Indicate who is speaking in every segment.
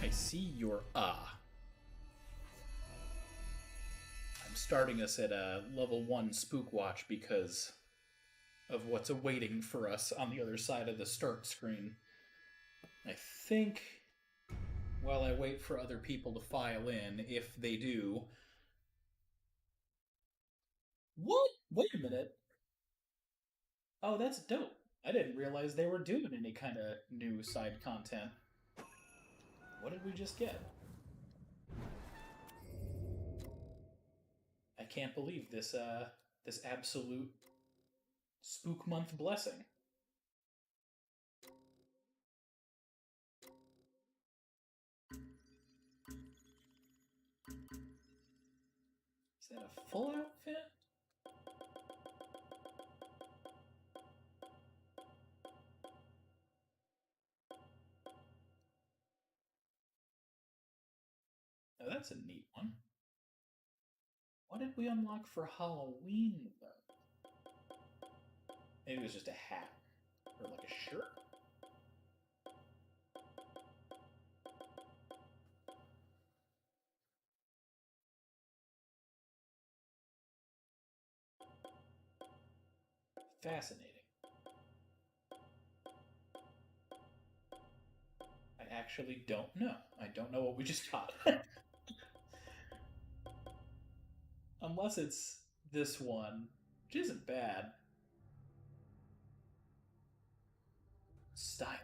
Speaker 1: I see your I'm starting us at a level 1 spook watch because of what's awaiting for us on the other side of the start screen. I think while I wait for other people to file in, if they do... What? Wait a minute. Oh, that's dope. I didn't realize they were doing any kind of new side content. What did we just get? I can't believe this this absolute spook month blessing. Is that a full outfit? Oh, that's a neat one. What did we unlock for Halloween, though? Maybe it was just a hat. Or like a shirt? Fascinating. I actually don't know. I don't know what we just got. Unless it's this one, which isn't bad. Styling.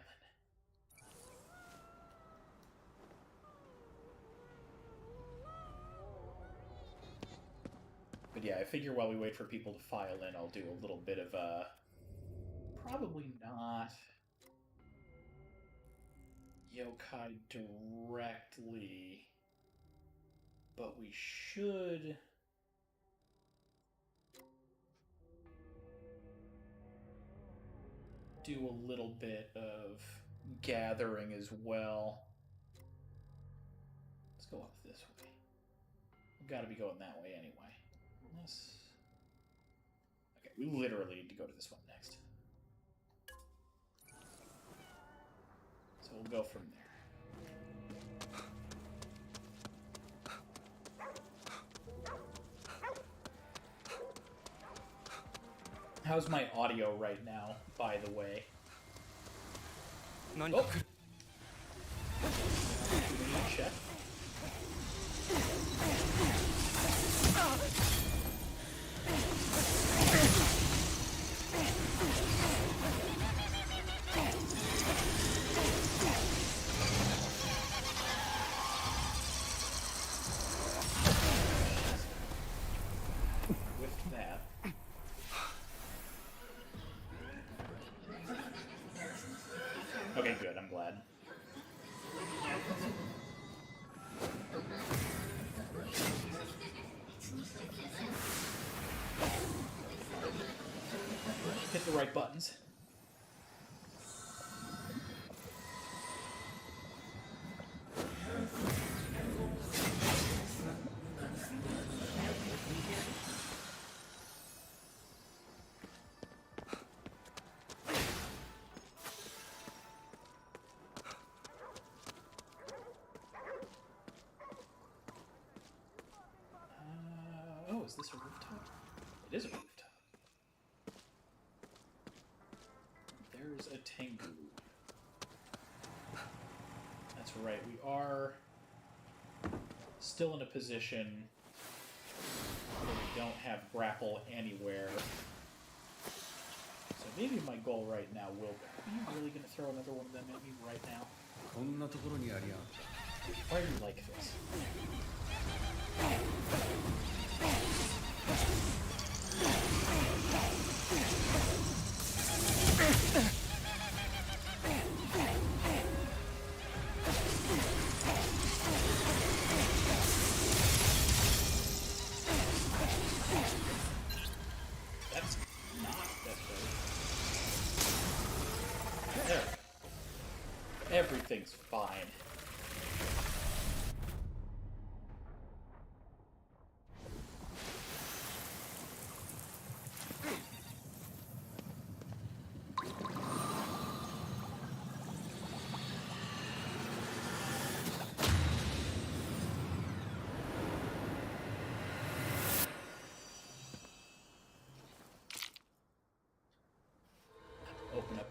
Speaker 1: But yeah, I figure while we wait for people to file in, I'll do a little bit of probably not yokai directly, but we should do a little bit of gathering as well. Let's go up this way. We've got to be going that way anyway. Unless... Okay, we literally need to go to this one next. So we'll go from there. How's my audio right now, by the way? Oh! Check. With that. Okay, good, I'm glad. Hit the right buttons. Oh, is this a rooftop? It is a rooftop. There's a Tengu. That's right, we are still in a position where we don't have grapple anywhere. So maybe my goal right now will be... Are you really going to throw another one of them at me right now? Why are you like this? That's not that good. There. Everything's fine.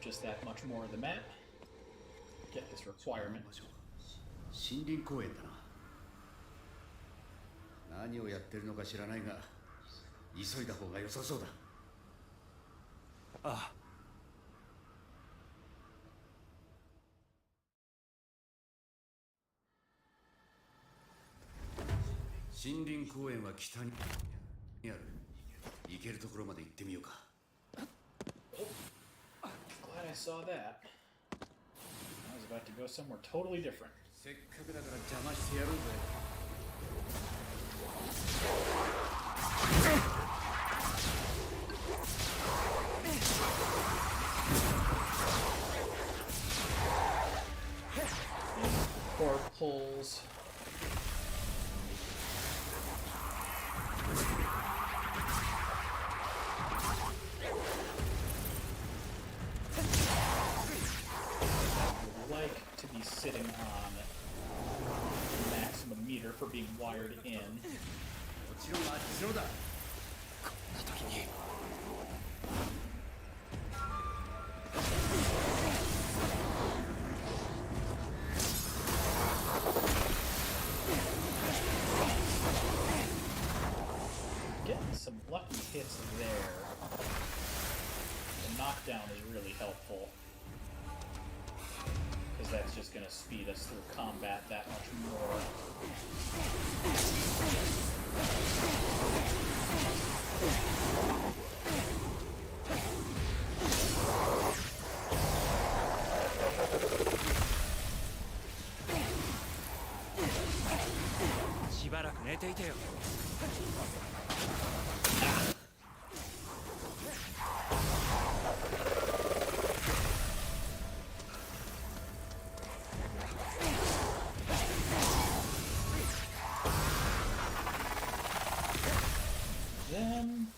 Speaker 1: just that much more of the map. Get this requirement.
Speaker 2: 森林公園だな。何をやってるのか知らないが、急いだ方が良さそうだ。
Speaker 3: ああ。
Speaker 2: 森林公園は北にある。行けるところまで行ってみようか。
Speaker 1: Glad I saw that. I was about to go somewhere totally different.
Speaker 2: せっかくだから邪魔してやるぜ。
Speaker 1: Core pulls. Like to be sitting on maximum meter for being wired in.
Speaker 2: もちろんあっちのだ。
Speaker 3: こんな時に。
Speaker 1: Getting some lucky hits there. The knockdown is really helpful, because that's just going to speed us through combat that much more. Then...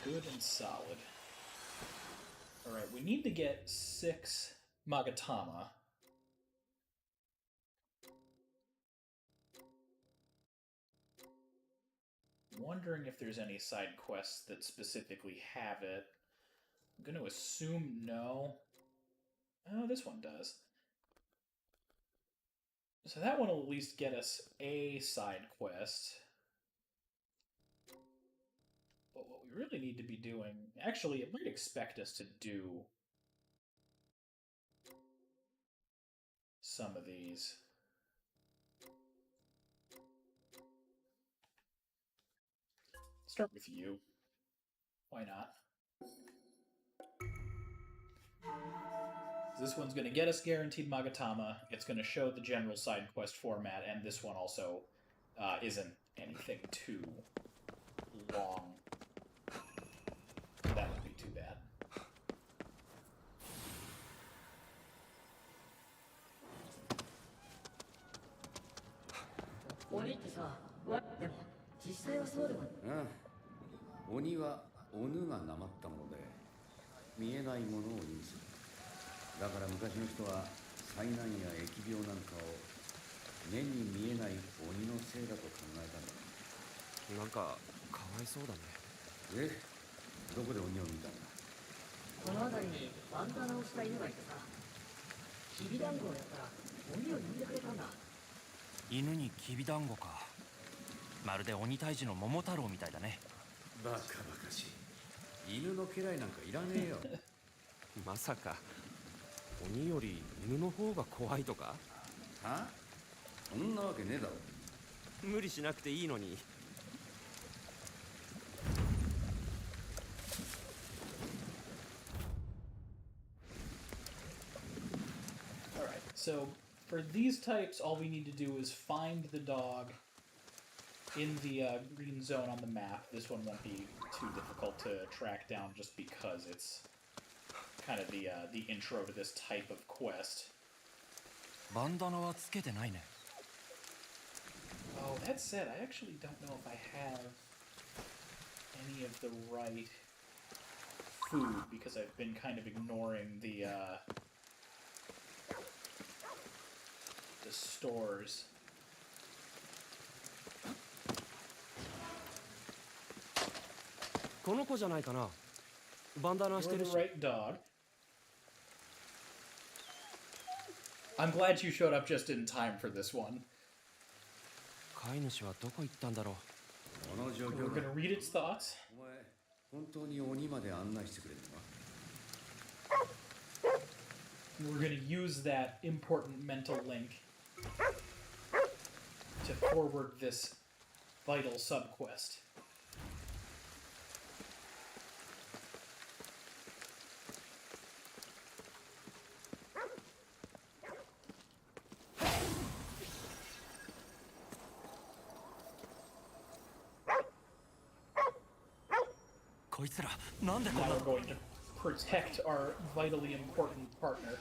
Speaker 1: Good and solid. Alright, we need to get 6 Magatama. Wondering if there's any side quests that specifically have it. I'm going to assume no. Oh, this one does. So that one will at least get us a side quest. But what we really need to be doing... Actually, it might expect us to do some of these. Start with you. Why not? This one's going to get us guaranteed Magatama. It's going to show the general side quest format, and this one also isn't anything too long. That would be too bad.
Speaker 2: Ah, 鬼は鬼がなまったもので見えないものを意味する。だから昔の人は災難や疫病なんかを目に見えない鬼のせいだと考えたんだ。
Speaker 3: なんかかわいそうだね。
Speaker 2: え、どこで鬼を見たんだ？
Speaker 4: この辺りにバンダナをした犬がいてさ、きびだんごをやったら鬼を呼んでくれたんだ。
Speaker 5: 犬にきびだんごか。まるで鬼退治の桃太郎みたいだね。
Speaker 2: バカバカしい。犬の家来なんかいらねえよ。
Speaker 3: まさか鬼より犬の方が怖いとか？
Speaker 2: は？そんなわけねえだろ。
Speaker 3: 無理しなくていいのに。
Speaker 1: Alright, so for these types, all we need to do is find the dog in the green zone on the map. This one won't be too difficult to track down just because it's kind of the intro to this type of quest.
Speaker 5: バンダナはつけてないね。
Speaker 1: Oh, that said, I actually don't know if I have any of the right food because I've been kind of ignoring the stores.
Speaker 3: この子じゃないかな。バンダナして
Speaker 1: You're
Speaker 3: る
Speaker 1: the
Speaker 3: し。
Speaker 1: right dog. I'm glad you showed up just in time for this one.
Speaker 3: 飼い主はどこ行ったんだろう。
Speaker 2: この状
Speaker 1: We're
Speaker 2: 況
Speaker 1: gonna read its thoughts.
Speaker 2: お前本当に鬼まで案内してくれるのか
Speaker 1: We're gonna use that important mental link to forward this vital subquest. Now we're going to protect our vitally important partner.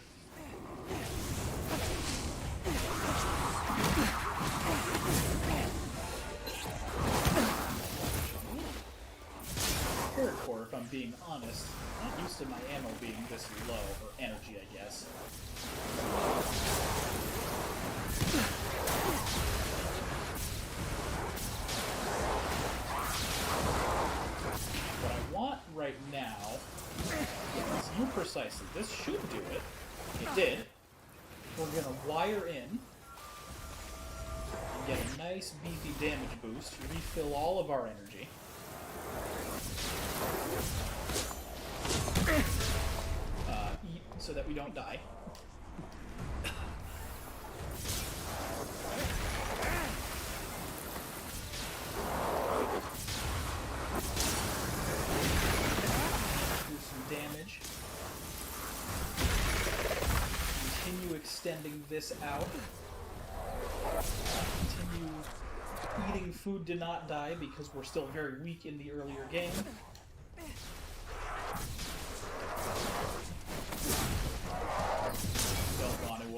Speaker 1: Hardcore, if I'm being honest. I'm not used to my ammo being this low, or energy, I guess. What I want right now is you precisely. This should do it. It did. We're gonna wire in and get a nice beefy damage boost, refill all of our energy. Eat so that we don't die. Do some damage. Continue extending this out. Continue eating food to not die because we're still very weak in the earlier game. Don't want to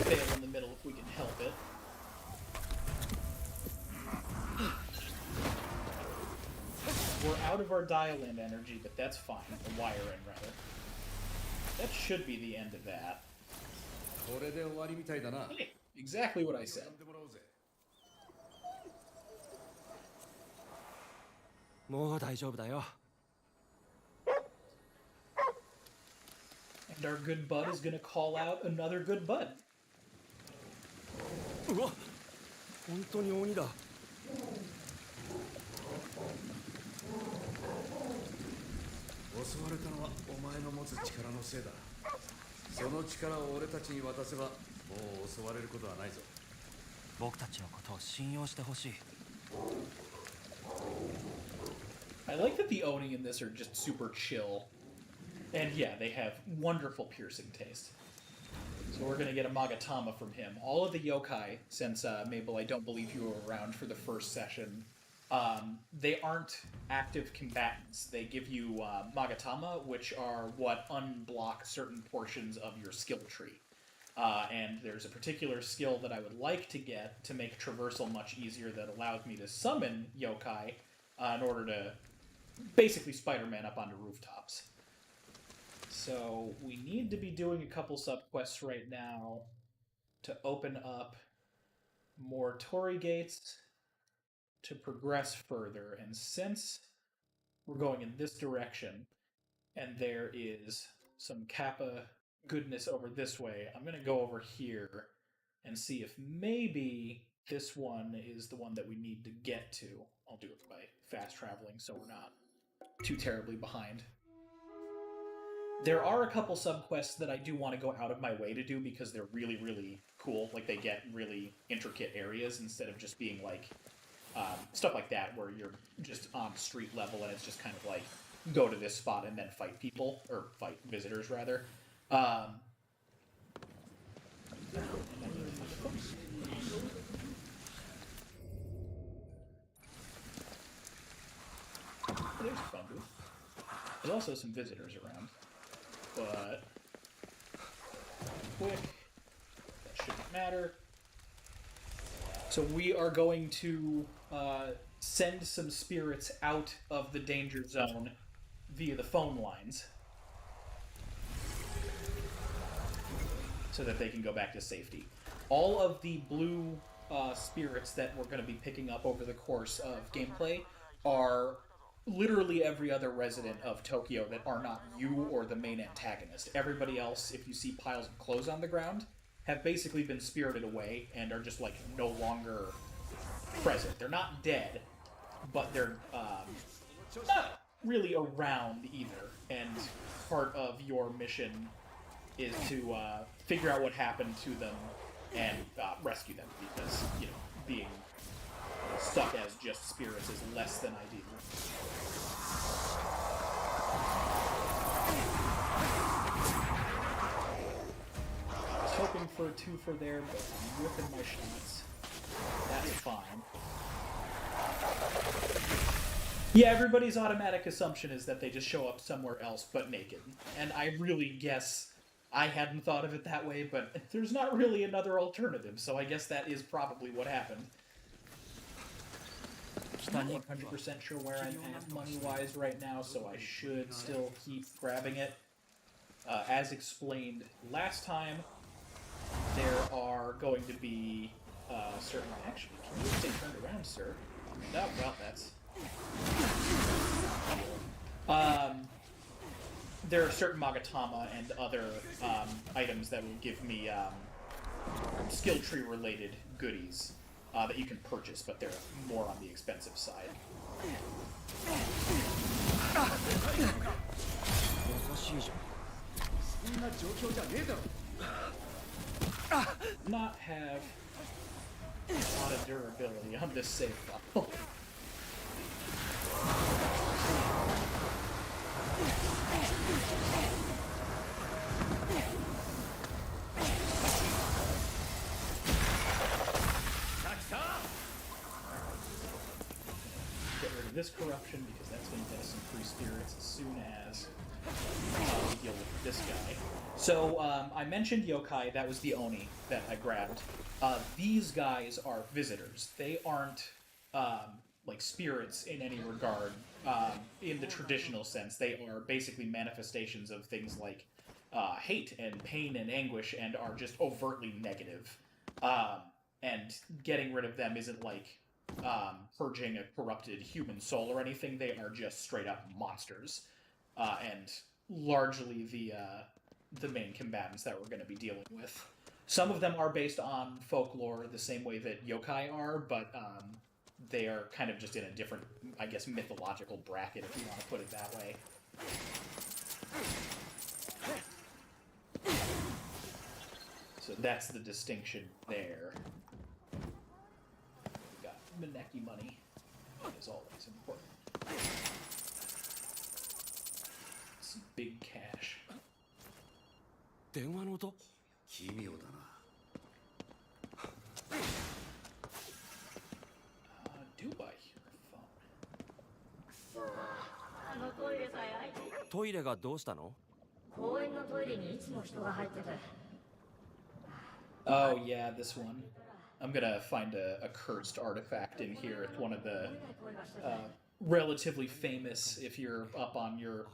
Speaker 1: fail in the middle if we can help it. We're out of our dial-in energy, but that's fine. The wire-in, rather. That should be the end of that.
Speaker 2: これで終わりみたいだな
Speaker 1: Hey, exactly what I said.
Speaker 2: 呼んでもらおうぜ
Speaker 3: もう大丈夫だよ。
Speaker 1: And our good bud is gonna call out another good bud.
Speaker 3: うわ、本当に鬼だ。
Speaker 2: 襲われたのはお前の持つ力のせいだその力を俺たちに渡せばもう襲われることはないぞ
Speaker 5: 僕たちのことを信用してほしい。
Speaker 1: I like that the Oni in this are just super chill. And yeah, they have wonderful piercing taste. So we're gonna get a Magatama from him. All of the yokai, since Mabel, I don't believe you were around for the first session, they aren't active combatants. They give you Magatama, which are what unblock certain portions of your skill tree. And there's a particular skill that I would like to get to make traversal much easier that allows me to summon yokai in order to basically Spider-Man up onto rooftops. So we need to be doing a couple subquests right now to open up more Torii gates to progress further. And since we're going in this direction and there is some Kappa goodness over this way, I'm going to go over here and see if maybe this one is the one that we need to get to. I'll do it by fast traveling so we're not too terribly behind. There are a couple subquests that I do want to go out of my way to do because they're really, really cool. Like, they get really intricate areas instead of just being, like, stuff like that where you're just on street level and it's just kind of like, go to this spot and then fight people, or fight visitors, rather. There's a phone booth. There's also some visitors around. But quick, that shouldn't matter. So we are going to send some spirits out of the danger zone via the phone lines so that they can go back to safety. All of the blue spirits that we're going to be picking up over the course of gameplay are literally every other resident of Tokyo that are not you or the main antagonist. Everybody else, if you see piles of clothes on the ground, have basically been spirited away and are just like no longer present. They're not dead, but they're not really around either. And part of your mission is to figure out what happened to them and rescue them, because, you know, being stuck as just spirits is less than ideal. I was hoping for a twofer there, but I'm whipping my shots. That's fine. Yeah, everybody's automatic assumption is that they just show up somewhere else but naked. And I really guess I hadn't thought of it that way, but there's not really another alternative, so I guess that is probably what happened. I'm not 100% sure where I'm at money-wise right now, so I should still keep grabbing it. As explained last time, there are going to be certain... Actually, can you stay turned around, sir? No, well, that's... there are certain Magatama and other items that will give me skill tree related goodies that you can purchase, but they're more on the expensive side. Not have a lot of durability on this save file. Get rid of this corruption because that's going to get us some free spirits as soon as we deal with this guy. So I mentioned yokai. That was the oni that I grabbed. These guys are visitors. They aren't like spirits in any regard in the traditional sense. They are basically manifestations of things like hate and pain and anguish, and are just overtly negative. And getting rid of them isn't like purging a corrupted human soul or anything. They are just straight up monsters, and largely the main combatants that we're going to be dealing with. Some of them are based on folklore the same way that yokai are, but they are kind of just in a different, I guess, mythological bracket, if you want to put it that way. So that's the distinction there. We got Maneki money, as always important. Some big cash.
Speaker 3: 電話の音
Speaker 2: 奇妙だな。
Speaker 1: Do I hear a phone?
Speaker 4: あのトイレさえ開いて
Speaker 3: トイレがどうしたの
Speaker 4: 公園のトイレにいつも人が入ってて
Speaker 1: Oh yeah, this one. I'm gonna find a cursed artifact in here. It's one of the relatively famous, if you're up on your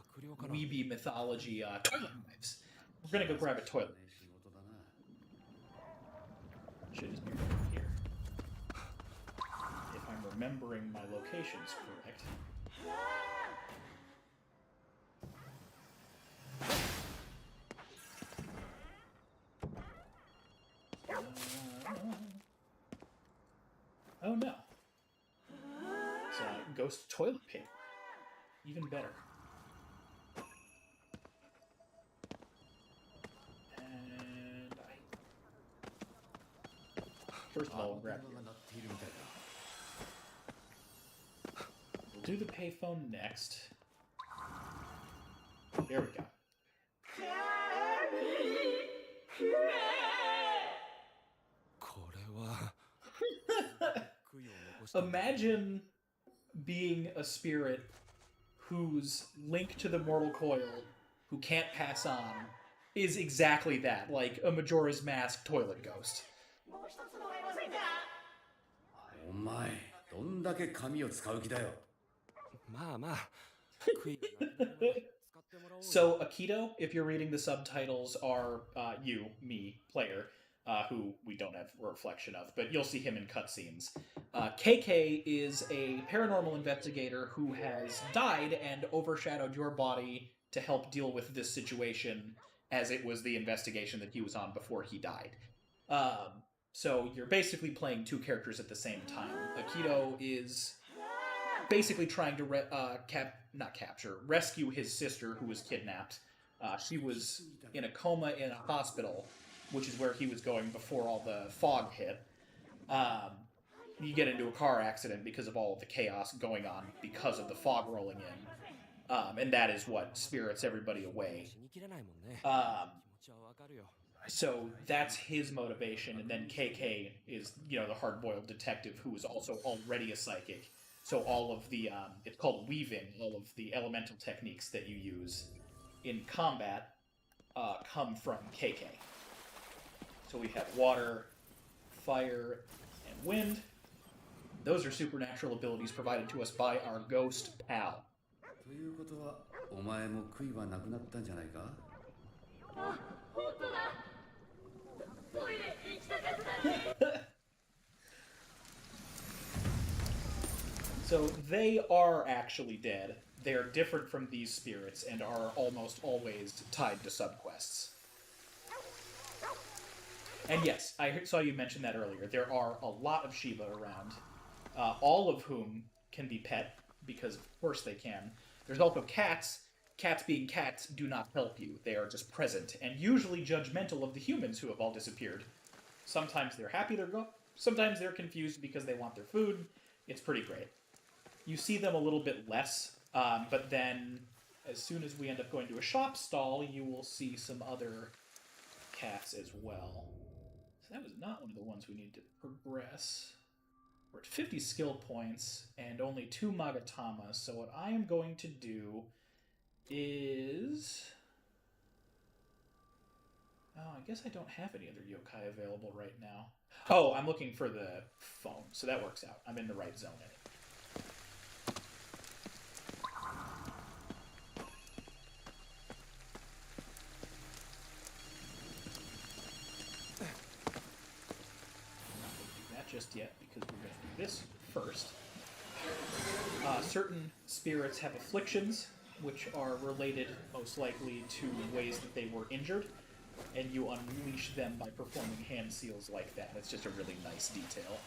Speaker 1: weeby mythology, toilet knives. We're gonna go grab a toilet. Should just be right here. If I'm remembering my locations correct. Oh no. It's ghost toilet paper. Even better. And first of all, we'll grab here. We'll do the payphone next. There we go. Imagine being a spirit whose link to the mortal coil, who can't pass on, is exactly that, like a Majora's Mask toilet ghost.
Speaker 2: お前、どんだけ紙を使う気だよ。
Speaker 3: まあまあ悔いがないものなら使ってもらおうよ。
Speaker 1: So Akito, if you're reading the subtitles, are you, me, player, who we don't have a reflection of, but you'll see him in cutscenes. KK is a paranormal investigator who has died and overshadowed your body to help deal with this situation, as it was the investigation that he was on before he died. So you're basically playing two characters at the same time. Akito is basically trying to rescue his sister who was kidnapped. She was in a coma in a hospital, which is where he was going before all the fog hit. You get into a car accident because of all of the chaos going on because of the fog rolling in. And that is what spirits everybody away. So that's his motivation, and then KK is, the hard-boiled detective who is also already a psychic. So all of the, it's called weaving, all of the elemental techniques that you use in combat come from KK. So we have water, fire, and wind. Those are supernatural abilities provided to us by our ghost pal.
Speaker 2: ということは、お前も悔いはなくなったんじゃないか?
Speaker 4: あ、本当だ。トイレ行きたかった。
Speaker 1: So they are actually dead. They are different from these spirits and are almost always tied to subquests. And yes, I saw you mention that earlier. There are a lot of Shiva around, all of whom can be pet, because of course they can. There's also cats. Cats being cats do not help you. They are just present, and usually judgmental of the humans who have all disappeared. Sometimes they're happy they're gone. Sometimes they're confused because they want their food. It's pretty great. You see them a little bit less, but then as soon as we end up going to a shop stall, you will see some other cats as well. So that was not one of the ones we need to progress. We're at 50 skill points and only 2 Magatamas, so what I am going to do is... Oh, I guess I don't have any other yokai available right now. Oh, I'm looking for the phone, so that works out. I'm in the right zone in it. Just yet, because we're going to do this first. Certain spirits have afflictions, which are related most likely to ways that they were injured, and you unleash them by performing hand seals like that. It's just a really nice detail.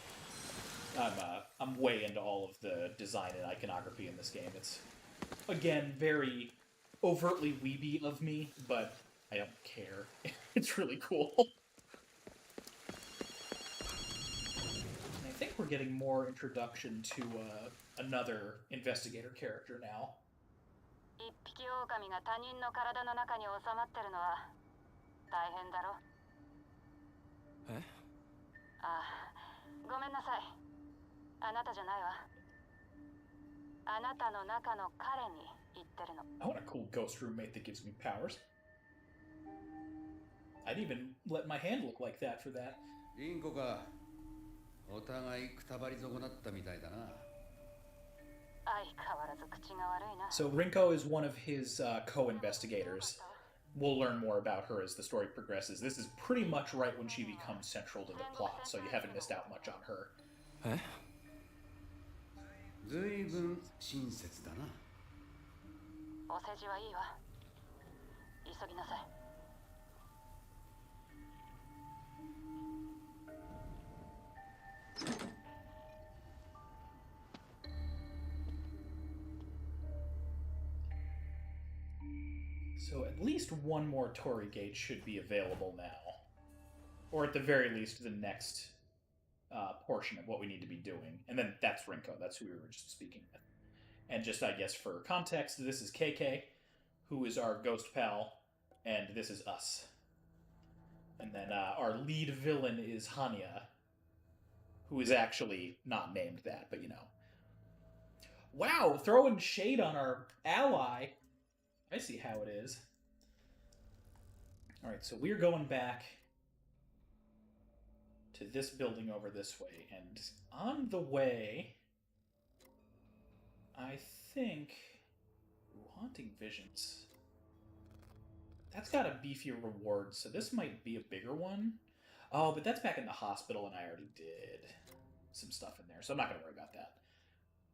Speaker 1: I'm way into all of the design and iconography in this game. It's, again, very overtly weeby of me, but I don't care. It's really cool. I think we're getting more introduction to another investigator character now.
Speaker 6: 一匹狼が他人の体の中に収まってるのは大変だろ。
Speaker 3: え？
Speaker 6: あ、ごめんなさい。あなたじゃないわ。あなたの中の彼に言ってるの。
Speaker 1: I want a cool ghost roommate that gives me powers. I'd even let my hand look like that for that.
Speaker 2: リンコか。お互いくたばり損なったみたいだな。
Speaker 6: 相変わらず口が悪いな。
Speaker 1: So Rinko is one of his co-investigators. We'll learn more about her as the story progresses. This is pretty much right when she becomes central to the plot, so you haven't missed out much on her.
Speaker 3: え？
Speaker 2: ずいぶん親切だな。
Speaker 6: お世辞はいいわ。急ぎなさい。
Speaker 1: So at least one more Torii gate should be available now. Or at the very least, the next portion of what we need to be doing. And then that's Rinko. That's who we were just speaking with. And just, I guess, for context, this is KK, who is our ghost pal, and this is us. And then our lead villain is Hanya, who is actually not named that, but you know. Wow, throwing shade on our ally. I see how it is. Alright, so we're going back to this building over this way, and on the way, I think... Haunting Visions. That's got a beefier reward, so this might be a bigger one. Oh, but that's back in the hospital, and I already did some stuff in there, so I'm not going to worry about that.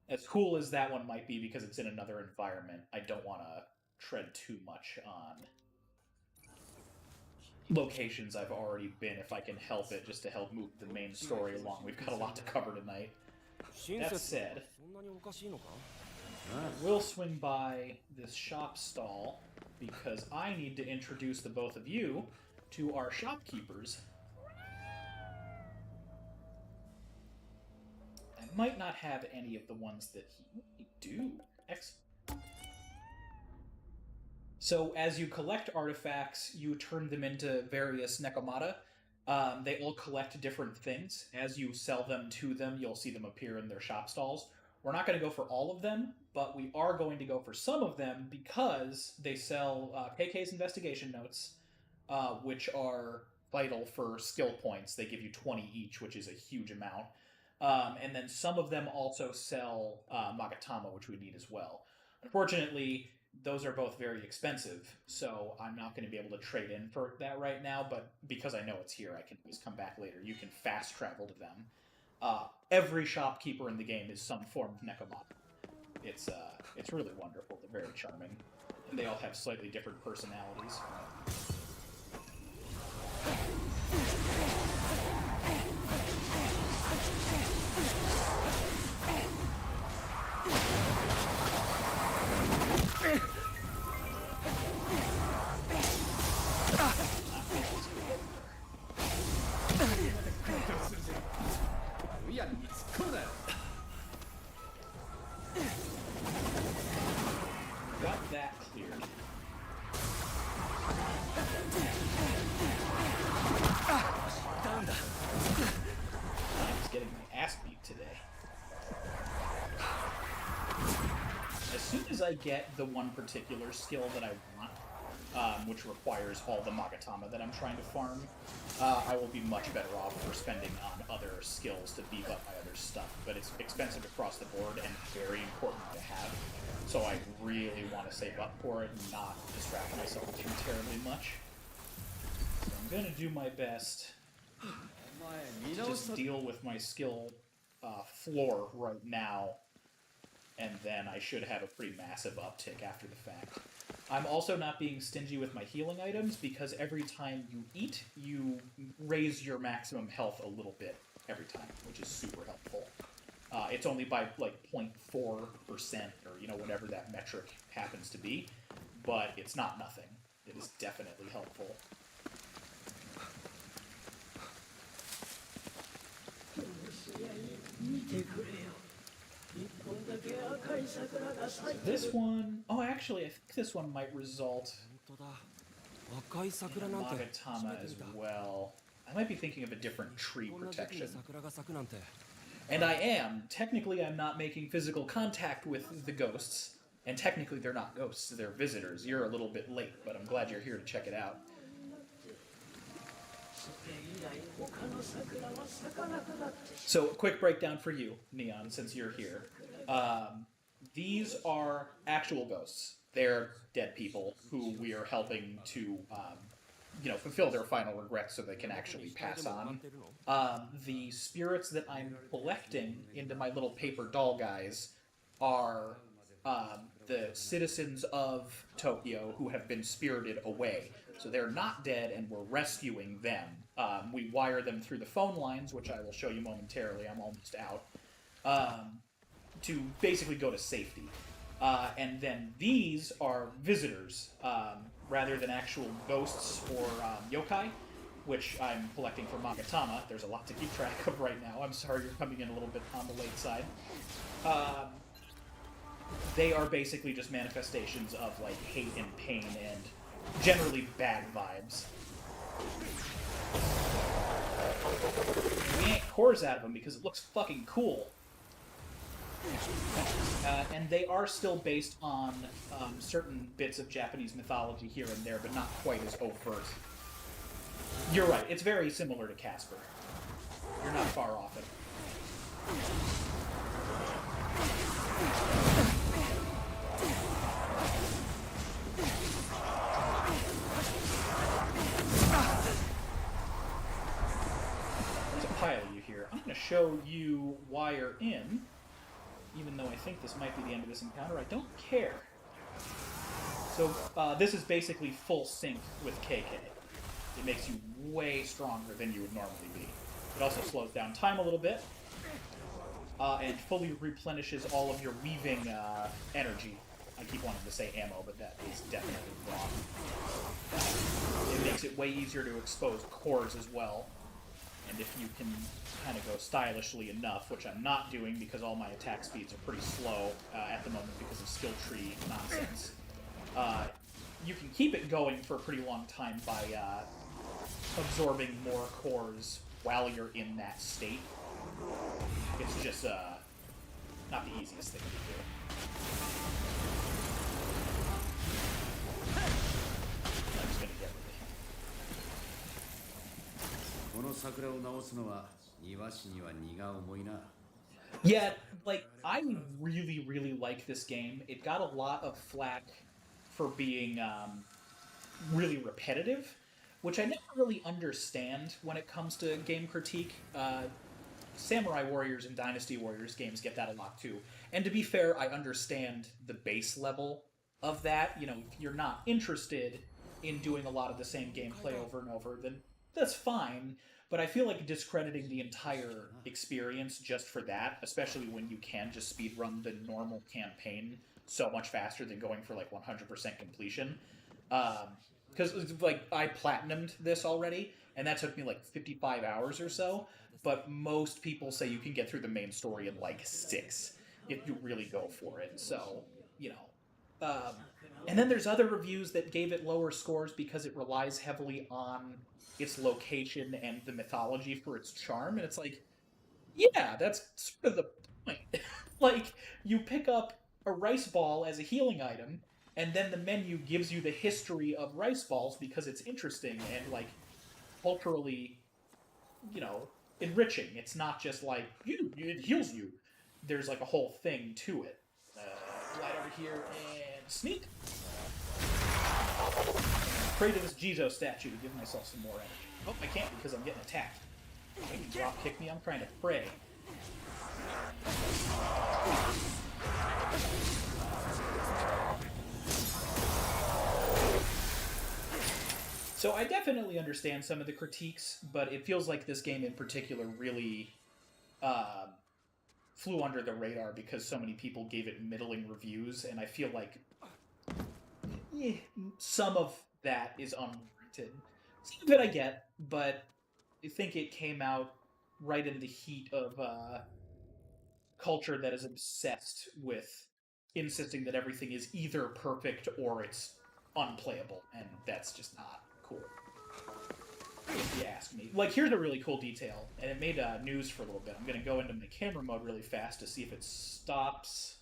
Speaker 1: As cool as that one might be because it's in another environment, I don't want to tread too much on locations I've already been if I can help it, just to help move the main story along. We've got a lot to cover tonight. That said, I will swing by this shop stall because I need to introduce the both of you to our shopkeepers. I might not have any of the ones that he do. Excellent. So as you collect artifacts, you turn them into various Nekomata. They all collect different things. As you sell them to them, you'll see them appear in their shop stalls. We're not going to go for all of them, but we are going to go for some of them because they sell KK's investigation notes, which are vital for skill points. They give you 20 each, which is a huge amount. And then some of them also sell Magatama, which we need as well. Unfortunately, those are both very expensive, so I'm not going to be able to trade in for that right now, but because I know it's here, I can always come back later. You can fast travel to them. Every shopkeeper in the game is some form of Nekomata. It's really wonderful. They're very charming, and they all have slightly different personalities. Got that cleared. I was getting my ass beat today. As soon as I get the one particular skill that I want, which requires all the Magatama that I'm trying to farm, I will be much better off for spending on other skills to beef up my other stuff. But it's expensive across the board and very important to have, so I really want to save up for it and not distract myself too terribly much. So I'm going to do my best to just deal with my skill floor right now, and then I should have a pretty massive uptick after the fact. I'm also not being stingy with my healing items because every time you eat, you raise your maximum health a little bit every time, which is super helpful. It's only by like 0.4% or whatever that metric happens to be, but it's not nothing. It is definitely helpful. This one... Oh, actually, I think this one might result in Magatama as well. I might be thinking of a different tree protection. And I am. Technically, I'm not making physical contact with the ghosts. And technically, they're not ghosts. They're visitors. You're a little bit late, but I'm glad you're here to check it out. So, a quick breakdown for you, Neon, since you're here. These are actual ghosts. They're dead people who we are helping to, fulfill their final regrets so they can actually pass on. The spirits that I'm collecting into my little paper doll guys are the citizens of Tokyo who have been spirited away. So they're not dead, and we're rescuing them. We wire them through the phone lines, which I will show you momentarily. I'm almost out. To basically go to safety. And then these are visitors, rather than actual ghosts or yokai, which I'm collecting for Magatama. There's a lot to keep track of right now. I'm sorry you're coming in a little bit on the late side. They are basically just manifestations of like hate and pain and generally bad vibes. We ain't cores out of them because it looks fucking cool. And they are still based on certain bits of Japanese mythology here and there, but not quite as overt. You're right, it's very similar to Casper. You're not far off it. show you Wire in, even though I think this might be the end of this encounter. I don't care. So this is basically full sync with KK. It makes you way stronger than you would normally be. It also slows down time a little bit, and fully replenishes all of your weaving energy. I keep wanting to say ammo, but that is definitely wrong. It makes it way easier to expose cores as well. And if you can kind of go stylishly enough, which I'm not doing because all my attack speeds are pretty slow at the moment because of skill tree nonsense, you can keep it going for a pretty long time by absorbing more cores while you're in that state. It's just not the easiest thing to do. I'm just gonna get rid of him. Yeah, like, I really, really like this game. It got a lot of flack for being really repetitive, which I never really understand when it comes to game critique. Samurai Warriors and Dynasty Warriors games get that a lot too. And to be fair, I understand the base level of that. You know, if you're not interested in doing a lot of the same gameplay over and over, then that's fine. But I feel like discrediting the entire experience just for that, especially when you can just speedrun the normal campaign so much faster than going for like 100% completion. Because like I platinumed this already, and that took me like 55 hours or so. But most people say you can get through the main story in like 6 if you really go for it. So, you know. And then there's other reviews that gave it lower scores because it relies heavily on its location and the mythology for its charm. And it's like, yeah, that's sort of the point. Like, you pick up a rice ball as a healing item, and then the menu gives you the history of rice balls because it's interesting and, like, culturally, you know, enriching. It's not just like, it heals you. There's, like, a whole thing to it. Glide over here and sneak. Pray to this Jizo statue to give myself some more energy. Oh, I can't because I'm getting attacked. You can drop kick me, I'm trying to pray. So I definitely understand some of the critiques, but it feels like this game in particular really flew under the radar because so many people gave it middling reviews, and I feel like some of that is unwarranted. Some of it I get, but I think it came out right in the heat of culture that is obsessed with insisting that everything is either perfect or it's unplayable, and that's just not cool. If you ask me. Like, here's a really cool detail, and it made news for a little bit. I'm going to go into my camera mode really fast to see if it stops.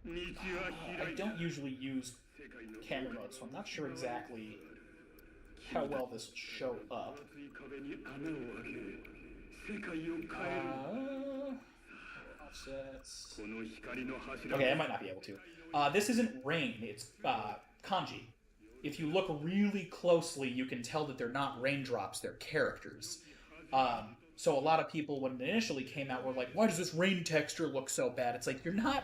Speaker 1: I don't usually use camera mode, so I'm not sure exactly how well this will show up. Offsets. Okay, I might not be able to. This isn't rain, it's kanji. If you look really closely, you can tell that they're not raindrops, they're characters. So a lot of people, when it initially came out, were like, why does this rain texture look so bad? It's like, you're not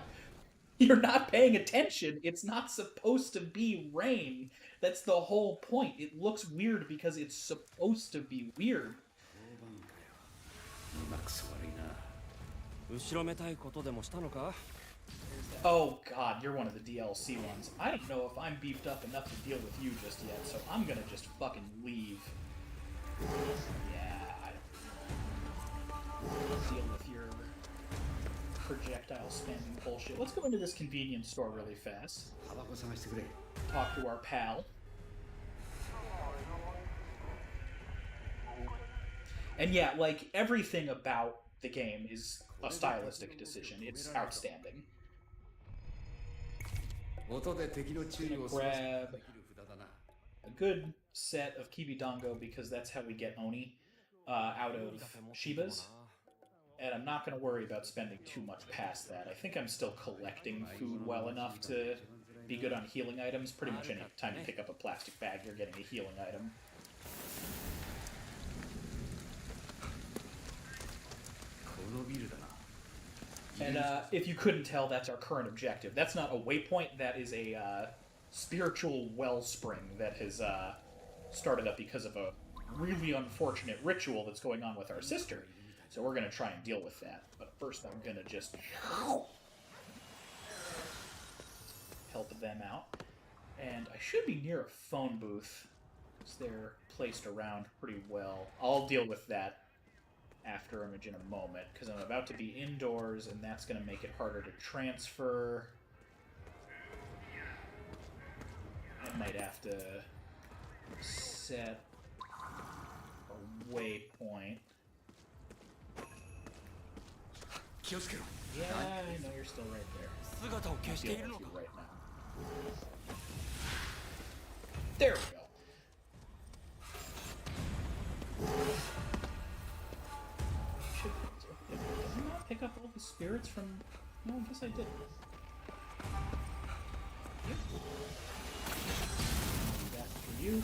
Speaker 1: paying attention. It's not supposed to be rain. That's the whole point. It looks weird because it's supposed to be weird. Oh god, you're one of the DLC ones. I don't know if I'm beefed up enough to deal with you just yet, so I'm gonna just fucking leave. Yeah, I don't deal with your projectile spamming bullshit. Let's go into this convenience store really fast. Talk to our pal. And yeah, like, everything about the game is a stylistic decision. It's outstanding. Grab a good set of Kibidango because that's how we get Oni out of Shibas. And I'm not going to worry about spending too much past that. I think I'm still collecting food well enough to be good on healing items. Pretty much any time you pick up a plastic bag, you're getting a healing item. And if you couldn't tell, that's our current objective. That's not a waypoint, that is a spiritual wellspring that has started up because of a really unfortunate ritual that's going on with our sister. So we're going to try and deal with that. But first I'm going to just help them out. And I should be near a phone booth, because they're placed around pretty well. I'll deal with that after image in a moment, because I'm about to be indoors, and that's going to make it harder to transfer. I might have to set a waypoint. Yeah, I know you're still right there. I'll deal with you right now. There we go. Did I not pick up all the spirits from... No, I guess I did. Yep. Do that for you.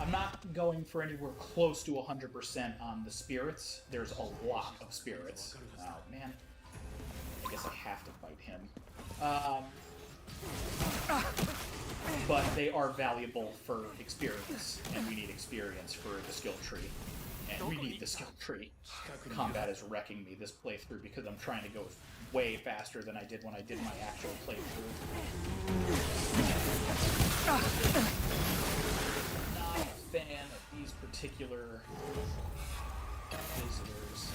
Speaker 1: I'm not going for anywhere close to 100% on the spirits. There's a lot of spirits. Oh, man. I guess I have to fight him. But they are valuable for experience, and we need experience for the skill tree. And we need the skill tree. Combat is wrecking me this playthrough because I'm trying to go way faster than I did when I did my actual playthrough. Not a fan of these particular visitors.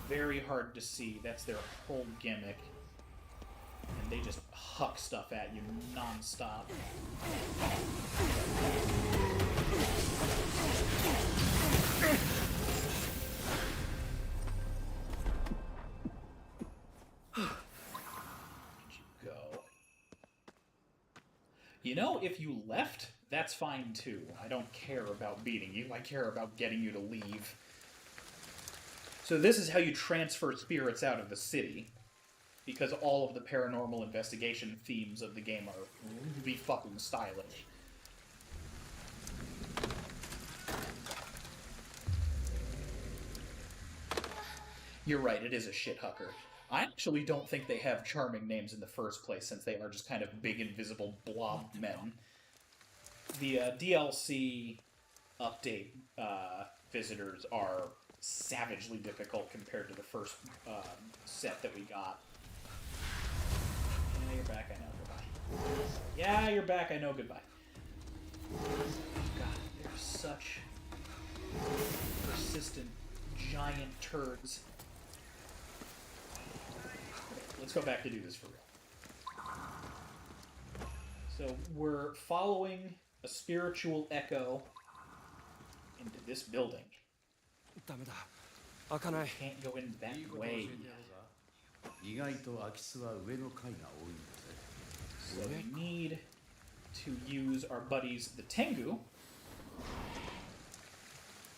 Speaker 1: They're very hard to see. That's their whole gimmick. And they just huck stuff at you non-stop. You know, if you left, that's fine too. I don't care about beating you. I care about getting you to leave. So this is how you transfer spirits out of the city. Because all of the paranormal investigation themes of the game are really fucking stylish. You're right, it is a shit-hucker. I actually don't think they have charming names in the first place, since they are just kind of big, invisible blob men. The DLC update visitors are savagely difficult compared to the first set that we got. Yeah, you're back, I know, goodbye. Yeah, you're back, I know, goodbye. God, they're such persistent, giant turds. Let's go back to do this for real. So we're following a spiritual echo into this building. Can't go in that way. So we need to use our buddies, the Tengu,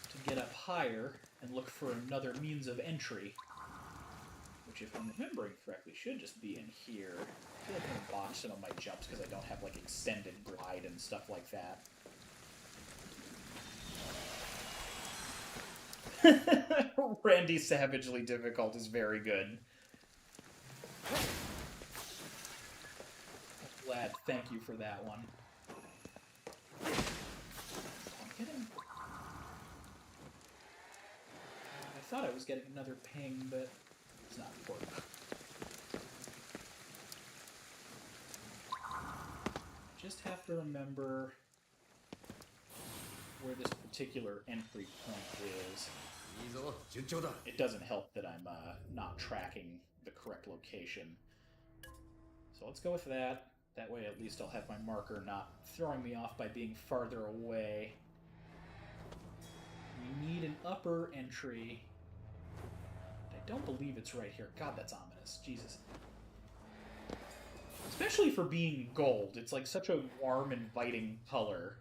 Speaker 1: to get up higher and look for another means of entry. Which, if I'm remembering correctly, should just be in here. I feel like I'm gonna botch some of my jumps because I don't have, like, extended glide and stuff like that. Randy Savagely Difficult is very good. Glad, thank you for that one. I'm getting... I thought I was getting another ping, but... it's not important. Just have to remember where this particular entry point is. It doesn't help that I'm not tracking the correct location. So let's go with that. That way at least I'll have my marker not throwing me off by being farther away. We need an upper entry. I don't believe it's right here. God, that's ominous. Jesus. Especially for being gold. It's like such a warm, inviting color.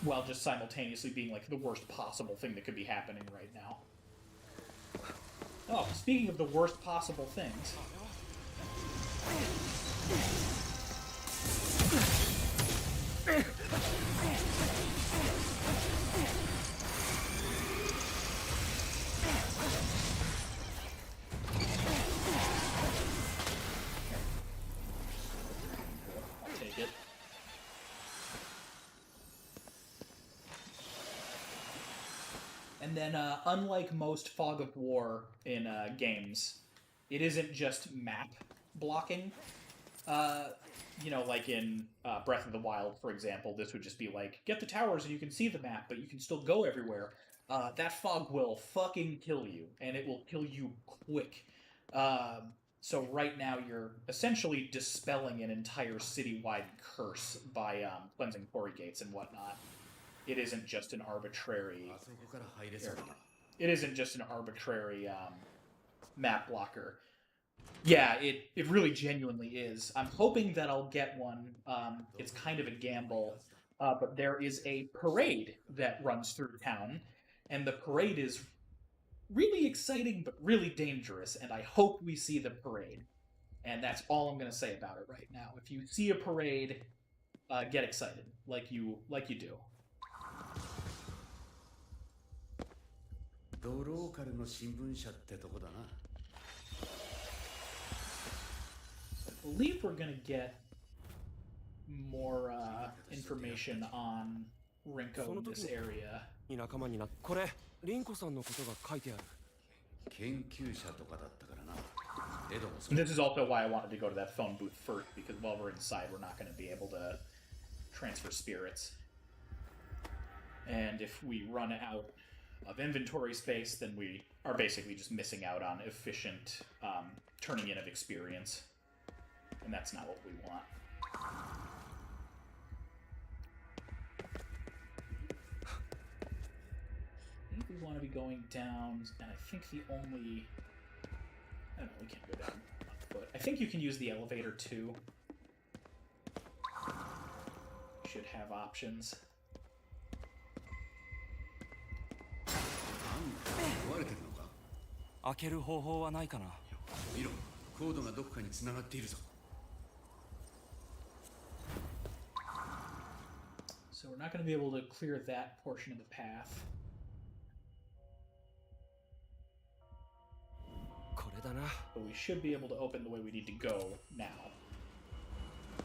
Speaker 1: While just simultaneously being like the worst possible thing that could be happening right now. Oh, speaking of the worst possible things... then, unlike most Fog of War in games, it isn't just map blocking. You know, like in Breath of the Wild, for example, this would just be like, get the towers and you can see the map, but you can still go everywhere. That fog will fucking kill you, and it will kill you quick. So right now you're essentially dispelling an entire citywide curse by cleansing quarry gates and whatnot. It isn't just an arbitrary... It isn't just an arbitrary map blocker. Yeah, it really genuinely is. I'm hoping that I'll get one. It's kind of a gamble, but there is a parade that runs through town, and the parade is really exciting but really dangerous, and I hope we see the parade. And that's all I'm going to say about it right now. If you see a parade, get excited, like you do.
Speaker 2: ドローカルの新聞社ってとこだな。
Speaker 1: I believe we're going to get more information on Rinko in this area.
Speaker 3: 仲間になこれリンコさんのことが書いてある。
Speaker 2: 研究者とかだったからな。エドもそう。
Speaker 1: This is also why I wanted to go to that phone booth first, because while we're inside, we're not going to be able to transfer spirits. And if we run out of inventory space, then we are basically just missing out on efficient turning in of experience. And that's not what we want. I think we want to be going down, and I think the only... I don't know, we can't go down on foot. I think you can use the elevator too. Should have options.
Speaker 2: 壊れてるのか？
Speaker 5: 開ける方法はないかな。
Speaker 2: 見ろ、コードがどこかに繋がっているぞ。
Speaker 1: So we're not going to be able to clear that portion of the path.
Speaker 3: これだな。
Speaker 1: But we should be able to open the way we need to go now.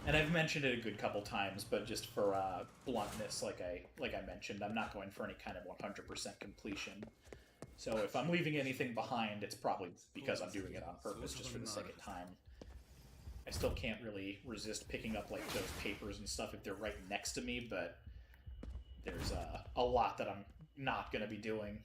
Speaker 1: And I've mentioned it a good couple times, but just for bluntness, like I mentioned, I'm not going for any kind of 100% completion. So if I'm leaving anything behind, it's probably because I'm doing it on purpose, just for the second time. I still can't really resist picking up like those papers and stuff if they're right next to me, but there's a lot that I'm not going to be doing.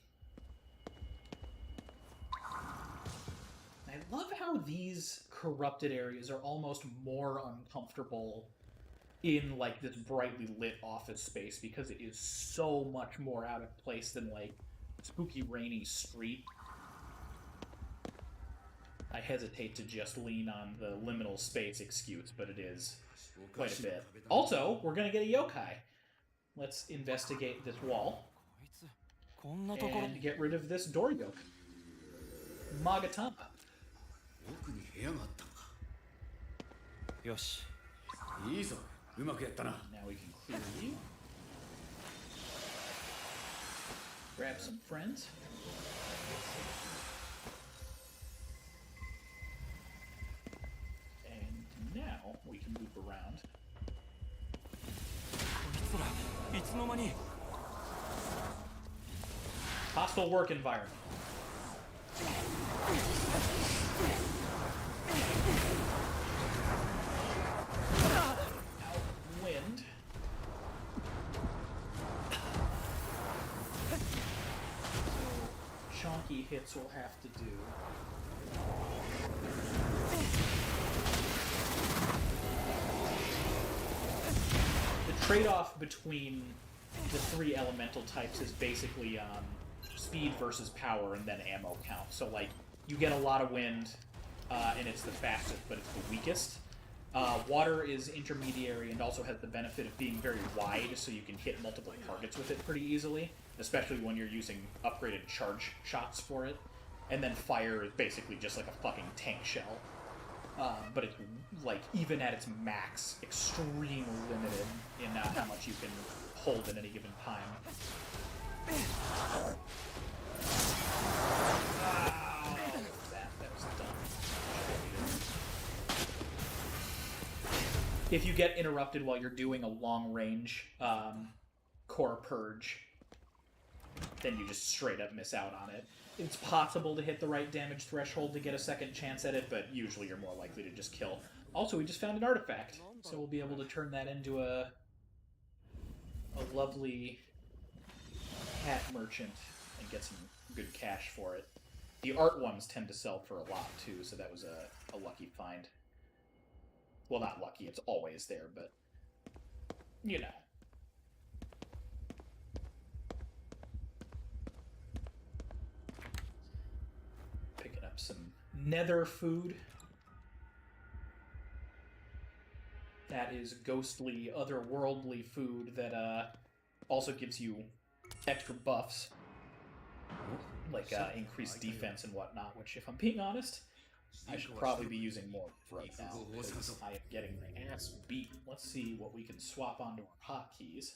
Speaker 1: I love how these corrupted areas are almost more uncomfortable in like this brightly lit office space because it is so much more out of place than like spooky rainy street. I hesitate to just lean on the liminal space excuse, but it is quite a bit. Also, we're gonna get a yokai. Let's investigate this wall and get rid of this door yoke. Magatama.
Speaker 2: 奥に部屋があったのか。
Speaker 3: よし。
Speaker 2: いいぞ、うまくやったな。
Speaker 1: Now we can clear you. Grab some friends. And now we can move around.
Speaker 5: こいつらいつの間に。
Speaker 1: Hostile work environment. Wind. So chunky hits we'll have to do. The trade-off between the three elemental types is basically speed versus power and then ammo count. So like you get a lot of wind and it's the fastest, but it's the weakest. Water is intermediary and also has the benefit of being very wide, so you can hit multiple targets with it pretty easily, especially when you're using upgraded charge shots for it. And then fire is basically just like a fucking tank shell. But it's like, even at its max, extremely limited in how much you can hold at any given time. That was dumb. If you get interrupted while you're doing a long-range core purge, then you just straight up miss out on it. It's possible to hit the right damage threshold to get a second chance at it, but usually you're more likely to just kill. Also, we just found an artifact, so we'll be able to turn that into a lovely hat merchant and get some good cash for it. The art ones tend to sell for a lot, too, so that was a lucky find. Well, not lucky, it's always there, but, you know. Picking up some nether food. That is ghostly, otherworldly food that also gives you extra buffs. Like increased defense and whatnot, which, if I'm being honest, I should probably be using more right now, because I am getting my ass beat. Let's see what we can swap onto our hotkeys.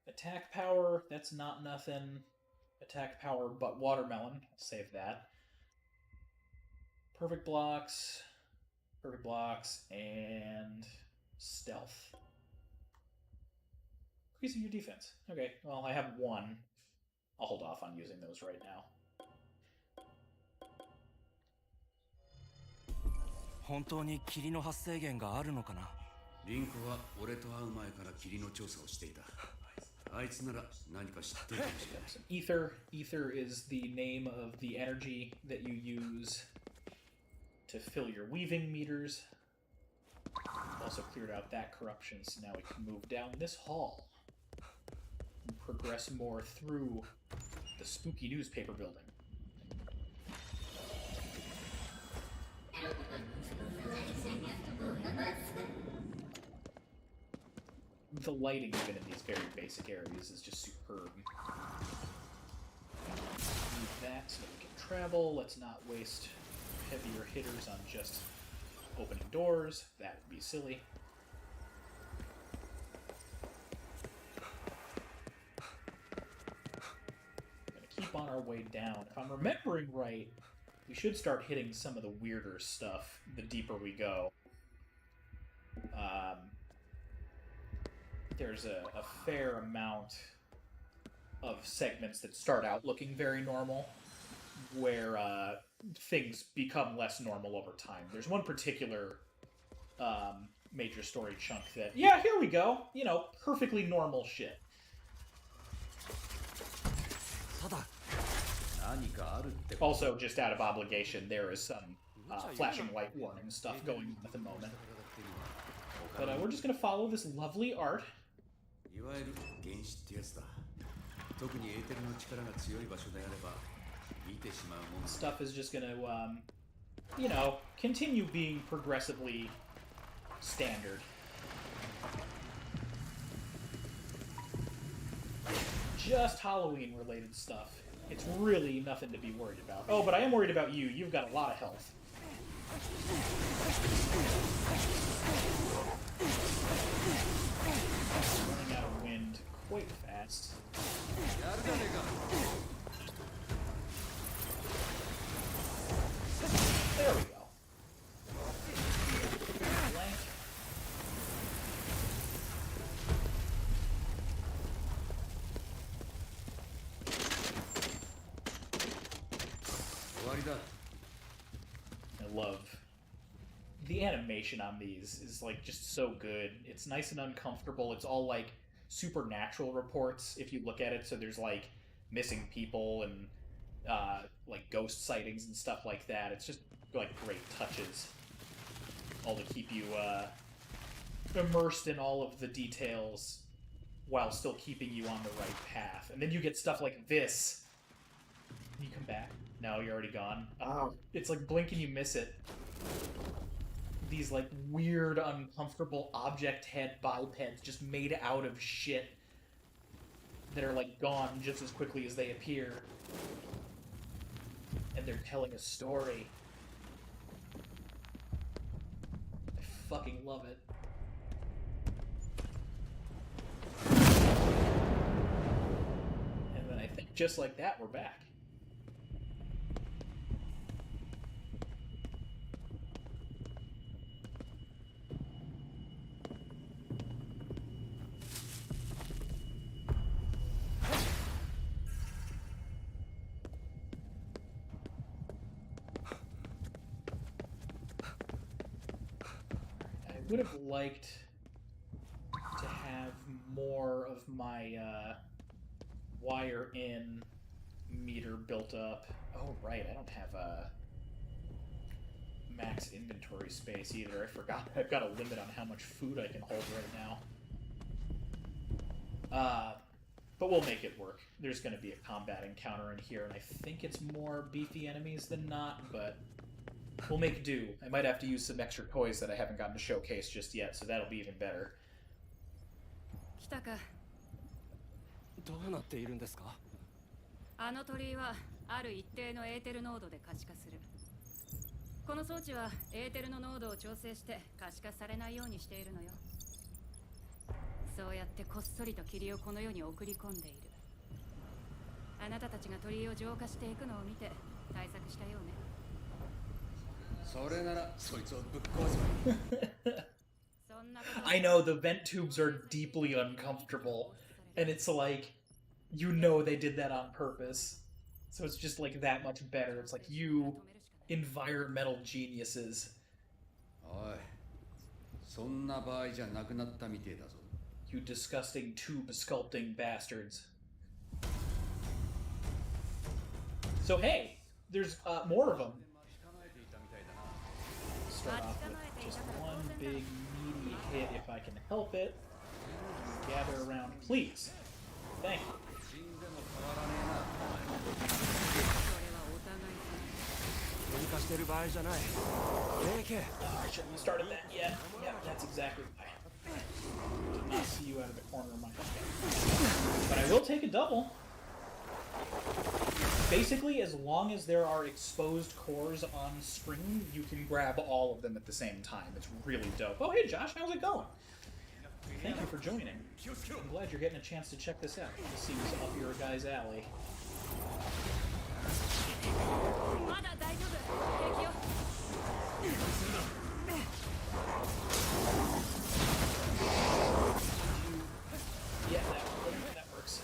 Speaker 1: Attack power, that's not nothing. Attack power, but watermelon. I'll save that. Perfect blocks, and stealth. Increasing your defense. Okay, well, I have one. I'll hold off on using those right now.
Speaker 5: 本当に霧の発生源があるのかな。
Speaker 2: リンコは俺と会う前から霧の調査をしていた。あいつなら何か知ってるかもしれない。
Speaker 1: Ether. Ether is the name of the energy that you use to fill your weaving meters. Also cleared out that corruption, so now we can move down this hall and progress more through the spooky newspaper building. The lighting, even in these very basic areas, is just superb. Move that so that we can travel. Let's not waste heavier hitters on just opening doors. That would be silly. Gonna keep on our way down. If I'm remembering right, we should start hitting some of the weirder stuff the deeper we go. There's a fair amount of segments that start out looking very normal, where things become less normal over time. There's one particular major story chunk that, yeah, here we go, you know, perfectly normal shit. Also, just out of obligation, there is some flashing white warning stuff going on at the moment. But we're just going to follow this lovely art. Stuff is just going to, you know, continue being progressively standard. Just Halloween-related stuff. It's really nothing to be worried about. Oh, but I am worried about you. You've got a lot of health. Running out of wind quite fast. There we go. Blank. I love the animation on these is like just so good. It's nice and uncomfortable. It's all like supernatural reports if you look at it. So there's like missing people and like ghost sightings and stuff like that. It's just like great touches, all to keep you immersed in all of the details while still keeping you on the right path. And then you get stuff like this. Can you come back? No, you're already gone. Oh, it's like blink and you miss it. These like weird, uncomfortable object head bipeds just made out of shit that are like gone just as quickly as they appear. And they're telling a story. I fucking love it. And then I think just like that, we're back. would have liked to have more of my wire in meter built up. Oh, right, I don't have max inventory space either. I forgot I've got a limit on how much food I can hold right now. But we'll make it work. There's going to be a combat encounter in here, and I think it's more beefy enemies than not, but we'll make do. I might have to use some extra toys that I haven't gotten to showcase just yet, so that'll be even better.
Speaker 6: 来たか。
Speaker 3: どうなっているんですか？
Speaker 6: あの鳥居はある一定のエーテル濃度で可視化する。この装置はエーテルの濃度を調整して可視化されないようにしているのよ。そうやってこっそりと霧をこの世に送り込んでいる。あなたたちが鳥居を浄化していくのを見て対策したようね。
Speaker 2: それならそいつをぶっ壊せば。
Speaker 1: I know the vent tubes are deeply uncomfortable, and it's like, you know they did that on purpose. So it's just like that much better. It's like, you environmental geniuses.
Speaker 2: おい、そんな場合じゃなくなったみてえだぞ。
Speaker 1: You disgusting tube sculpting bastards. So hey, there's more of them. Start off with just one big meaty hit if I can help it. Gather around, please. Thank you.
Speaker 3: 喧嘩してる場合じゃない。礼け。
Speaker 1: I shouldn't have started that yet. Yeah, that's exactly why. Did not see you out of the corner of my eye. But I will take a double. Basically, as long as there are exposed cores on screen, you can grab all of them at the same time. It's really dope. Oh, hey Josh, how's it going? Thank you for joining. I'm glad you're getting a chance to check this out. This seems up your guy's alley. Yeah, that works.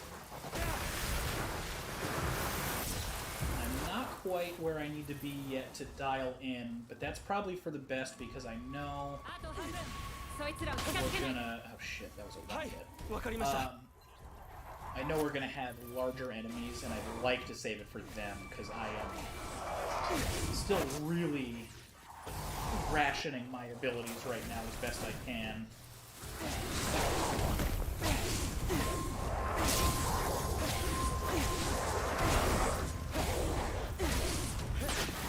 Speaker 1: I'm not quite where I need to be yet to dial in, but that's probably for the best because I know we're gonna... Oh shit, that was a one hit.
Speaker 3: わかりました。
Speaker 1: I know we're gonna have larger enemies, and I'd like to save it for them, because I am still really rationing my abilities right now as best I can.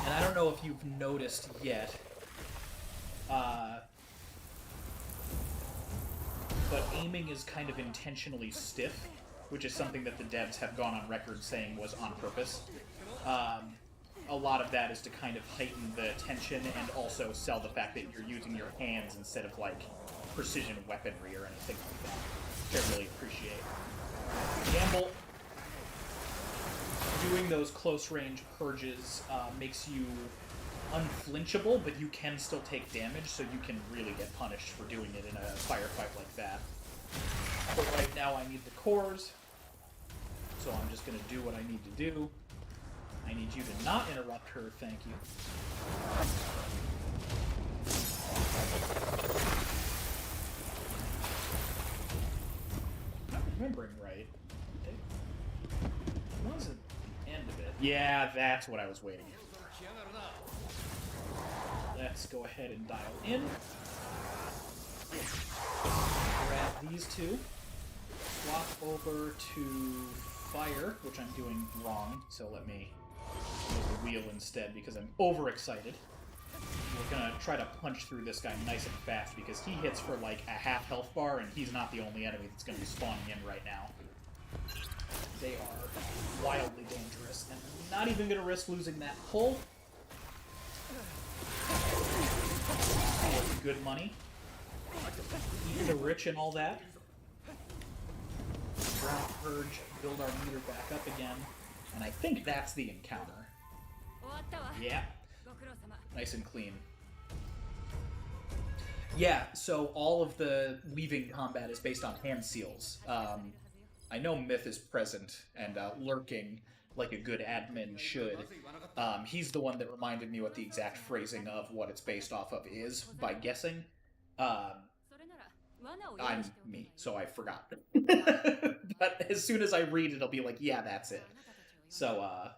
Speaker 1: And I don't know if you've noticed yet, but aiming is kind of intentionally stiff, which is something that the devs have gone on record saying was on purpose. A lot of that is to kind of heighten the tension and also sell the fact that you're using your hands instead of, like, precision weaponry or anything like that, which I really appreciate. Gamble, doing those close-range purges makes you unflinchable, but you can still take damage, so you can really get punished for doing it in a firefight like that. But right now I need the cores, so I'm just going to do what I need to do. I need you to not interrupt her, thank you. Not remembering right. It wasn't the end of it. Yeah, that's what I was waiting for. Let's go ahead and dial in. Grab these two. Swap over to fire, which I'm doing wrong, so let me use the wheel instead because I'm overexcited. We're gonna try to punch through this guy nice and fast because he hits for like a half health bar and he's not the only enemy that's gonna be spawning in right now. They are wildly dangerous, and I'm not even gonna risk losing that pull. Good money. Eat the rich and all that. Drown Purge, build our meter back up again. And I think that's the encounter. Yeah. Nice and clean. Yeah, so all of the weaving combat is based on hand seals. I know Myth is present and lurking like a good admin should. He's the one that reminded me what the exact phrasing of what it's based off of is by guessing.
Speaker 6: それなら罠を用
Speaker 1: I'm
Speaker 6: 意しておけばいい
Speaker 1: me, so I forgot. But as soon as I read it, I'll be like, yeah, that's it. So,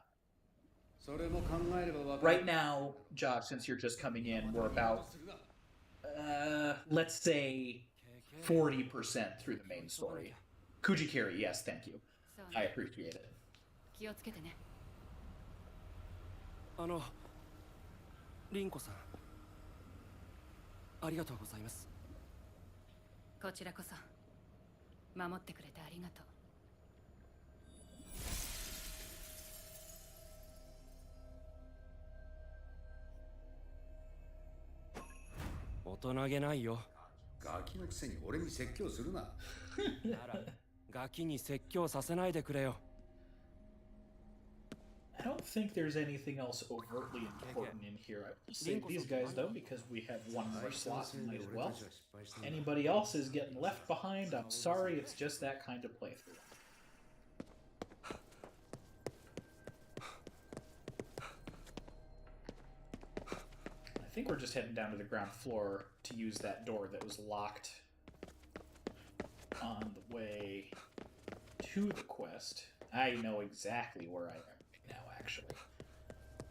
Speaker 2: それも考えればわかる
Speaker 1: right now, Josh, since you're just coming in, we're about, let's say, 40% through the main story. Kujikiri, yes, thank you.
Speaker 6: そう
Speaker 1: I
Speaker 6: ね
Speaker 1: appreciate it.
Speaker 6: 気をつけてね
Speaker 3: 凛子さん、ありがとうございます。
Speaker 6: こちらこそ守ってくれてありがとう
Speaker 3: 大人げないよ。
Speaker 2: ガキのくせに俺に説教するな。
Speaker 3: ならガキに説教させないでくれよ。
Speaker 1: I don't think there's anything else overtly important in here. I will save these guys, though, because we have one more slot and might as well. Anybody else is getting left behind, I'm sorry, it's just that kind of playthrough. I think we're just heading down to the ground floor to use that door that was locked on the way to the quest. I know exactly where I am right now, actually.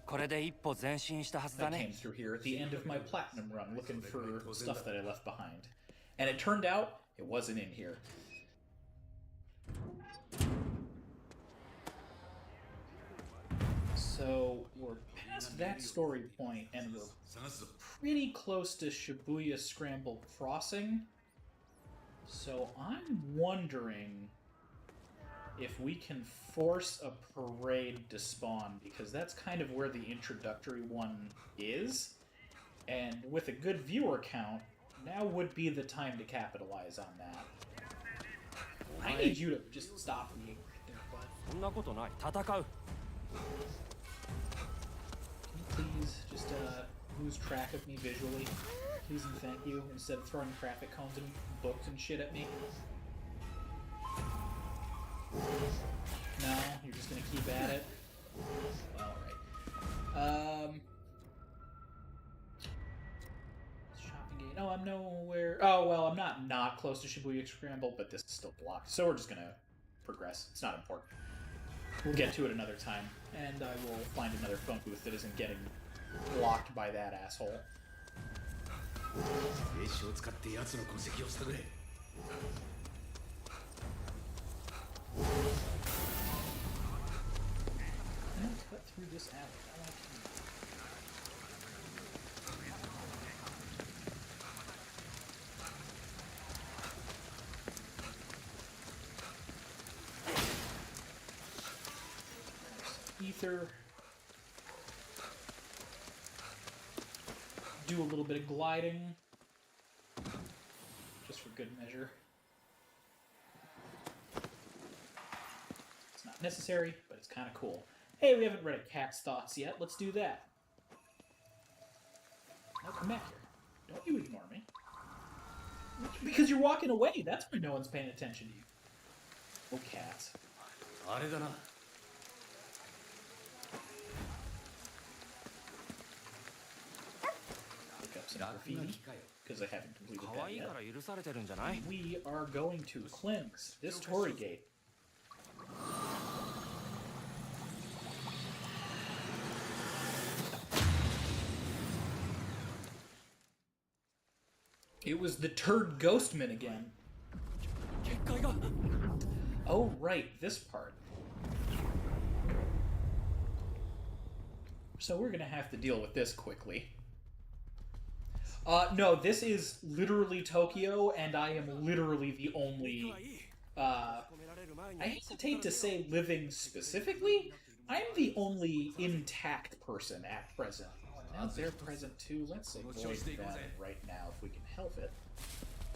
Speaker 5: これで一歩前進したはずだ
Speaker 1: I
Speaker 5: ね
Speaker 1: came through here at the end of my platinum run looking for stuff that I left behind. And it turned out it wasn't in here. So we're past that story point and we're pretty close to Shibuya Scramble Crossing. So I'm wondering if we can force a parade to spawn, because that's kind of where the introductory one is. And with a good viewer count, now would be the time to capitalize on that. I need you to just stop me right there, bud.
Speaker 3: そんなことない。戦う。
Speaker 1: Can you please just lose track of me visually? Please and thank you, instead of throwing traffic cones and books and shit at me. No, you're just gonna keep at it? Alright. Shopping gate. Oh, I'm nowhere. Oh, well, I'm not close to Shibuya Scramble, but this is still blocked. So we're just gonna progress. It's not important. We'll get to it another time, and I will find another phone booth that isn't getting blocked by that asshole.
Speaker 2: 兵士を使って奴の痕跡を探れ。
Speaker 1: Can I cut through this alley? I want to. Ether. Do a little bit of gliding. Just for good measure. It's not necessary, but it's kind of cool. Hey, we haven't read a cat's thoughts yet. Let's do that. Now come back here. Don't you ignore me. Because you're walking away. That's why no one's paying attention to you. Oh, cats.
Speaker 2: あれだな。
Speaker 1: Look up some graffiti, because I haven't completed
Speaker 3: 可
Speaker 1: that
Speaker 3: 愛い
Speaker 1: yet.
Speaker 3: から許されてるんじゃない？
Speaker 1: We are going to cleanse this Torii Gate. It was the turd Ghostman again.
Speaker 3: 結界が。
Speaker 1: Oh, right, this part. So we're gonna have to deal with this quickly. No, this is literally Tokyo, and I am literally the only, I hesitate to say living specifically. I am the only intact person at present. Now they're present too. Let's avoid them right now if we can help it.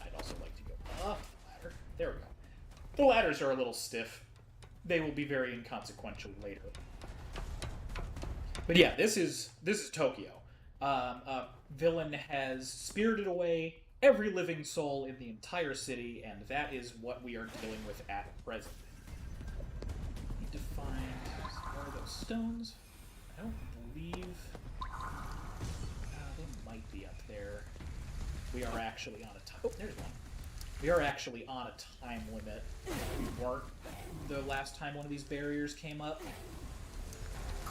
Speaker 1: I'd also like to go up the ladder. There we go. The ladders are a little stiff. They will be very inconsequential later. But yeah, this is Tokyo. Villain has spirited away every living soul in the entire city, and that is what we are dealing with at present. Need to find some more of those stones. I don't believe... they might be up there. we are actually on a time. Oh, there's one. We are actually on a time limit. We weren't the last time one of these barriers came up.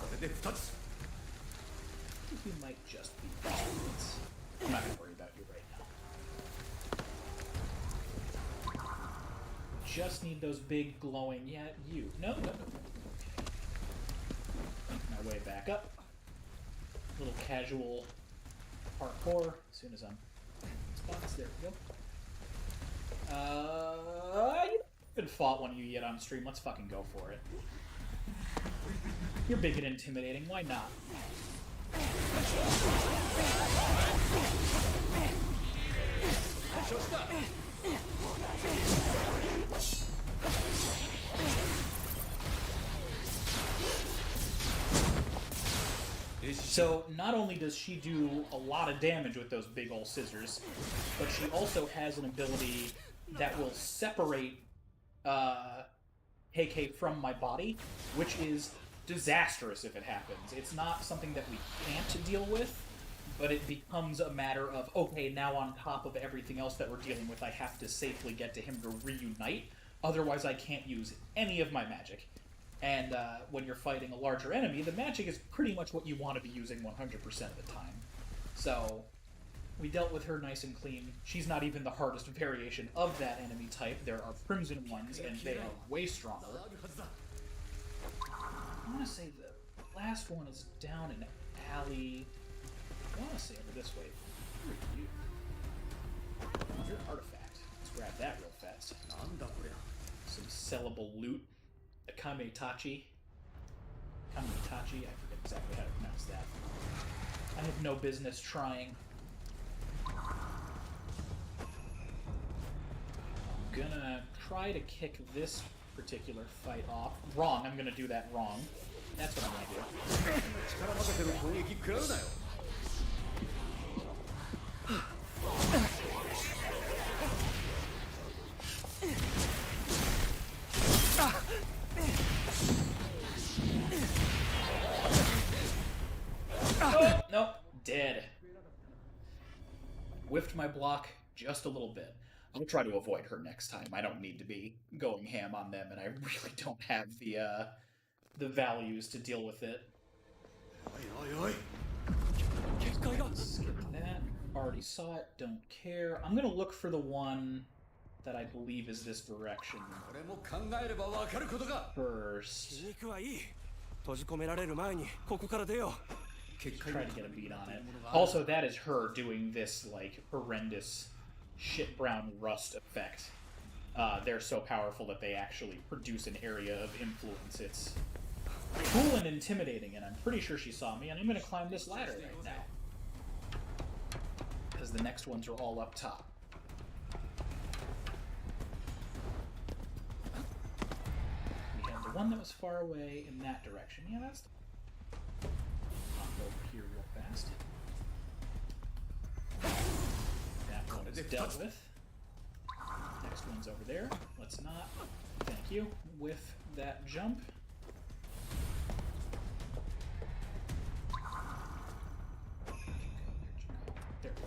Speaker 1: I think we might just be minutes. I'm not gonna worry about you right now. Just need those big glowing. Yeah, you. No. Okay. Make my way back up. Little casual parkour. As soon as I'm in spots, there we go. You haven't fought one of you yet on stream. Let's fucking go for it. You're big and intimidating. Why not? So, not only does she do a lot of damage with those big ol' scissors, but she also has an ability that will separate Heike from my body, which is disastrous if it happens. It's not something that we can't deal with, but it becomes a matter of, okay, now on top of everything else that we're dealing with, I have to safely get to him to reunite, otherwise I can't use any of my magic. And when you're fighting a larger enemy, the magic is pretty much what you want to be using 100% of the time. So, we dealt with her nice and clean. She's not even the hardest variation of that enemy type. There are crimson ones, and they are way stronger. I want to say the last one is down an alley. I want to say over this way. Who are you? You're an artifact. Let's grab that real fast. Some sellable loot. A Kametachi. I forget exactly how to pronounce that. I have no business trying. I'm gonna try to kick this particular fight off. Wrong, I'm gonna do that wrong. That's what I'm gonna do. Oh, nope, dead. Whiffed my block just a little bit. I'll try to avoid her next time. I don't need to be going ham on them, and I really don't have the values to deal with it. Skip that. Already saw it. Don't care. I'm gonna look for the one that I believe is this direction first. Try to get a beat on it. Also, that is her doing this, like, horrendous shit brown rust effect. They're so powerful that they actually produce an area of influence. It's cool and intimidating, and I'm pretty sure she saw me, and I'm gonna climb this ladder right now. Because the next ones are all up top. We had the one that was far away in that direction. Yeah, that's the over here real fast. That one is dealt with. Next one's over there. Let's not, thank you, whiff that jump. There we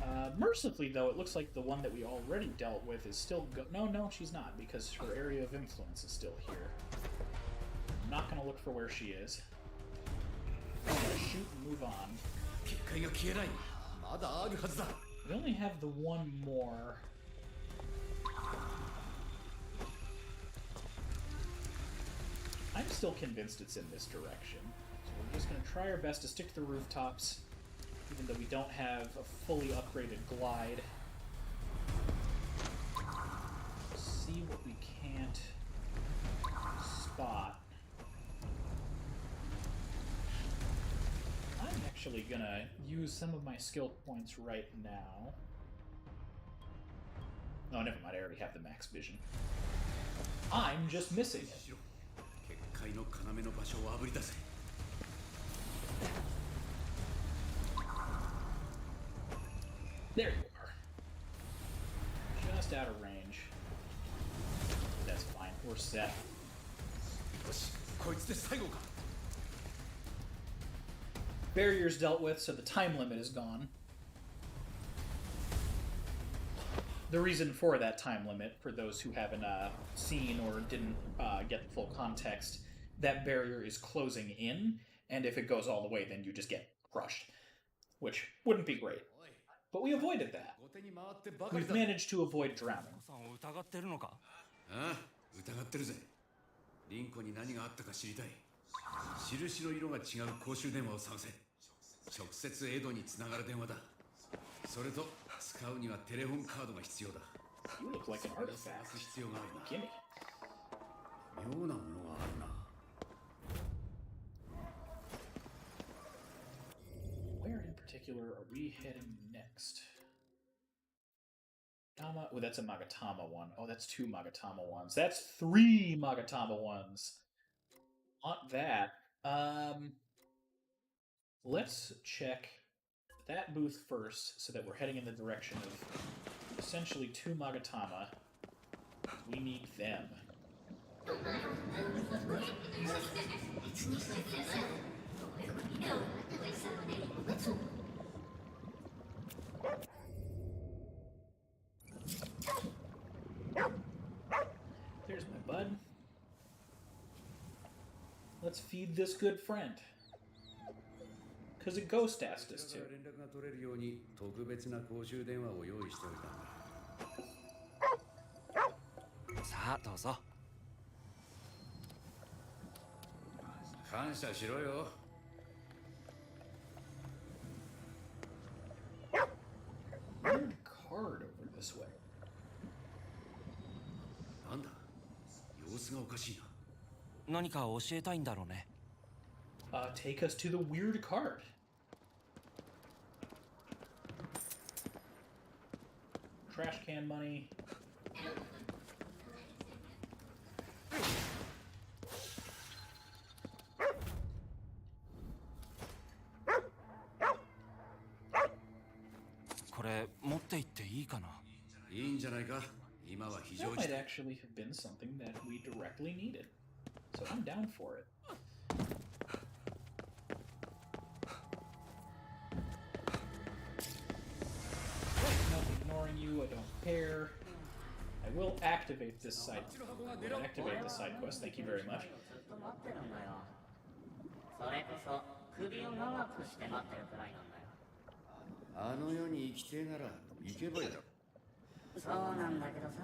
Speaker 1: are. Mercifully, though, it looks like the one that we already dealt with is still no, she's not, because her area of influence is still here. I'm not going to look for where she is. I'm gonna shoot and move on. We only have the one more. I'm still convinced it's in this direction. So we're just gonna try our best to stick to the rooftops, even though we don't have a fully upgraded glide. See what we can't spot. I'm actually gonna use some of my skill points right now. Oh, never mind, I already have the max vision. I'm just missing it. There you are. Just out of range. That's fine, we're set. Barriers dealt with, so the time limit is gone. the reason for that time limit, for those who haven't seen or didn't get the full context, that barrier is closing in, and if it goes all the way, then you just get crushed, which wouldn't be great. But we avoided that.
Speaker 2: 後手に回ってばかり
Speaker 1: We've
Speaker 2: だ。
Speaker 1: managed to avoid drowning.
Speaker 5: さんを疑ってるのか？
Speaker 2: ああ、疑ってるぜ。リンコに何があったか知りたい。印の色が違う公衆電話を探せ。直接エドにつながる電話だ。それと使うにはテレホンカードが必要だ。
Speaker 1: You look like an
Speaker 2: 探
Speaker 1: artifact.
Speaker 2: す必要があるな。
Speaker 1: Gimme.
Speaker 2: 妙なものがあるな。
Speaker 1: Where in particular are we heading next? Oh, that's a Magatama one. Oh, that's 2 Magatama ones. That's 3 Magatama ones. Want that. Let's check that booth first so that we're heading in the direction of essentially 2 Magatama. We need them. There's my bud. Let's feed this good friend. Because a ghost asked us to.
Speaker 2: 連絡が取れるように特別な公衆電話を用意しておいたんだ。
Speaker 5: さあどうぞ。
Speaker 2: 感謝しろよ。
Speaker 1: Weird card over this way.
Speaker 2: なんだ様子がおかしいな。
Speaker 5: 何か教えたいんだろうね。
Speaker 1: Take us to the weird card. Trash can money.
Speaker 2: I いいんじゃないか。今は非常
Speaker 1: That
Speaker 2: 事
Speaker 1: might
Speaker 2: 態。
Speaker 1: actually have been something that we directly needed. So I'm down for it. Not ignoring you, I don't care. I will activate this side. Activate the side quest, thank you very much.
Speaker 4: ずっと待ってるんだよ。それこそ首を長くして待ってるくらいなんだよ。
Speaker 2: あの世に生きてえなら行けばいいだろ。
Speaker 4: そうなんだけどさ、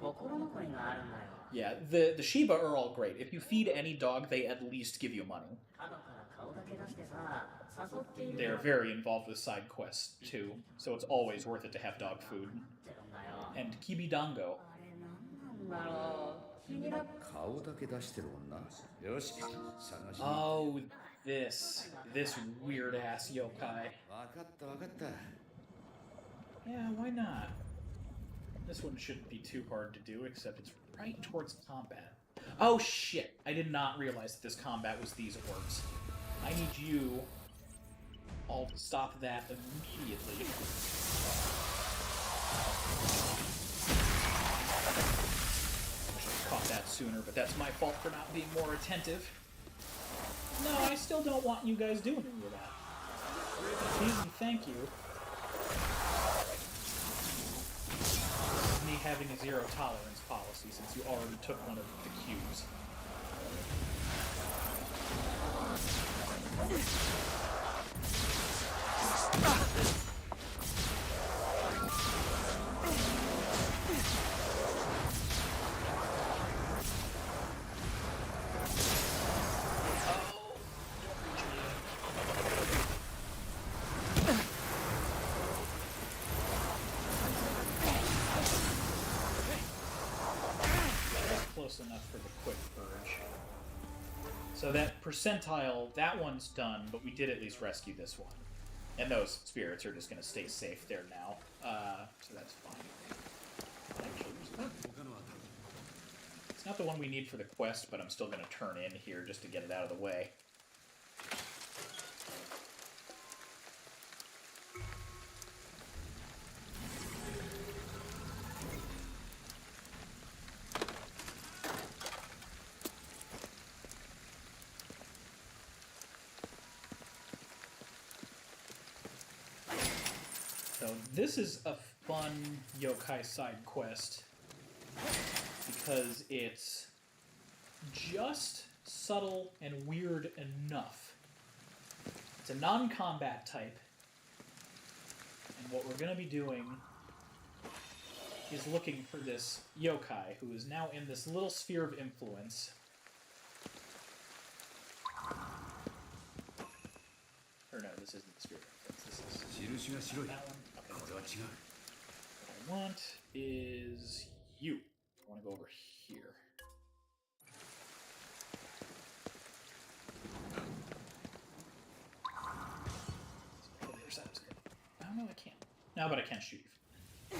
Speaker 4: 心残りがあるんだよ。
Speaker 1: Yeah, the Shiba are all great. If you feed any dog, they at least give you money.
Speaker 4: 角から顔だけ出してさ、誘っている
Speaker 1: They're very involved with side quests too, so it's always worth it to have dog food.
Speaker 4: ってるんだよ。
Speaker 1: And Kibidango.
Speaker 4: あれなんなんだろう。気になっ
Speaker 2: 顔だけ出してる女。よし、探しに。
Speaker 1: Oh, this weird ass yokai.
Speaker 2: わかったわかった。
Speaker 1: Yeah, why not? This one shouldn't be too hard to do, except it's right towards combat. Oh shit! I did not realize that this combat was these orcs. I need you all to stop that immediately. I should have caught that sooner, but that's my fault for not being more attentive. No, I still don't want you guys doing any of that. Please and thank you. Me having a zero tolerance policy since you already took one of the cubes. Close enough for the quick purge. So that percentile, that one's done, but we did at least rescue this one. And those spirits are just going to stay safe there now. So that's fine. Actually, it's not the one we need for the quest, but I'm still going to turn in here just to get it out of the way. So this is fun yokai side quest because it's just subtle and weird enough. It's a non-combat type, and what we're going to be doing is looking for this yokai who is now in this little sphere of influence. Or no, this isn't the sphere of influence. This is that one. Okay. What I want is you. I want to go over here. So the other side is good. Oh no, I can't. No, but I can shoot you.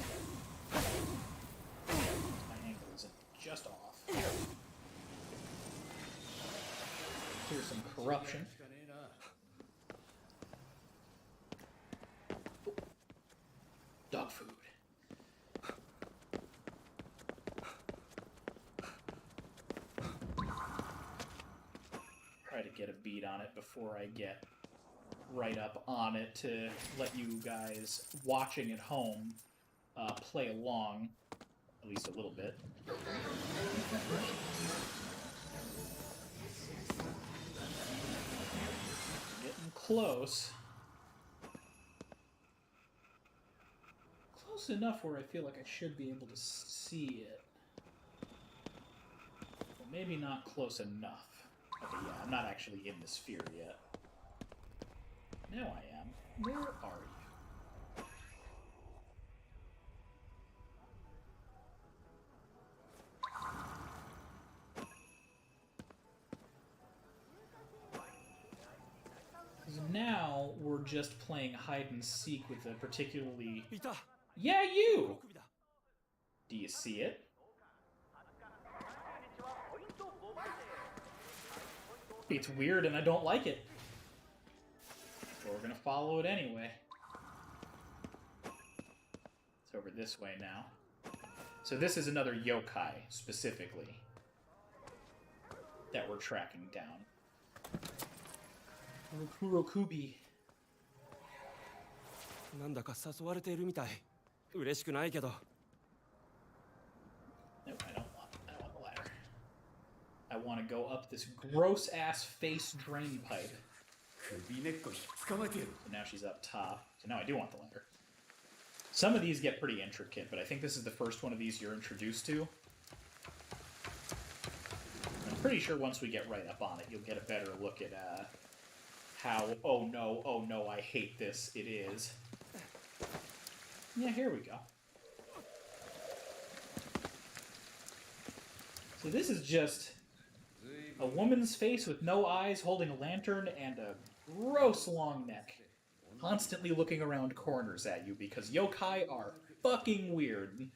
Speaker 1: My angle is just off. Here's some corruption. Dog food. Try to get a beat on it before I get right up on it to let you guys watching at home play along, at least a little bit. Getting close. Close enough where I feel like I should be able to see it. Well, maybe not close enough. Okay, yeah, I'm not actually in the sphere yet. Now I am. Where are you? Because now we're just playing hide and seek with a particularly... Yeah, you! Do you see it? It's weird and I don't like it. But we're gonna follow it anyway. It's over this way now. So this is another yokai, specifically, that we're tracking down. Kurokubi.
Speaker 3: なんだか誘われているみたい。嬉しくないけど。
Speaker 1: No, I don't want the ladder. I want to go up this gross-ass face drain pipe. So now she's up top. So now I do want the ladder. Some of these get pretty intricate, but I think this is the first one of these you're introduced to. I'm pretty sure once we get right up on it, you'll get a better look at how, oh no, I hate this, it is. Yeah, here we go. So this is just a woman's face with no eyes holding a lantern and a gross long neck. Constantly looking around corners at you because yokai are fucking weird.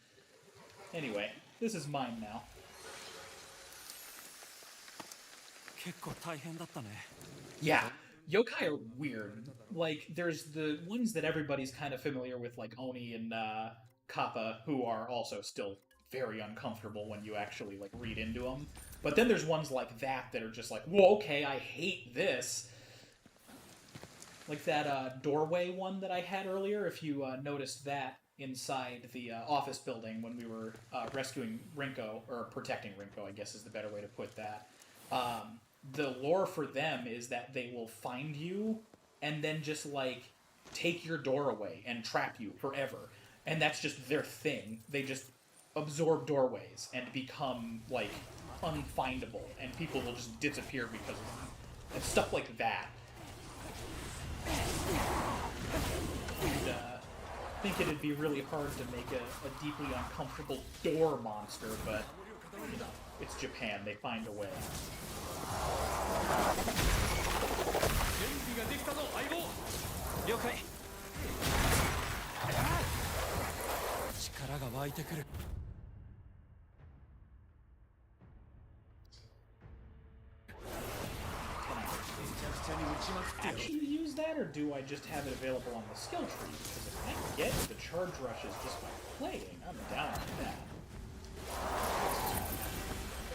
Speaker 1: Anyway, this is mine now.
Speaker 5: 結構大変だったね。
Speaker 1: Yeah, yokai are weird. Like, there's the ones that everybody's kind of familiar with, like Oni and Kappa, who are also still very uncomfortable when you actually, like, read into them. But then there's ones like that that are just like, whoa, okay, I hate this. Like that doorway one that I had earlier, if you noticed that inside the office building when we were rescuing Rinko, or protecting Rinko, I guess is the better way to put that. The lore for them is that they will find you and then just, like, take your door away and trap you forever. And that's just their thing. They just absorb doorways and become, like, unfindable. And people will just disappear because of them. And stuff like that. And, I think it'd be really hard to make a deeply uncomfortable door monster, but, you know, it's Japan. They find a way.
Speaker 5: 了解。力が湧いてくる。
Speaker 1: Actually use that, or do I just have it available on the skill tree? Because if I can get the charge rushes just by playing, I'm down with that.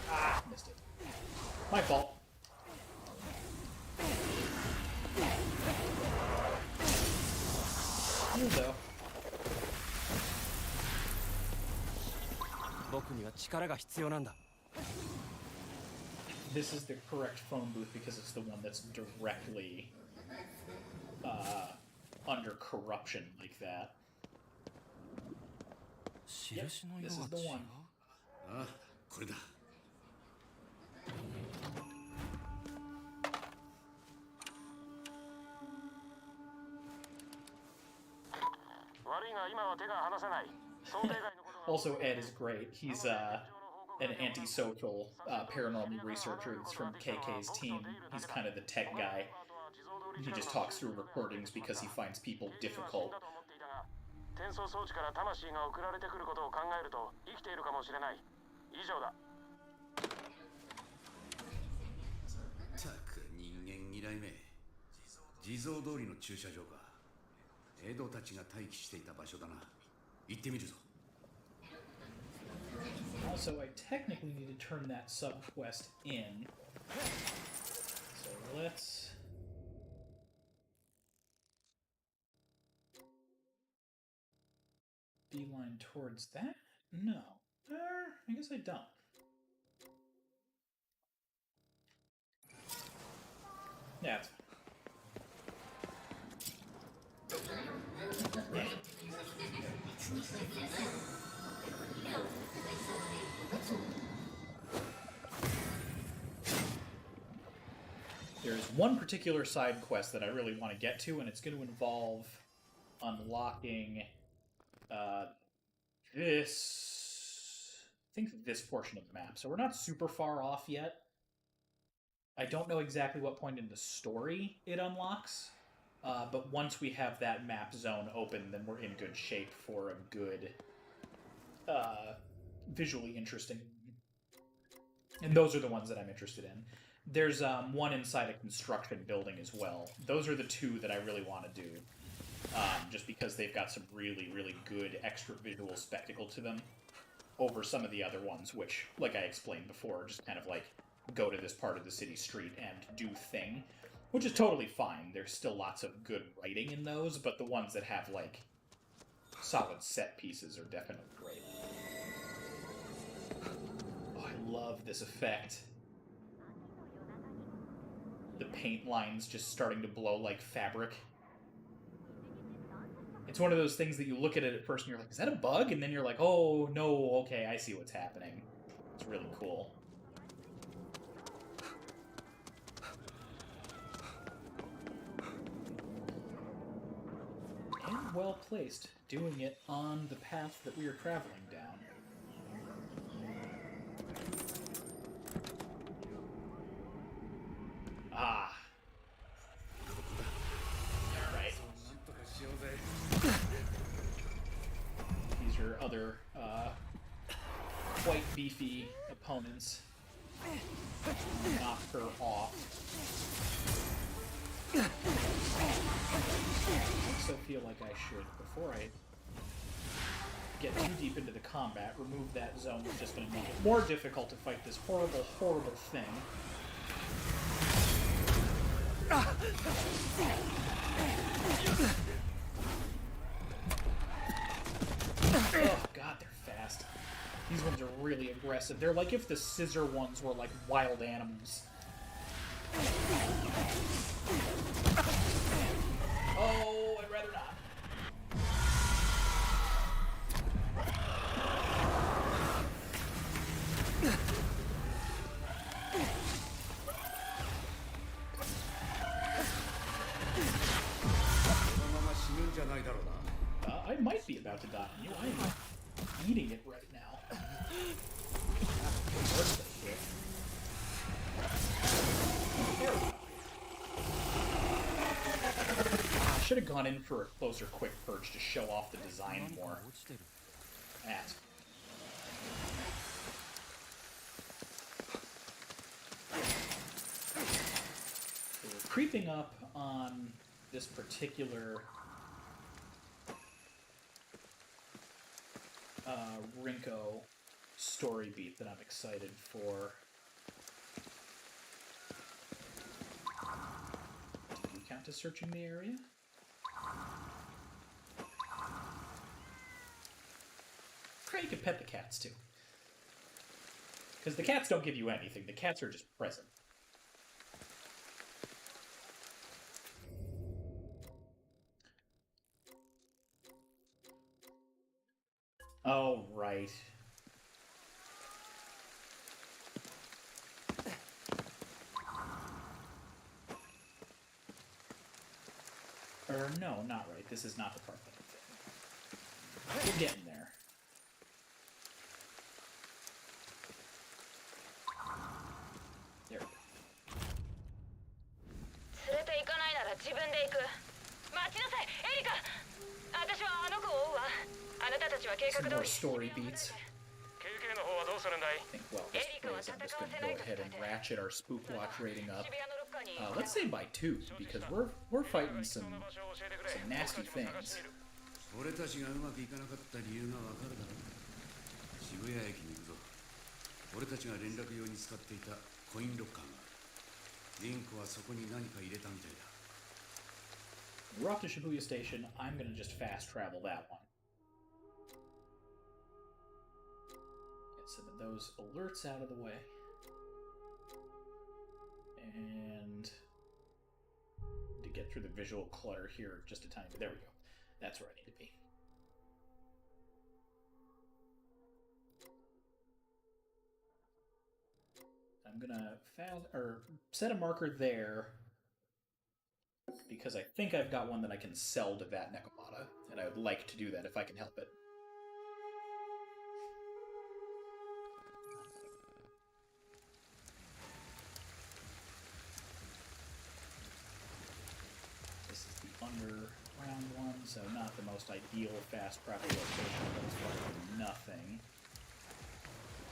Speaker 1: Ah, missed it. My fault. You though.
Speaker 3: には力が必要なんだ。
Speaker 1: This is the correct phone booth because it's the one that's directly under corruption like that. Yep, this is the one.
Speaker 2: ああ、これだ。
Speaker 1: Also, Ed is great. He's an antisocial paranormal researcher that's from KK's team. He's kind of the tech guy. He just talks through recordings because he finds people difficult.
Speaker 7: 転送装置から魂が送られてくることを考えると生きているかもしれない。以上だ。
Speaker 2: たく人間嫌いめ。地蔵通りの駐車場か。エドたちが待機していた場所だな。行ってみるぞ。
Speaker 1: Also, I technically need to turn that sub-quest in. So let's... beeline towards that? No. I guess I don't. Yeah, it's fine. Yeah. There's one particular side quest that I really want to get to, and it's going to involve unlocking this portion of the map. So we're not super far off yet. I don't know exactly what point in the story it unlocks, but once we have that map zone open, then we're in good shape for a good, visually interesting. And those are the ones that I'm interested in. There's one inside a construction building as well. Those are the two that I really want to do, just because they've got some really, really good extra visual spectacle to them over some of the other ones, which, like I explained before, just kind of like go to this part of the city street and do thing, which is totally fine. There's still lots of good writing in those, but the ones that have, like, solid set pieces are definitely great. Oh, I love this effect. The paint lines just starting to blow like fabric. It's one of those things that you look at it at first and you're like, is that a bug? And then you're like, oh, no, okay, I see what's happening. It's really cool. And well placed, doing it on the path that we are traveling down. Ah. Right. These are other, quite beefy opponents. Knock her off. I also feel like I should, before I get too deep into the combat, remove that zone that's just going to make it more difficult to fight this horrible, horrible thing. Oh god, they're fast. These ones are really aggressive. They're like if the scissor ones were like wild animals. Oh, I'd rather not. I might be about to die on you. I am eating it right now. I should have gone in for a closer quick purge to show off the design more. That. So we're creeping up on this particular Rinko story beat that I'm excited for. Did you count as searching the area? You could pet the cats too. Because the cats don't give you anything. The cats are just present. Oh, right. Or no, not right. This is not the part that I'm thinking. We're getting there. There we go.
Speaker 8: 連れて行かないなら自分で行く。待ちなさい、エリカ。私はあの子を追うわ。あなたたちは計画
Speaker 1: Some
Speaker 8: 通
Speaker 1: more
Speaker 8: り。
Speaker 1: story beats.
Speaker 7: KK の方はどうするんだい
Speaker 1: I think while this plays, I'm just going to go ahead and ratchet our spook watch rating up. Let's say by 2, because we're fighting some nasty things.
Speaker 2: 俺たちがうまくいかなかった理由がわかるだろう。渋谷駅に行くぞ。俺たちが連絡用に使っていたコインロッカーがある。リンクはそこに何か入れたみたいだ。
Speaker 1: We're off to Shibuya Station. I'm going to just fast travel that one. Get some of those alerts out of the way. And to get through the visual clutter here just a tiny bit. There we go. That's where I need to be. I'm gonna set a marker there because I think I've got one that I can sell to that Nekomata, and I would like to do that if I can help it. This is the underground one, so not the most ideal fast travel location, but it's probably nothing.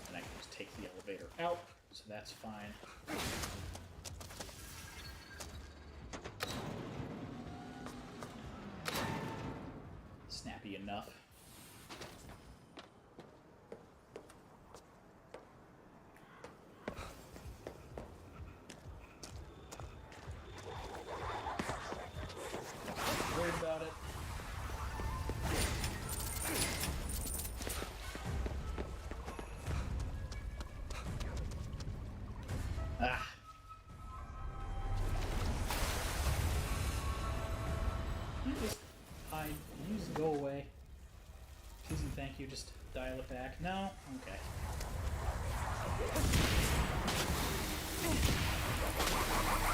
Speaker 1: And I can just take the elevator out, so that's fine. Snappy enough. Not worried about it. Ah. You just hide. Use go away. Please and thank you. Just dial it back. No? Okay.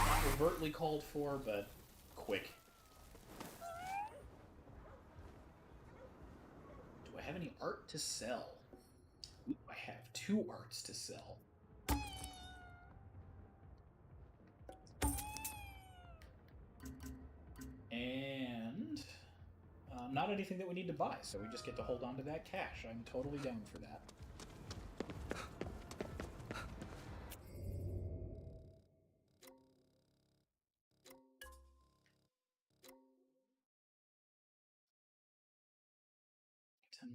Speaker 1: Not overtly called for, but quick. Do I have any art to sell? Ooh, I have 2 arts to sell. And not anything that we need to buy, so we just get to hold on to that cash. I'm totally down for that.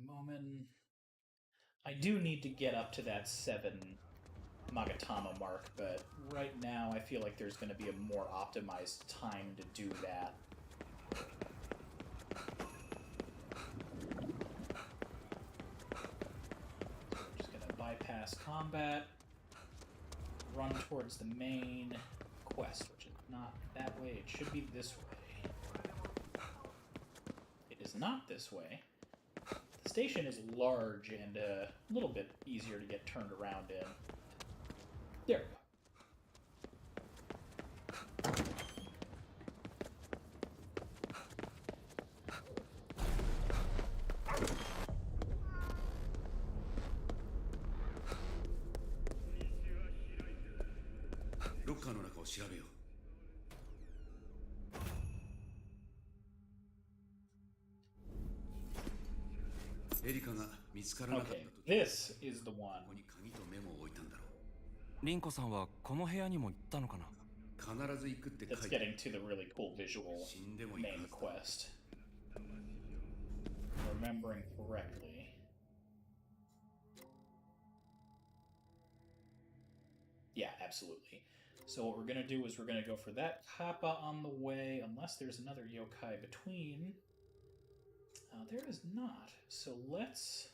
Speaker 1: Moment. I do need to get up to that 7 Magatama mark, but right now I feel like there's going to be a more optimized time to do that. I'm just going to bypass combat, run towards the main quest, which is not that way. It should be this way. It is not this way. The station is large and a little bit easier to get turned around in. There we go.
Speaker 2: ロッカーの中を調べよう。エリカが見つからなかった
Speaker 1: Okay,
Speaker 2: 時、
Speaker 1: this is the one.
Speaker 2: ここに鍵とメモを置いたんだろう。
Speaker 5: リンコさんはこの部屋にも行ったのかな。
Speaker 2: 必ず行くって書
Speaker 1: That's
Speaker 2: いてある。
Speaker 1: getting to the really cool visual
Speaker 2: 死んでもいいは
Speaker 1: main
Speaker 2: ずだ。
Speaker 1: quest. Remembering correctly. Yeah, absolutely. So what we're going to do is we're going to go for that Kappa on the way, unless there's another yokai between. There is not. So let's...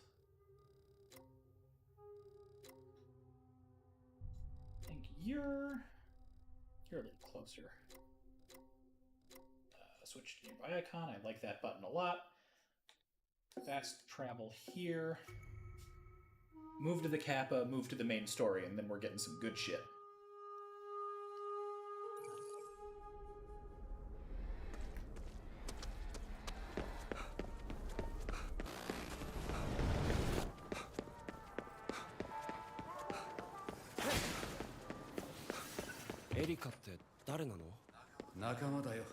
Speaker 1: you're a little closer. Switch to nearby icon. I like that button a lot. Fast travel here. Move to the Kappa, move to the main story, and then we're getting some good shit.
Speaker 3: エリカって誰なの？
Speaker 2: 仲間だよ。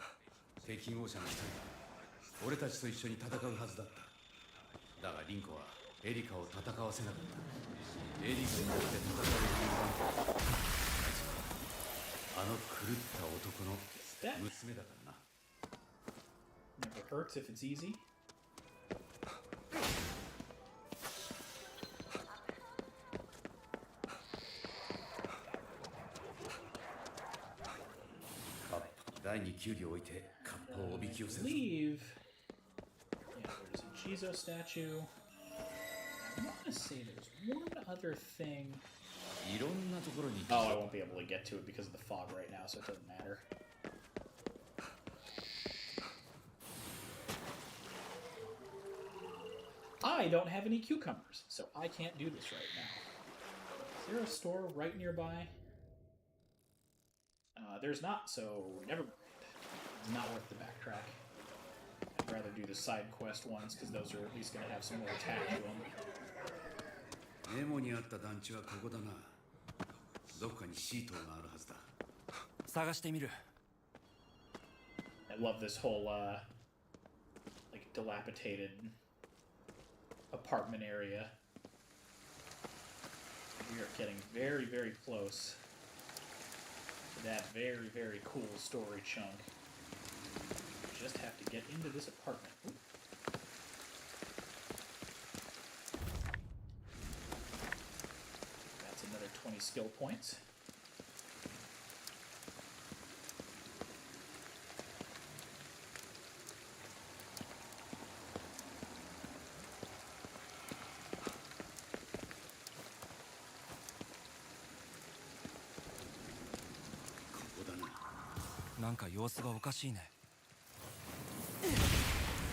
Speaker 2: 適合者の一人だ。俺たちと一緒に戦うはずだった。だがリンコはエリカを戦わせなかった。エリカによって戦う理由は、あの狂った男の娘だからな。
Speaker 1: Never hurts if it's easy. I believe, yeah, there's a Jizo statue. I want to say there's one other thing. Oh, I won't be able to get to it because of the fog right now, so it doesn't matter. I don't have any cucumbers, so I can't do this right now. Is there a store right nearby? There's not, so never mind. It's not worth the backtrack. I'd rather do the side quest ones, because those are at least going to have some more attack to them. I love this whole, like, dilapidated apartment area. We are getting very, very close to that very, very cool story chunk. We just have to get into this apartment. Ooh. That's another 20 skill points.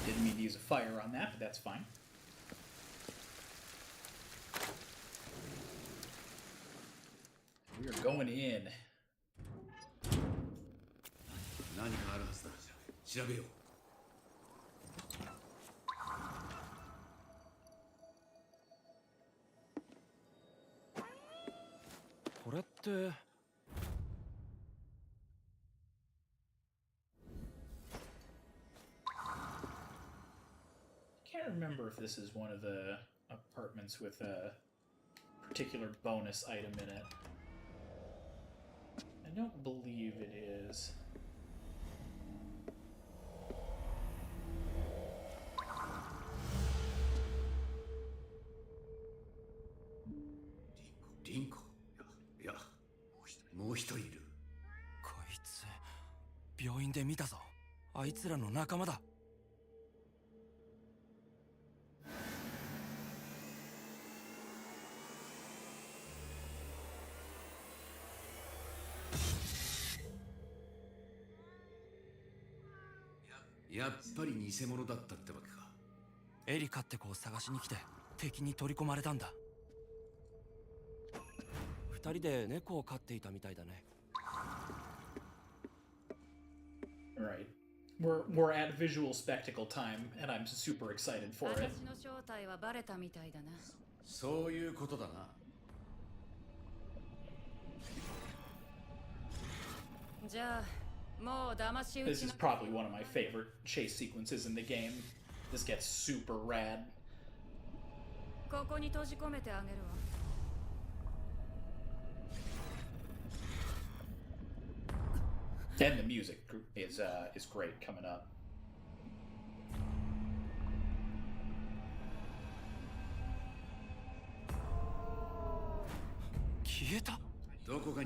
Speaker 1: Didn't mean to use a fire on that, but that's fine. We are going in. I can't remember if this is one of the apartments with a particular bonus item in it. I don't believe it is.
Speaker 2: Rinko? Yeah. もう一人いる。
Speaker 5: こいつ病院で見たぞ。あいつらの仲間だ。
Speaker 2: やっぱり偽物だったってわけか。
Speaker 5: エリカって子を探しに来て敵に取り込まれたんだ。二人で猫を飼っていたみたいだね。
Speaker 1: Right. We're at visual spectacle time, and I'm super excited for it.
Speaker 6: 私の正体はバレたみたいだな。
Speaker 2: そういうことだな。
Speaker 6: じゃあ。
Speaker 1: This is probably one of my favorite chase sequences in the game. This gets super rad.
Speaker 6: ここに閉じ込めてあげるわ。
Speaker 1: And the music is great coming up.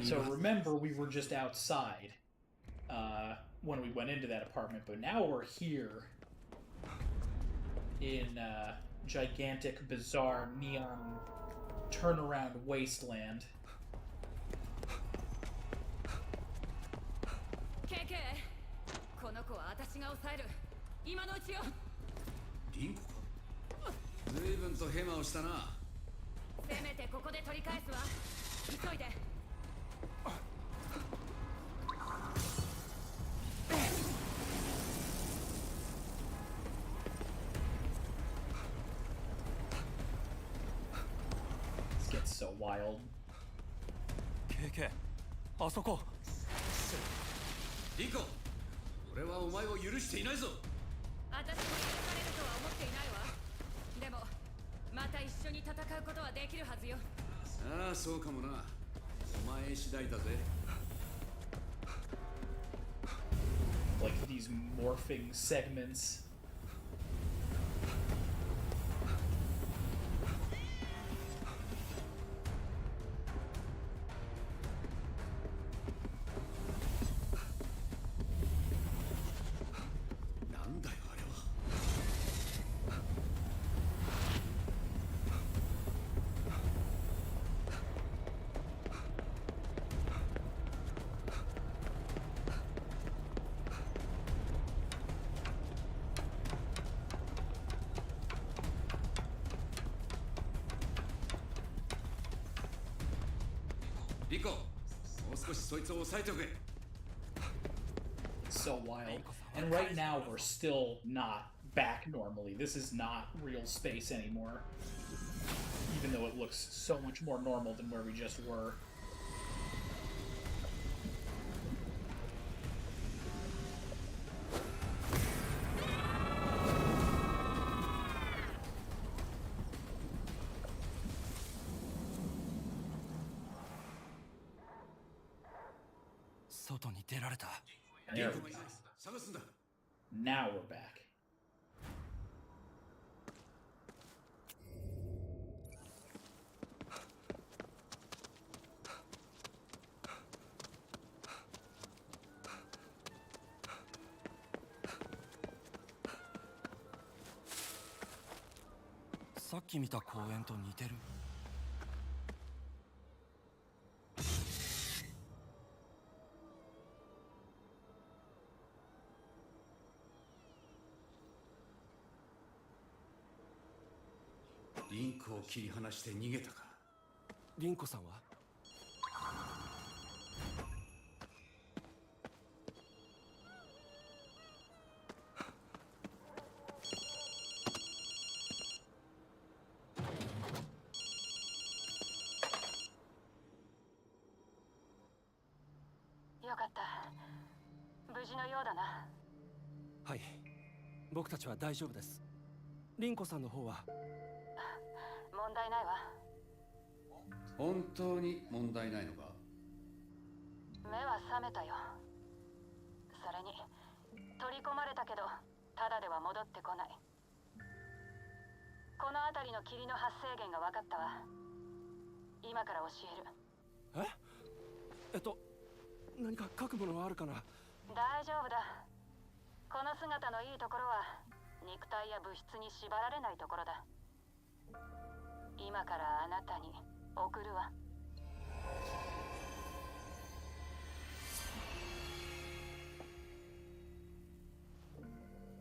Speaker 1: So remember, we were just outside. When we went into that apartment, but now we're here in gigantic, bizarre, neon turnaround wasteland.
Speaker 6: KK、この子は私が抑える。今のうちよ。
Speaker 2: リンコか。随分とヘマをしたな。
Speaker 6: せめてここで取り返すわ。急いで。
Speaker 1: This gets so wild.
Speaker 5: KK、あそこ。
Speaker 2: リンコ、俺はお前を許していないぞ。
Speaker 6: 私も許されるとは思っていないわ。でもまた一緒に戦うことはできるはずよ。
Speaker 2: ああ、そうかもな。お前次第だぜ。
Speaker 1: Like these morphing segments.
Speaker 2: Rico, もう少しそいつを抑えておけ。
Speaker 1: So wild. And right now we're still not back normally. This is not real space anymore. Even though it looks so much more normal than where we just were. There we go. Now we're back.
Speaker 2: リンクを切り離して逃げたか。
Speaker 3: リンコさんは？
Speaker 8: よかった。無事のようだな。
Speaker 3: はい、僕たちは大丈夫です。リンコさんの方は？
Speaker 8: 問題ないわ。
Speaker 2: 本当に問題ないのか？
Speaker 8: 目は覚めたよ。それに取り込まれたけどただでは戻ってこない。この辺りの霧の発生源が分かったわ。今から教える。
Speaker 3: 何か書くものはあるかな？
Speaker 8: 大丈夫だ。この姿のいいところは肉体や物質に縛られないところだ。今からあなたに送るわ。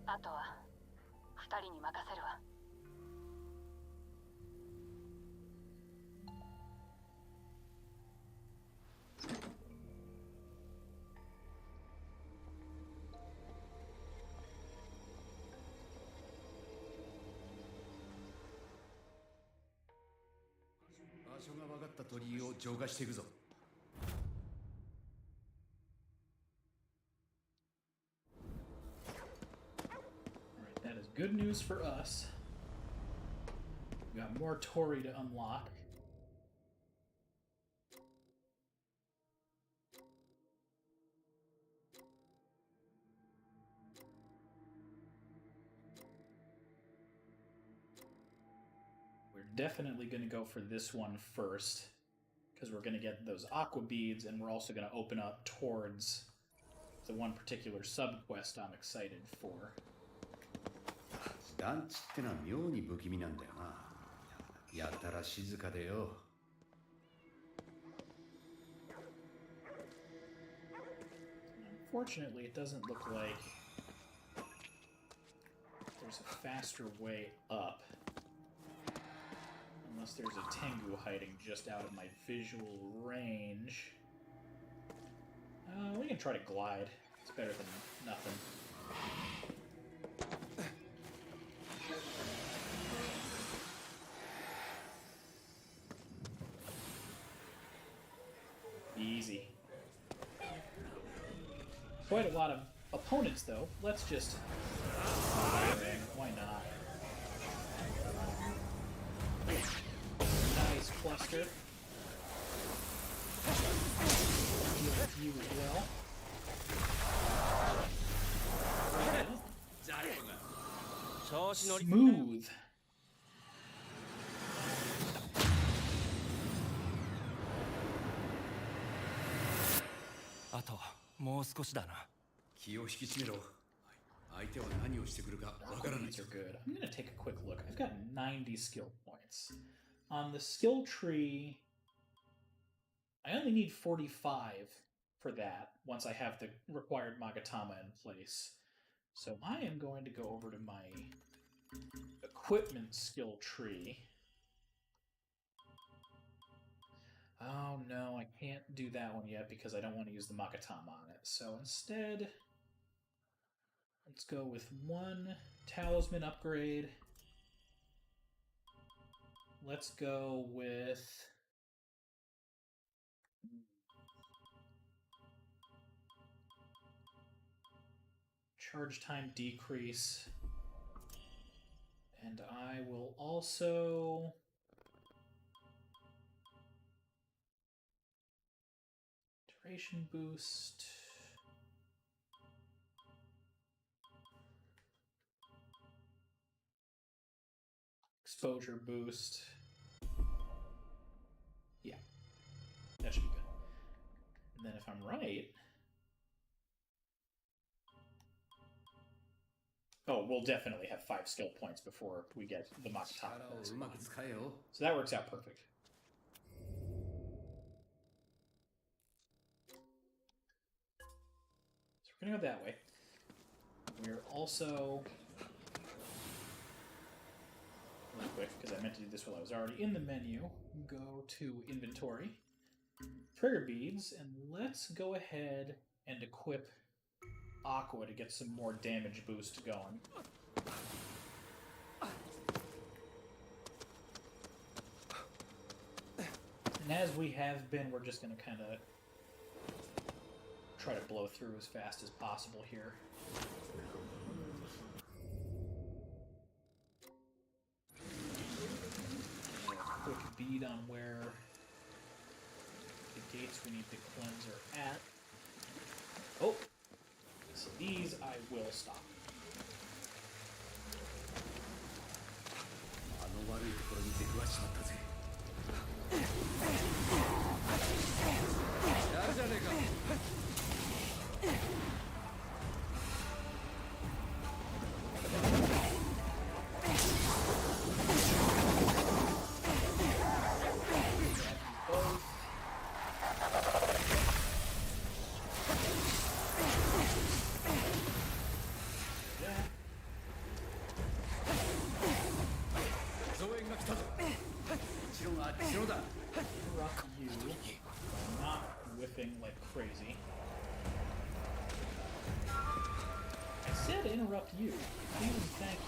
Speaker 8: あとは二人に任せるわ。
Speaker 2: 場所が分かった鳥居を浄化していくぞ。
Speaker 1: Alright, that is good news for us. We got more Tori to unlock. Definitely going to go for this one first because we're going to get those aqua beads, and we're also going to open up towards the one particular subquest I'm excited for.
Speaker 2: 団地ってのは妙に不気味なんだよな。やたら静かでよ。
Speaker 1: Unfortunately, it doesn't look like there's a faster way up. Unless there's a Tengu hiding just out of my visual range. We can try to glide. It's better than nothing. Easy. Quite a lot of opponents, though. Let's just... Why not? Nice cluster. Deal with you as well. Smooth.
Speaker 5: I あともう少しだな。
Speaker 2: 気を引き締めろ。相手は何をしてくるかわからない。
Speaker 1: These are good. I'm gonna take a quick look. I've got 90 skill points. On the skill tree, I only need 45 for that once I have the required Magatama in place. So I am going to go over to my equipment skill tree. Oh no, I can't do that one yet because I don't want to use the Magatama on it. So instead, let's go with one talisman upgrade. Let's go with... charge time decrease. And I will also... duration boost. Exposure boost. Yeah. That should be good. And then if I'm right... oh, we'll definitely have 5 skill points before we get the Magatama. So that works out perfect. So we're going to go that way. We're also... really quick, because I meant to do this while I was already in the menu. Go to Inventory. Prayer Beads, and let's go ahead and equip Aqua to get some more damage boost going. And as we have been, we're just going to kind of try to blow through as fast as possible here. Quick bead on where the gates we need to cleanse are at. Oh! So these I will stop. Interrupt you by not whiffing like crazy. I said interrupt you. Please and thank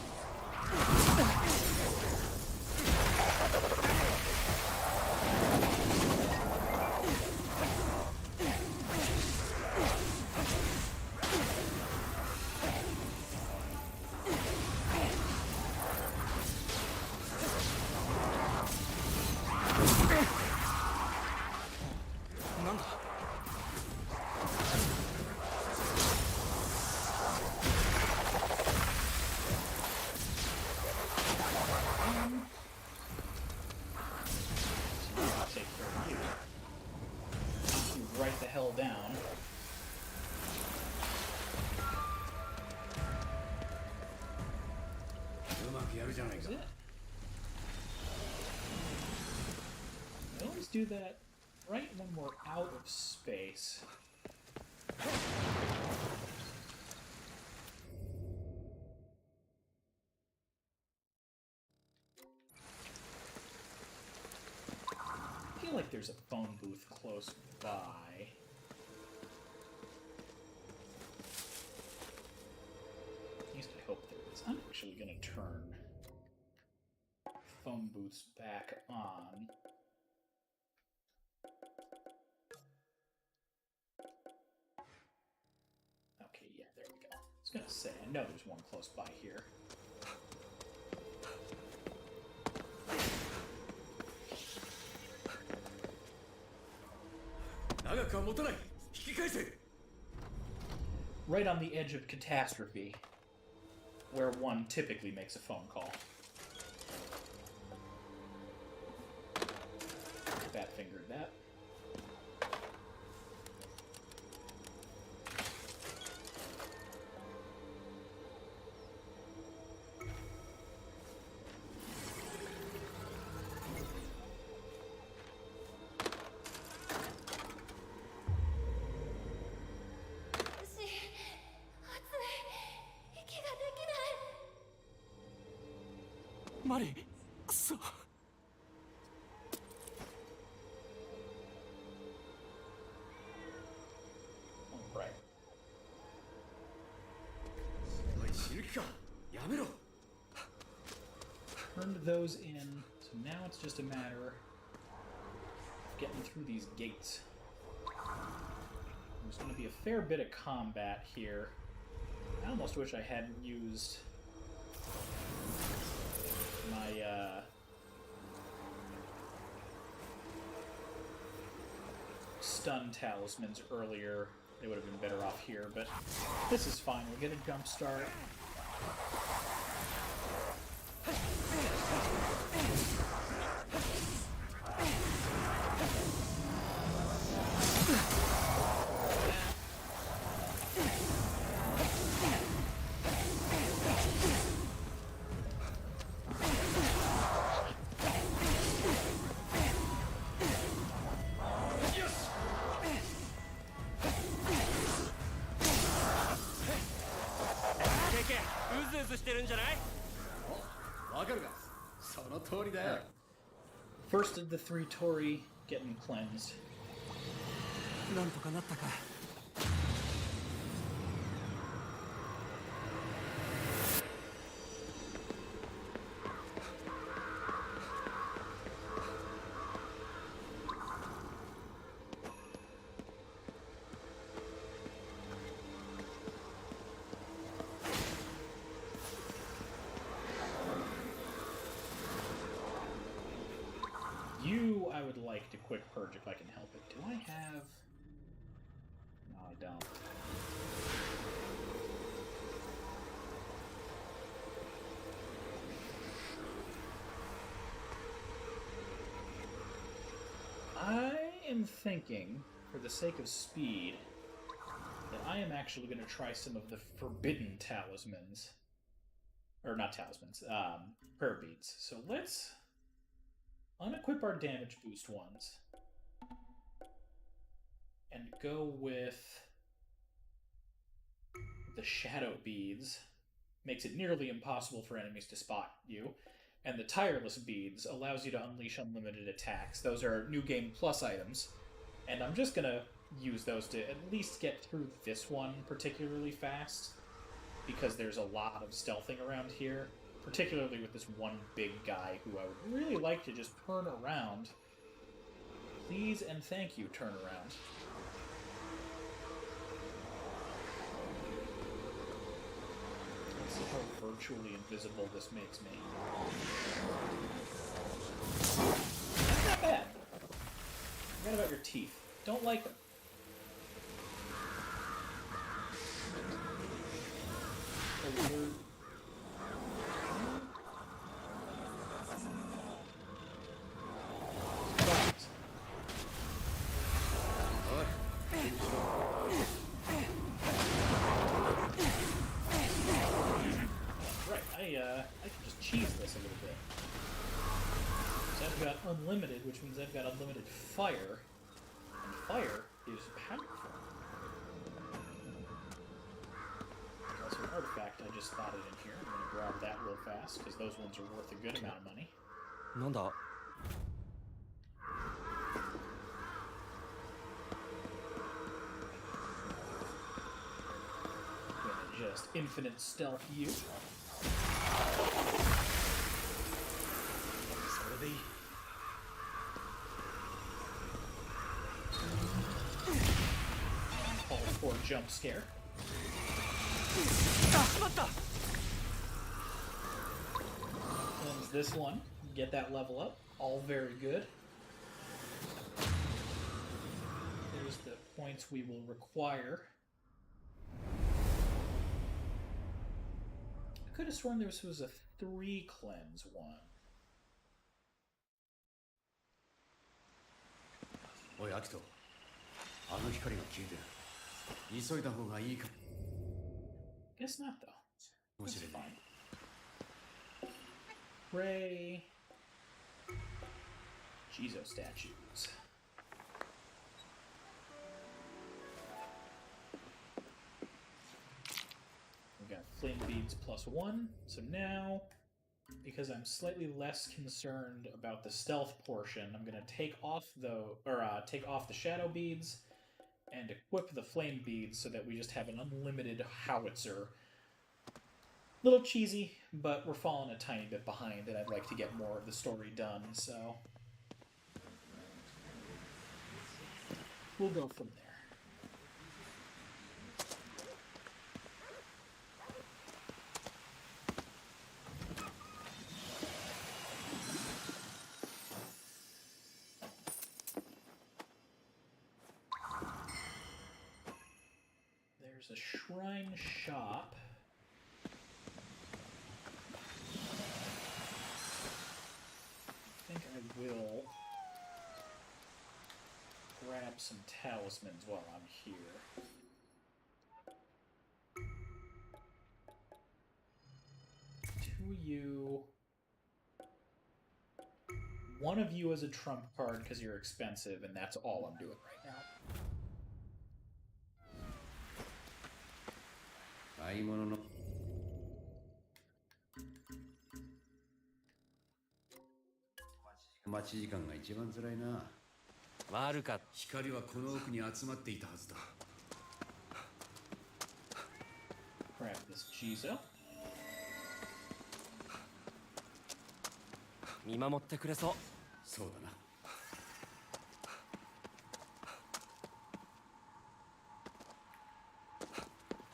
Speaker 1: right the hell down. That was it. I always do that right when we're out of space. like there's a phone booth close by. At least I hope there is. I'm actually going to turn phone booths back on. Okay, yeah, there we go. I was going to say, I know there's one close by here. Right on the edge of catastrophe, where one typically makes a phone call. Bat fingered that.
Speaker 3: Mari, kuso.
Speaker 1: Right. Turned those in, so now it's just a matter of getting through these gates. There's going to be a fair bit of combat here. I almost wish I hadn't used my stun talismans earlier. They would have been better off here, but this is fine. We'll get a jump start. First of the three Tori getting cleansed.
Speaker 3: なんとかなったか。
Speaker 1: You, I would like to quick purge if I can help it. Do I have... No, I don't. I am thinking, for the sake of speed, that I am actually going to try some of the forbidden talismans. Or not talismans, prayer beads. So let's unequip our damage boost ones and go with the shadow beads. Makes it nearly impossible for enemies to spot you. And the tireless beads allows you to unleash unlimited attacks. Those are new game plus items. And I'm just gonna use those to at least get through this one particularly fast, because there's a lot of stealthing around here. Particularly with this one big guy who I would really like to just turn around. Please and thank you, turn around. Let's see how virtually invisible this makes me. Not bad. Forget about your teeth. Don't like them. Weird. I can just cheese this a little bit. So I've got unlimited, which means I've got unlimited fire. And fire is powerful. There's also an artifact I just spotted in here. I'm going to grab that real fast, because those ones are worth a good amount of money.
Speaker 3: なんだ。
Speaker 1: just infinite stealth you. Call for a jump scare. Cleanse this one. Get that level up. All very good. There's the points we will require. I could have sworn this was a 3 cleanse one.
Speaker 2: おいアキト、あの光が消えてる。急いだ方がいいか。
Speaker 1: Guess not though.
Speaker 2: もし
Speaker 1: That's
Speaker 2: れない。
Speaker 1: fine. Ray. Jizo statues. We got flame beads +1. So now, because I'm slightly less concerned about the stealth portion, I'm gonna take off the shadow beads and equip the flame beads so that we just have an unlimited howitzer. Little cheesy, but we're falling a tiny bit behind, and I'd like to get more of the story done, so we'll go from there. There's a shrine shop. I think I will grab some talismans while I'm here. To you. One of you as a trump card because you're expensive, and that's all I'm doing right now.
Speaker 2: 買い物の待ち時間が一番辛いな。
Speaker 3: 悪かった。
Speaker 2: 光はこの奥に集まっていたはずだ。
Speaker 1: Grab this Jizo.
Speaker 3: 見守ってくれそう。
Speaker 2: そうだな。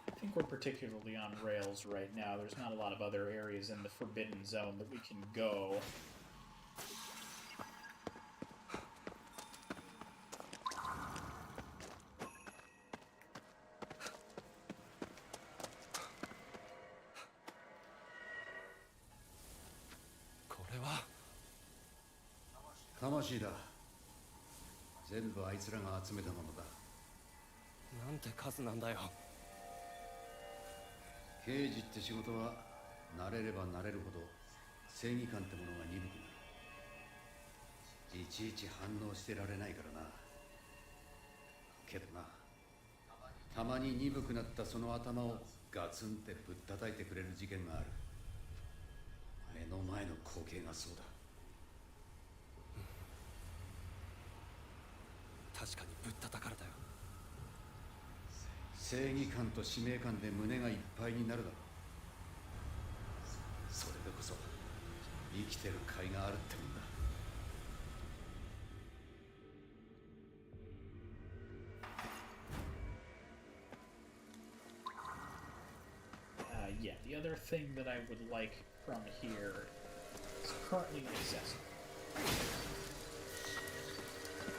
Speaker 1: I think we're particularly on rails right now. There's not a lot of other areas in the Forbidden Zone that we can go.
Speaker 3: Thisは
Speaker 2: 魂だ。全部あいつらが集めたものだ。
Speaker 3: なんて数なんだよ。
Speaker 2: 刑事って仕事は慣れれば慣れるほど正義感ってものが鈍くなる。いちいち反応してられないからな。けどな、たまに鈍くなったその頭をガツンってぶったたいてくれる事件がある。目の前の光景がそうだ。
Speaker 3: 確かにぶったたかれたよ。
Speaker 2: 正義感と使命感で胸がいっぱいになるだろう。それでこそ生きてる甲斐があるってもんだ。
Speaker 1: Yeah, the other thing that I would like from here is currently inaccessible.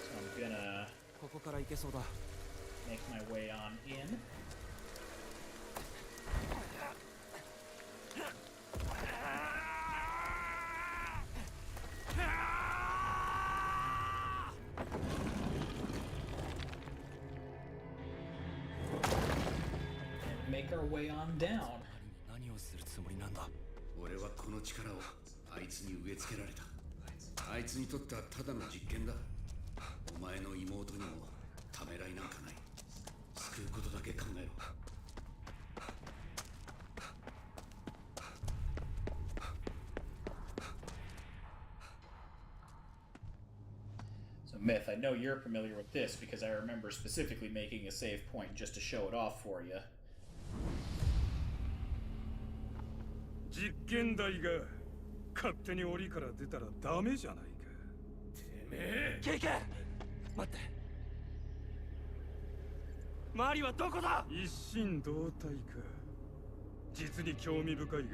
Speaker 1: So I'm gonna
Speaker 3: ここから行けそうだ。
Speaker 1: make my way on in. And make our way on down.
Speaker 3: 何をするつもりなんだ。
Speaker 2: 俺はこの力をあいつに植え付けられた。あいつにとってはただの実験だ。お前の妹にもためらいなんかない。救うことだけ考えろ。
Speaker 1: So Myth, I know you're familiar with this because I remember specifically making a save point just to show it off for you.
Speaker 9: 実験台が勝手に檻から出たらダメじゃないか。
Speaker 2: てめえ。
Speaker 3: ケイケ、待って。マリはどこだ？
Speaker 9: 一心同体か。実に興味深いが、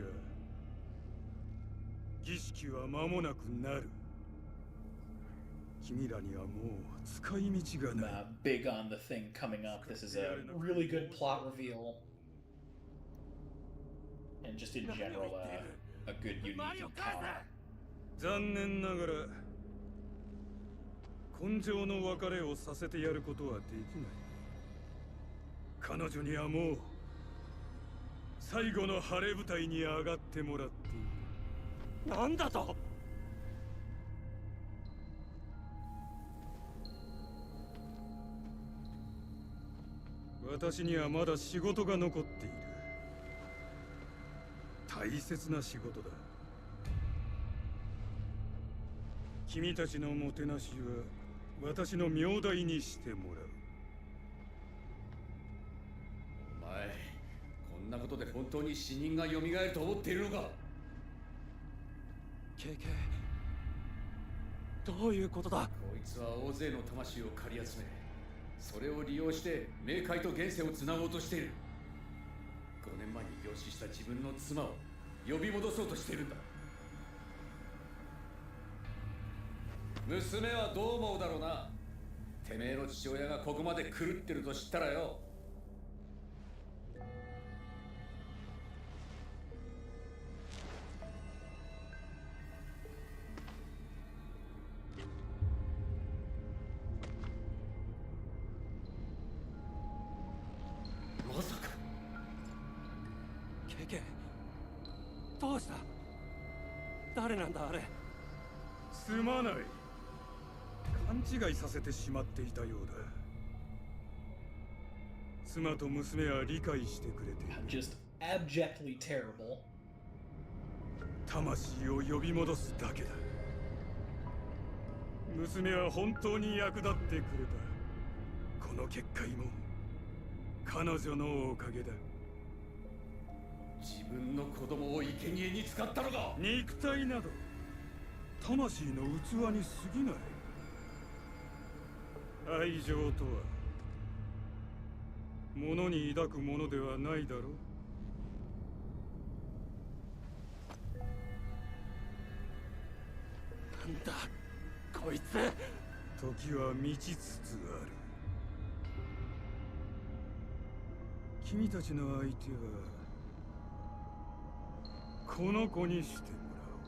Speaker 9: 儀式は間もなくなる。君らにはもう使い道がない。
Speaker 1: Big on the thing coming up. This is a really good plot reveal. And just in general, a good unique encounter.
Speaker 9: 残念ながら根性の別れをさせてやることはできない。彼女にはもう最後の晴れ舞台に上がってもらっている。
Speaker 3: なんだと？
Speaker 9: 私にはまだ仕事が残っている。大切な仕事だ。君たちのもてなしは私の名代にしてもらう。
Speaker 2: お前、こんなことで本当に死人が蘇ると思っているのか？
Speaker 3: ケイケ、どういうことだ？
Speaker 2: こいつは大勢の魂を借り集め、それを利用して冥界と現世をつなごうとしている。5年前に病死した自分の妻を呼び戻そうとしているんだ。娘はどう思うだろうな。てめえの父親がここまで狂ってると知ったらよ。まさか。
Speaker 3: ケイケ、どうした？誰なんだあれ？
Speaker 9: すまない。勘違いさせてしまっていたようだ。妻と娘は理解してくれている。
Speaker 1: Just abjectly terrible.
Speaker 9: 魂を呼び戻すだけだ。娘は本当に役立ってくれた。この結界も彼女のおかげだ。
Speaker 2: 自分の子供を生贄に使ったのか？
Speaker 9: 肉体など魂の器に過ぎない。愛情とは物に抱くものではないだろう。
Speaker 3: なんだこいつ。
Speaker 9: 時は満ちつつある。君たちの相手はこの子にしてもらおう。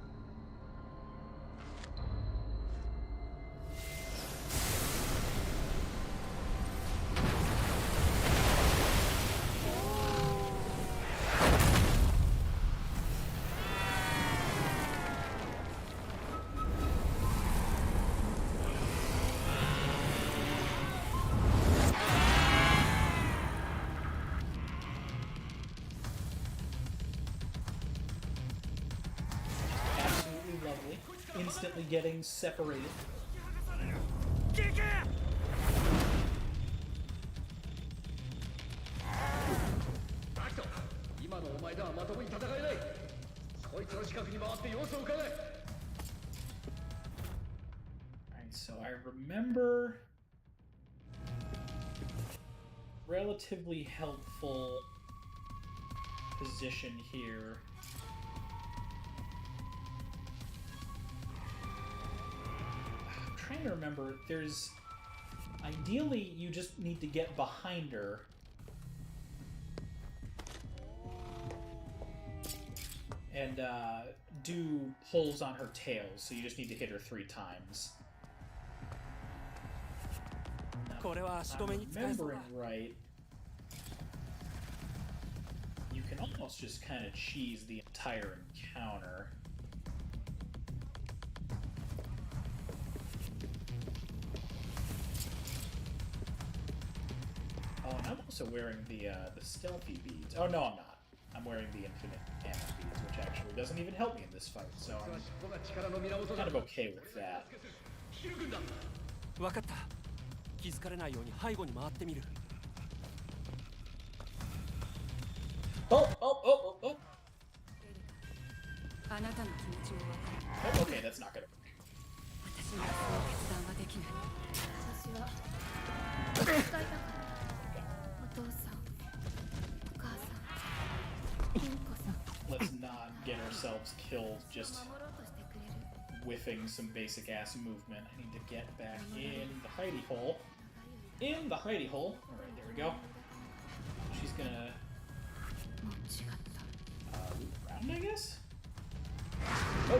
Speaker 1: Instantly getting separated.
Speaker 2: 今のお前ではまともに戦えない。こいつの近くに回って様子を伺え。
Speaker 1: Alright, so I remember relatively helpful position here. I'm trying to remember, there's ideally you just need to get behind her and do pulls on her tail, so you just need to hit her 3 times. Now, if I'm remembering right, you can almost just kind of cheese the entire encounter. Oh, and I'm also wearing the stealthy beads. Oh, no, I'm not. I'm wearing the infinite mana beads, which actually doesn't even help me in this fight, so I'm kind of okay with that.
Speaker 3: 分かった。気づかれないように背後に回ってみる。
Speaker 1: Oh, oh, oh, oh, oh! that's not gonna work.
Speaker 6: 私にはその決断はできない。
Speaker 4: 私は使いたかった。お父さん、お母さん、凛子さん。
Speaker 1: Let's not get ourselves killed just
Speaker 4: 守ろうとしてくれる。
Speaker 1: whiffing some basic ass movement. I need to get back in the hidey hole. In the hidey hole. Alright, there we go. She's gonna loop around, I guess? Oh!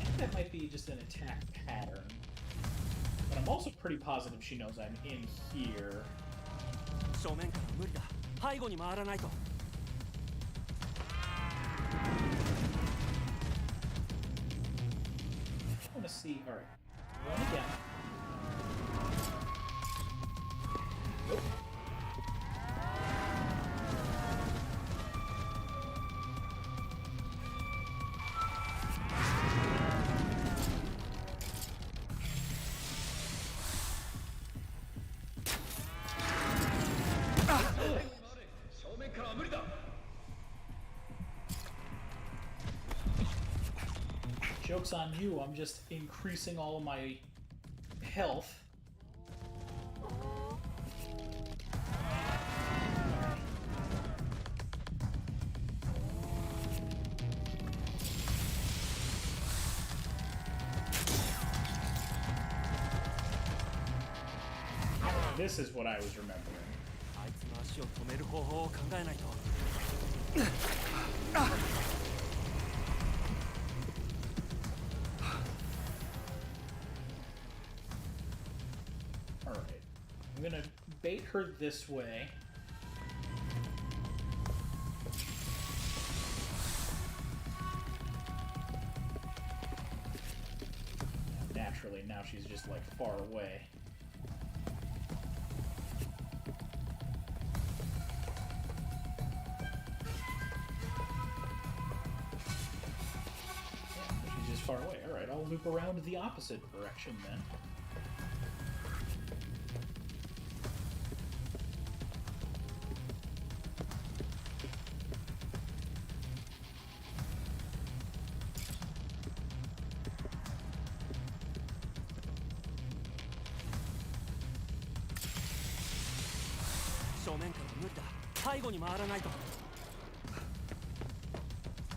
Speaker 1: I think that might be just an attack pattern. But I'm also pretty positive she knows I'm in here.
Speaker 5: 正面から無理だ。背後に回らないと。
Speaker 1: I want to see. All right, run again. Nope. Joke's on you, I'm just increasing all of my health. This is what I was remembering.
Speaker 5: あいつの足を止める方法を考えないと。
Speaker 1: Alright. I'm gonna bait her this way. Naturally, now she's just like far away. She's just far away. Alright, I'll loop around the opposite direction then.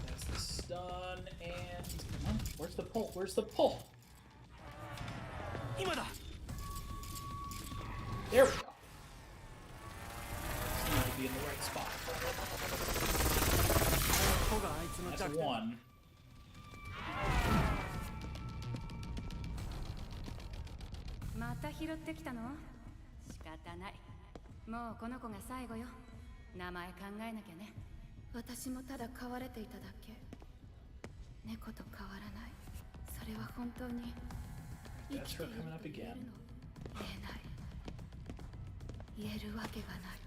Speaker 1: That's the stun and... Come on, where's the pull? Where's the pull? There we go. Just need to be in the right spot. That's one.
Speaker 6: Mata 拾ってきたの？仕方ない。もうこの子が最後よ。名前考えなきゃね。
Speaker 4: 私もただ飼われていただけ。猫と変わらない。それは本当に生きていると言えるの？言えない。言えるわけがない。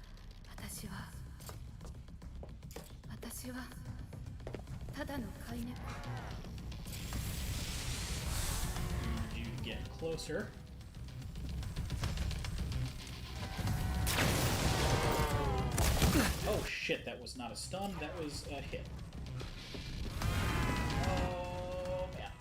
Speaker 4: 私はただの飼い猫。
Speaker 1: You get closer. Oh shit, that was not a stun, that was a hit. Oh man.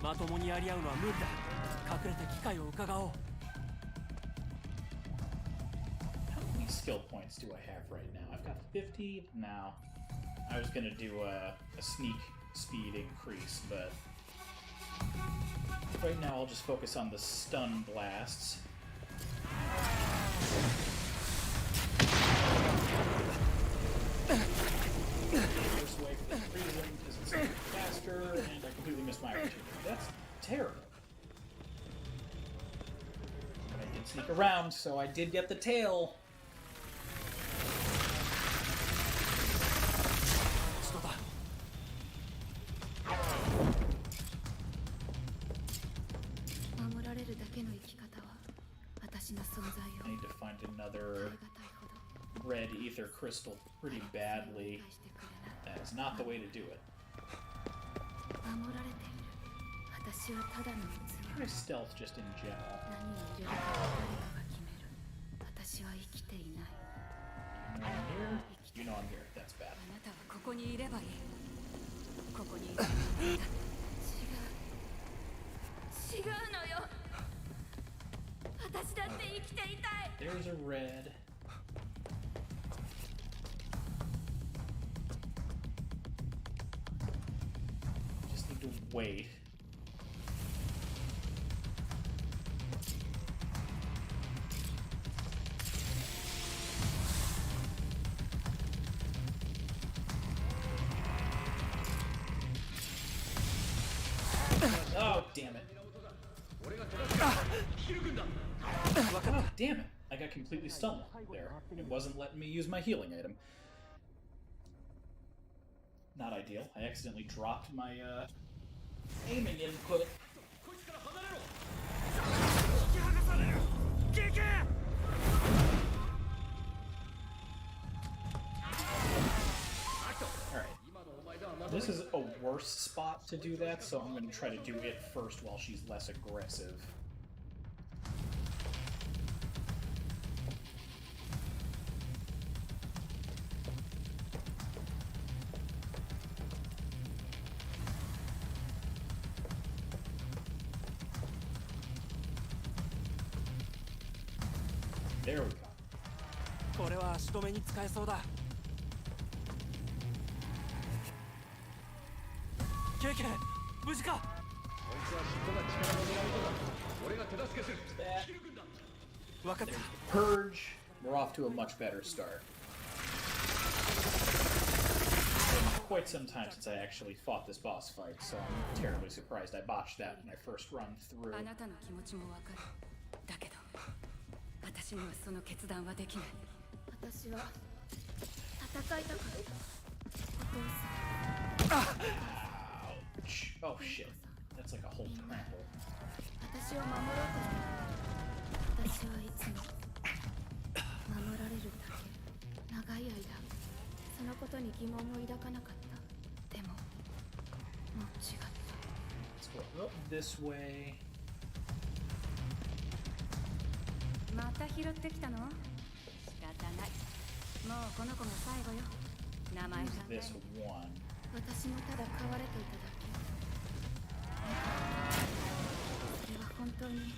Speaker 1: How many skill points do I have right now? I've got 50 now. I was gonna do a sneak speed increase, but right now I'll just focus on the stun blasts. First wave for the reason because it's faster, and I completely missed my opportunity. That's terrible. I did sneak around, so I did get the tail. I need to find another red ether crystal pretty badly. That is not the way to do it. Try stealth just in general. You know I'm here? You know I'm here. That's bad.
Speaker 6: あなたはここにいればいい。ここにいる。違うのよ。私だって生きていたい。
Speaker 1: There's a red. Just need to wait. Oh, damn it. Oh, damn it. I got completely stunned there. It wasn't letting me use my healing item. Not ideal. I accidentally dropped my aiming input. Alright. This is a worse spot to do that, so I'm going to try to do it first while she's less aggressive. There we go.
Speaker 3: これは足止めに使えそうだ。ケイケイ、無事か。分かった。
Speaker 1: Purge. We're off to a much better start. It's been quite some time since I actually fought this boss fight, so I'm terribly surprised I botched that when I first run through.
Speaker 6: あなたの気持ちもわかる。だけど、私にはその決断はできない。
Speaker 4: 私は戦いたかった。お父さん。
Speaker 1: Ouch. Oh shit. That's like a whole trample.
Speaker 4: 私を守ろうとして。私はいつも守られるだけ。長い間そのことに疑問を抱かなかった。でももう違った。
Speaker 1: Let's go up this way.
Speaker 6: また拾ってきたの？仕方ない。もうこの子が最後よ。名前が。
Speaker 1: This one.
Speaker 4: 私もただ飼われていただけ。それは本当に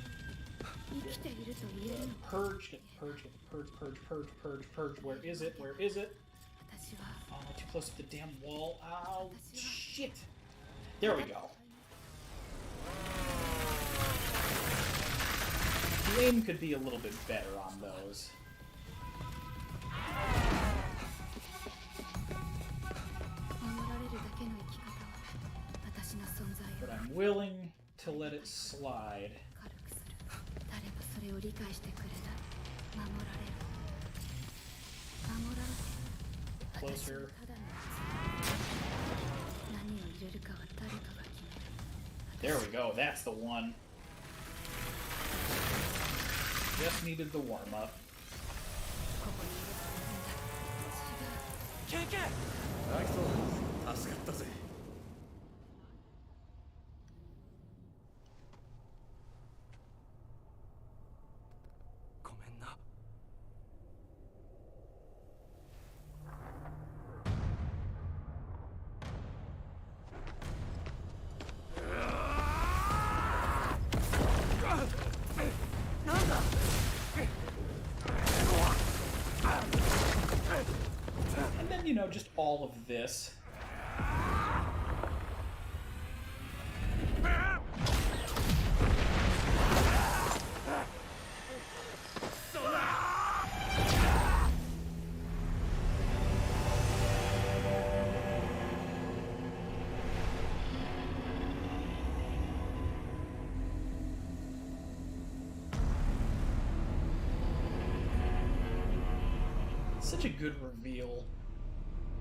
Speaker 4: 生きていると言えるの。
Speaker 1: Purge, get the purge, get the purge, purge, purge, purge, purge. Where is it? Where is it?
Speaker 4: 私は。
Speaker 1: Oh, too close to the damn wall. Ow, shit. There we go. The aim could be a little bit better on those. But I'm willing to let it slide. Closer. There we go, that's the one. Just needed the warm-up. And then, you know, just all of this. Such a good reveal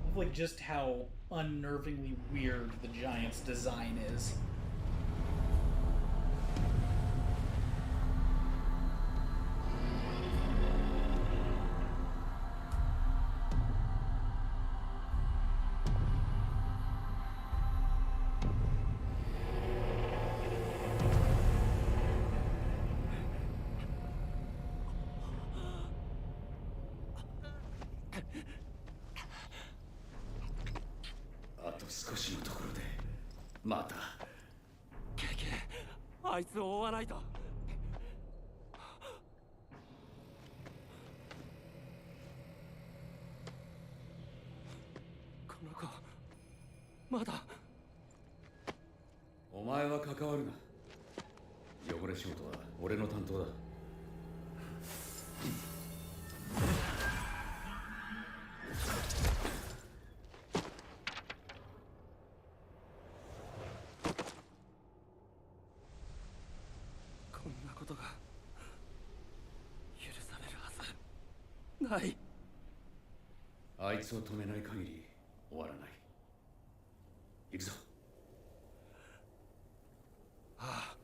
Speaker 1: of like just how unnervingly weird the giant's design is.
Speaker 2: また。
Speaker 3: ケケ、あいつを追わないと。この子まだ。
Speaker 2: お前は関わるな。汚れ仕事は俺の担当だ。
Speaker 3: こんなことが許されるはずない。
Speaker 2: あいつを止めない限り終わらない。行くぞ。
Speaker 3: ああ。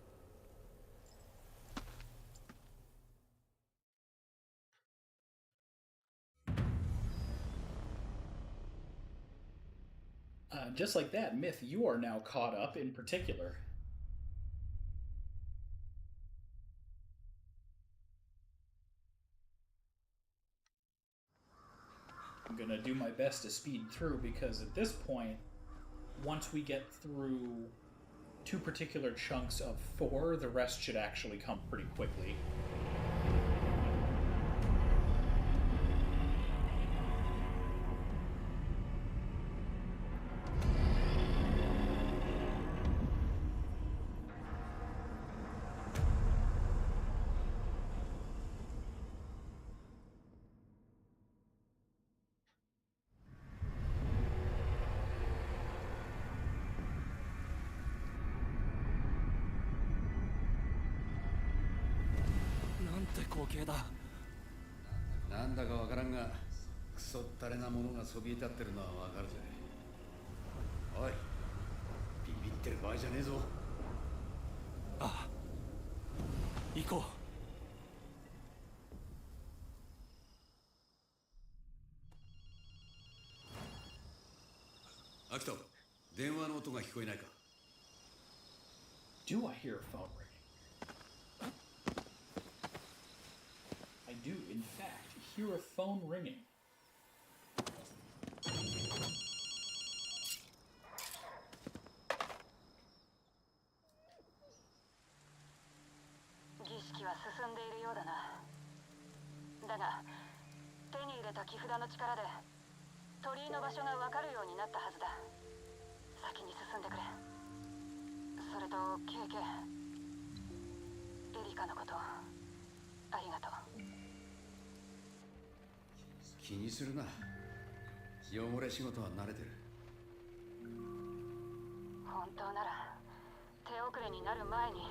Speaker 1: Just like that, Myth, you are now caught up in particular. I'm gonna do my best to speed through because at this point, once we get through 2 particular chunks of 4, the rest should actually come pretty quickly.
Speaker 2: なんだかわからんが、クソったれなものがそびえ立ってるのはわかるぜ。おい、ビビってる場合じゃねえぞ。
Speaker 3: ああ、行こ
Speaker 2: う。アキト、電話の音が聞こえないか。
Speaker 1: Do I hear a phone ringing? I do, in fact, hear a phone ringing.
Speaker 8: 儀式は進んでいるようだな。だが手に入れた木札の力で鳥居の場所が分かるようになったはずだ。先に進んでくれ。それとケイケ、エリカのことありがとう。
Speaker 2: 気にするな。汚れ仕事は慣れてる。
Speaker 8: 本当なら手遅れになる前に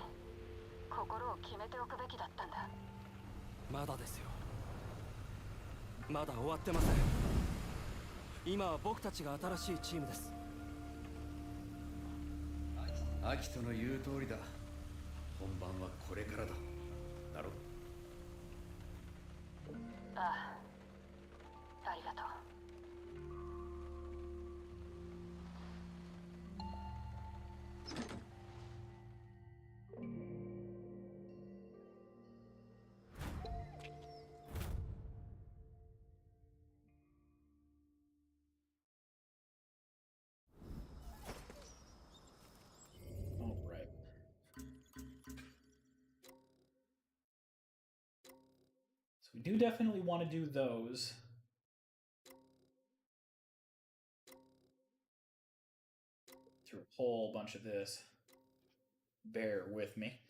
Speaker 8: 心を決めておくべきだったんだ。
Speaker 3: まだですよ。まだ終わってません。今は僕たちが新しいチームです。
Speaker 2: アキトの言う通りだ。本番はこれからだ。だろ。
Speaker 8: ああ、ありがとう。
Speaker 1: We do definitely want to do those. Through a whole bunch of this. Bear with me.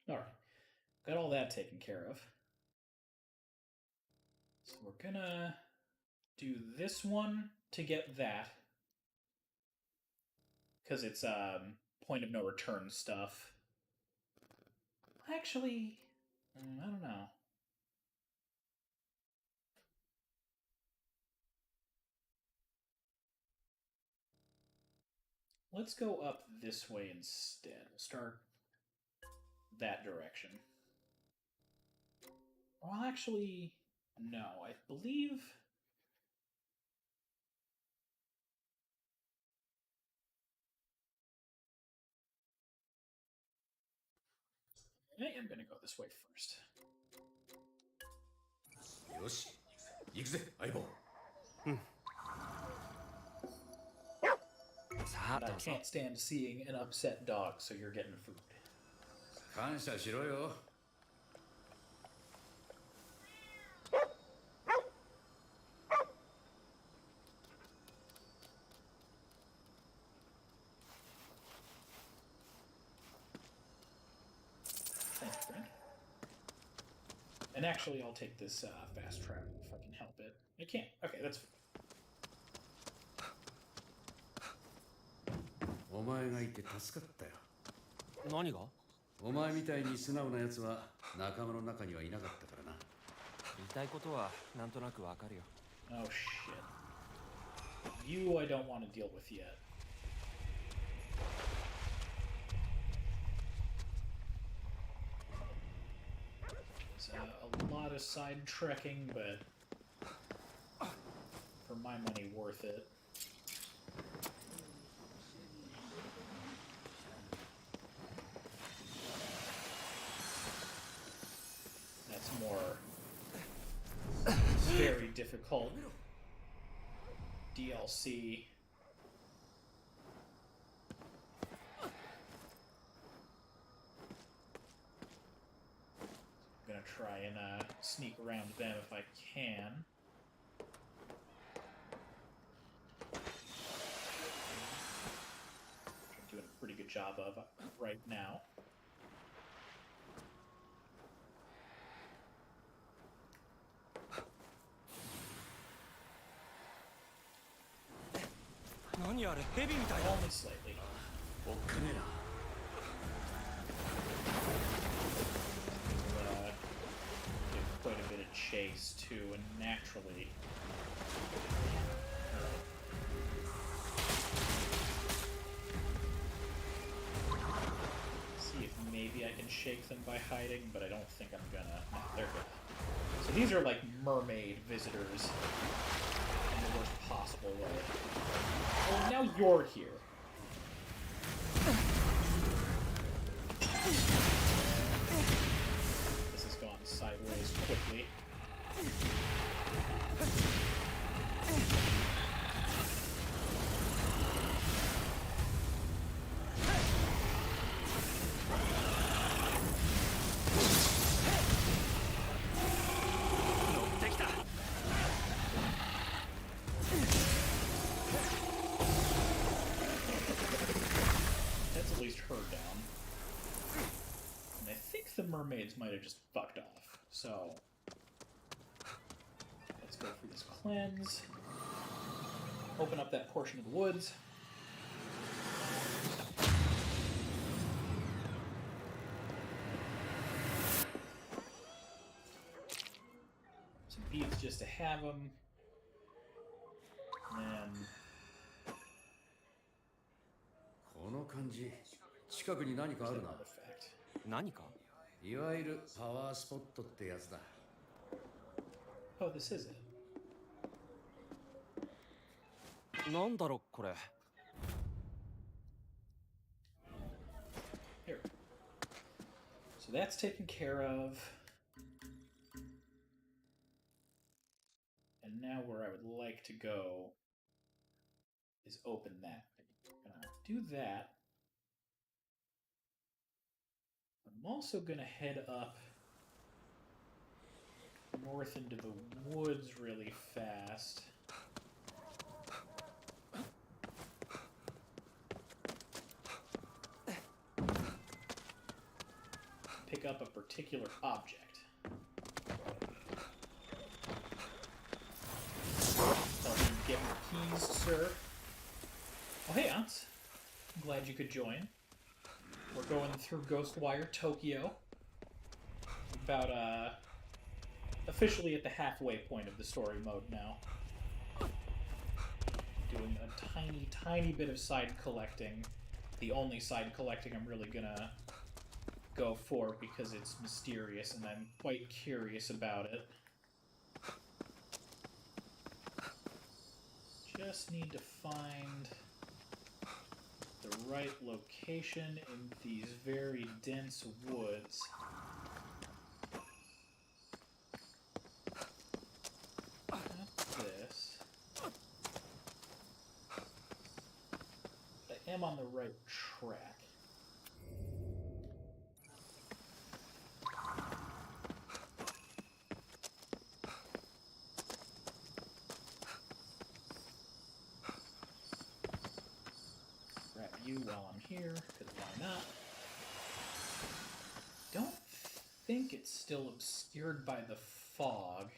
Speaker 1: Alright, got all that taken care of. So we're gonna do this one to get that. Because it's point of no return stuff. Actually, I don't know. Let's go up this way instead. We'll start that direction. Well, actually, No, I believe... I am going to go this way first.
Speaker 2: よし、行くぜ、相棒。
Speaker 1: But I can't stand seeing an upset dog, so you're getting food.
Speaker 2: 感謝しろよ。
Speaker 1: Thanks, friend. And actually, I'll take this fast travel if I can help it. I can't. Okay, that's fine.
Speaker 2: お前がいて助かったよ。
Speaker 3: 何が？
Speaker 2: お前みたいに素直な奴は仲間の中にはいなかったからな。
Speaker 3: 言いたいことはなんとなくわかるよ。
Speaker 1: Oh shit. You I don't want to deal with yet. There's a lot of side trekking, but for my money, worth it. That's more very difficult DLC. I'm gonna try and sneak around them if I can. Which I'm doing a pretty good job of right now.
Speaker 3: Only
Speaker 1: slightly.
Speaker 2: おっかねえな。
Speaker 1: Give quite a bit of chase too, and naturally. See if maybe I can shake them by hiding, but I don't think I'm gonna. No, they're good. So these are like mermaid visitors in the worst possible way. Oh, now you're here. This has gone sideways quickly. That's at least her down. And I think the mermaids might have just fucked off. So let's go for this cleanse. Open up that portion of the woods. Some beads just to have them. And then
Speaker 2: この感じ、近くに何かあるな。
Speaker 3: 何か？
Speaker 2: いわゆるパワースポットってやつだ。
Speaker 1: Oh, this is it.
Speaker 3: なんだろこれ。
Speaker 1: Here. So that's taken care of. And now where I would like to go is open that. I'm gonna do that. I'm also gonna head up north into the woods really fast. Pick up a particular object. Help you get your keys, sir. Oh, hey, Ants. I'm glad you could join. We're going through Ghostwire Tokyo. About, officially at the halfway point of the story mode now. Doing a tiny, tiny bit of side collecting. The only side collecting I'm really gonna go for because it's mysterious and I'm quite curious about it. Just need to find the right location in these very dense woods. Not this. But I am on the right track. You while I'm here, because why not? Don't think it's still obscured by the fog.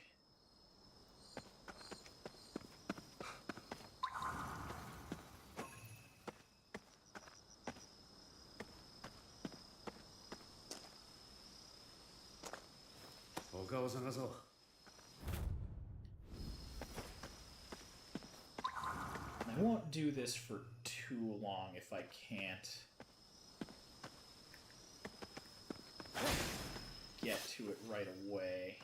Speaker 1: I won't do this for too long if I can't get to it right away.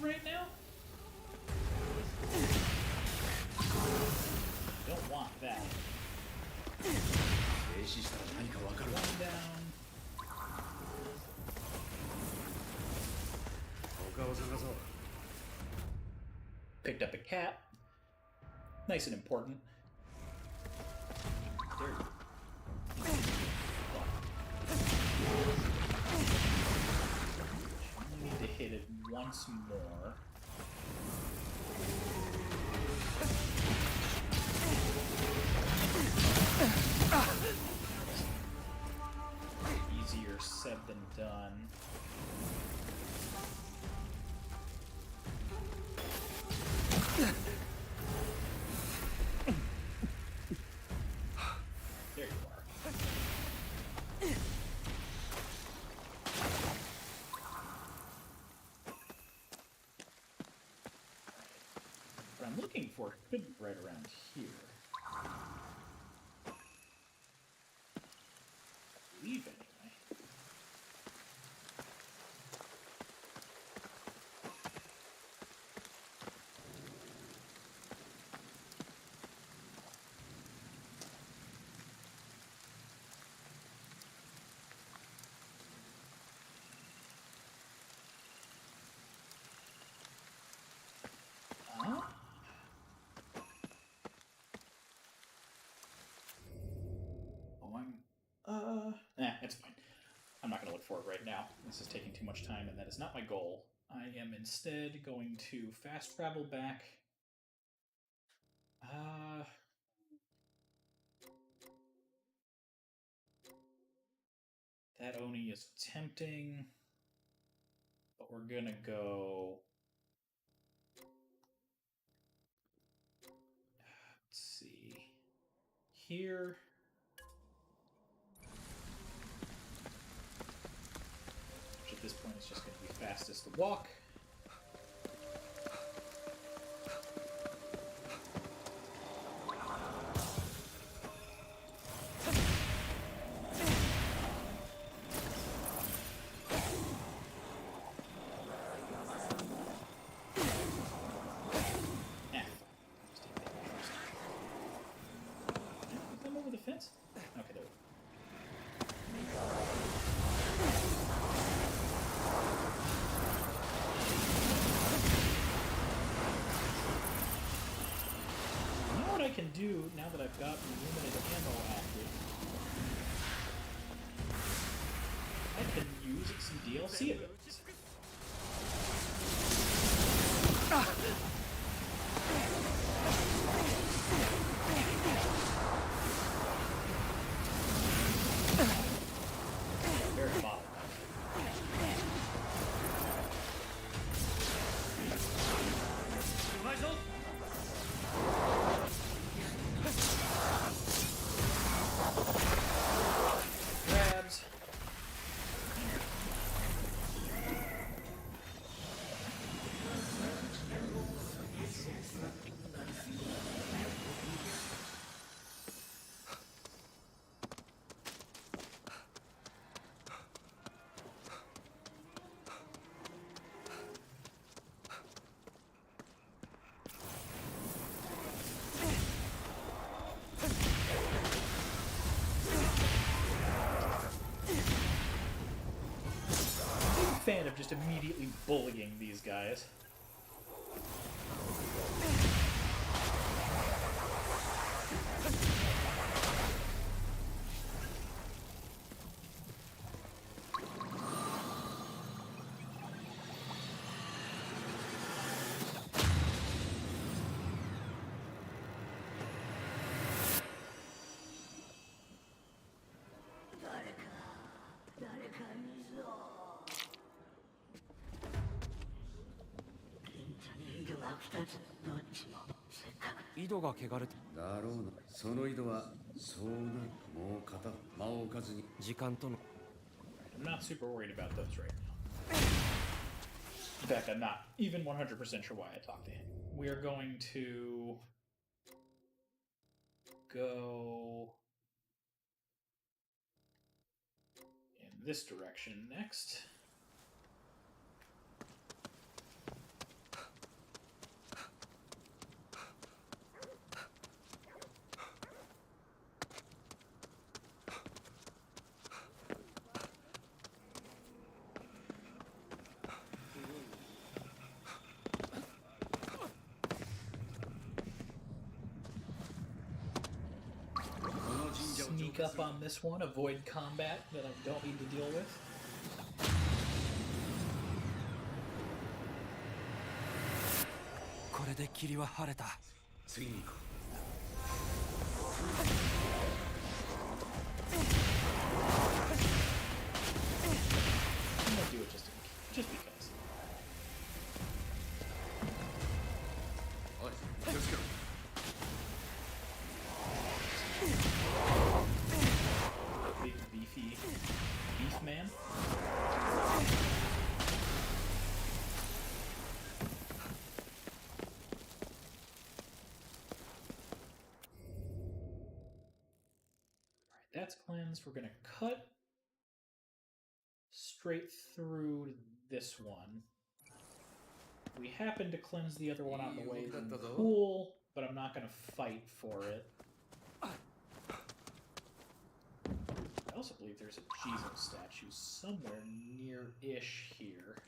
Speaker 1: Right now? Don't want that. One down. Picked up a cat. Nice and important. There you go. I need to hit it once more. Easier said than done. There you are. What I'm looking for could be right around here. I believe anyway. It's fine. I'm not going to look for it right now. This is taking too much time, and that is not my goal. I am instead going to fast travel back. That Oni is tempting, but we're going to go... Let's see. Here... At this point, it's just going to be fastest to walk. Come over the fence? Okay, there we go. I can do now that I've got limited ammo active. I can use some DLC abilities. Very bothered. fan of just immediately bullying these guys.
Speaker 3: 井戸が汚れて
Speaker 2: だろうな。その井戸はそうなる。もう片間を置かずに。
Speaker 3: 時間との
Speaker 1: I'm not super worried about those right now. In fact, I'm not even 100% sure why I talked to him. We are going to go in this direction next. Sneak up on this one, avoid combat that I don't need to deal with.
Speaker 3: これで霧は晴れた。
Speaker 2: 次に行こう。
Speaker 1: I'm gonna do it just because.
Speaker 2: おい、気をつけろ。
Speaker 1: Big beefy beef man. Alright, that's cleansed. We're gonna cut straight through this one. We happen to cleanse the other one out of the way. Cool, but I'm not gonna fight for it. I also believe there's a Jesus statue somewhere near-ish here.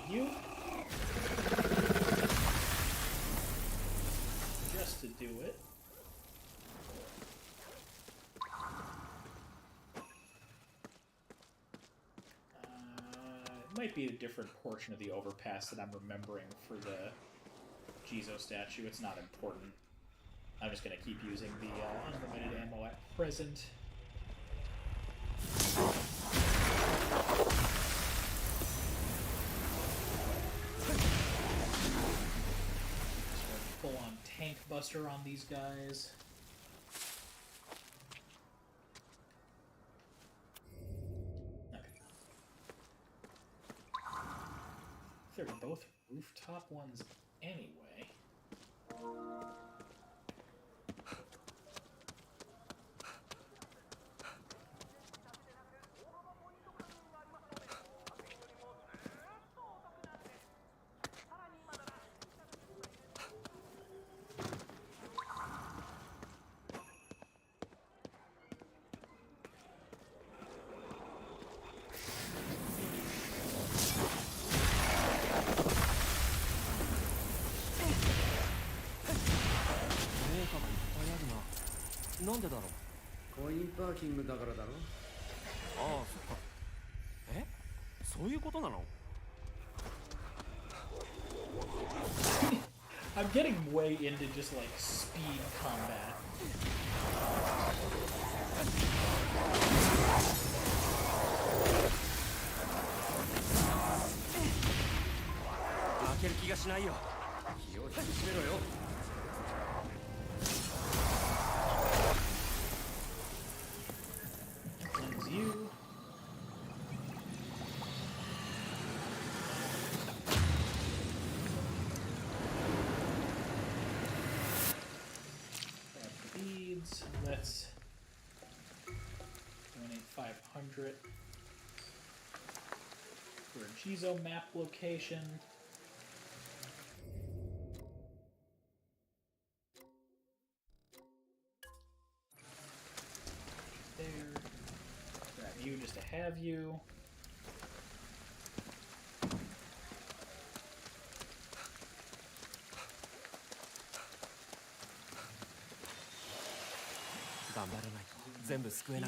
Speaker 1: You. Just to do it. It might be a different portion of the overpass that I'm remembering for the Jizo statue. It's not important. I'm just going to keep using the unlimited ammo at present. Full-on tank buster on these guys. Okay. They're both rooftop ones anyway. I'm getting way into just like speed combat. Cleanse you. Let's donate 500. for a Jizo map location. There. Grab you just to have you.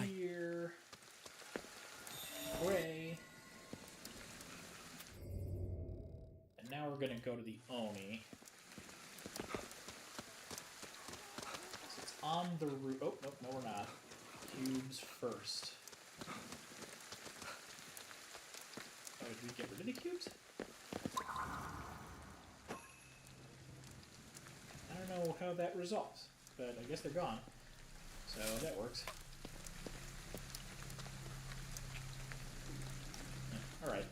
Speaker 1: Here. Pray. And now we're gonna go to the Oni. So it's on the roof. Oh, nope, no we're not. Cubes first. Oh, did we get rid of the cubes? I don't know how that resolves, but I guess they're gone. So that works. Yeah, alright.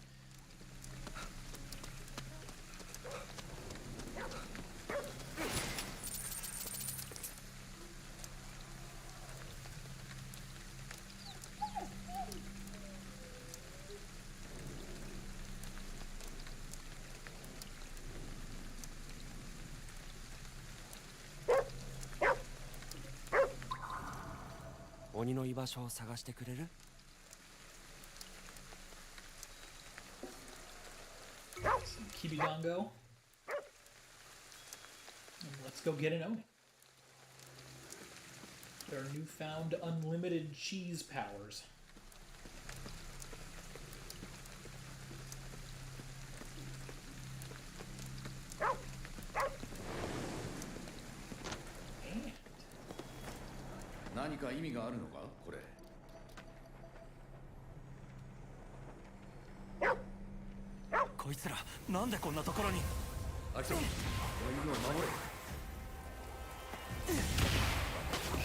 Speaker 3: Oni no ibashoを探してくれる?
Speaker 1: Some Kibidango. And let's go get an Oni. There are newfound unlimited cheese powers. And
Speaker 2: 何か意味があるのかこれ。
Speaker 3: こいつらなんでこんなところに？
Speaker 2: アキト、この犬を守れ。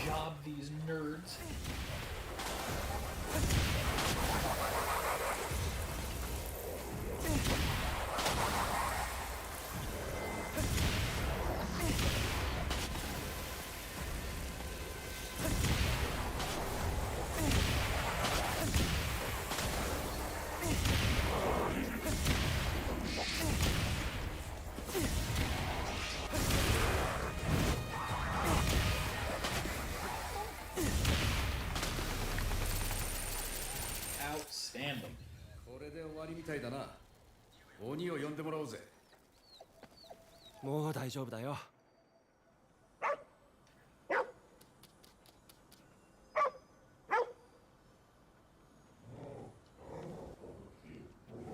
Speaker 1: Job these nerds. Outstanding.
Speaker 2: これで終わりみたいだな。鬼を呼んでもらおうぜ。
Speaker 3: もう大丈夫だよ。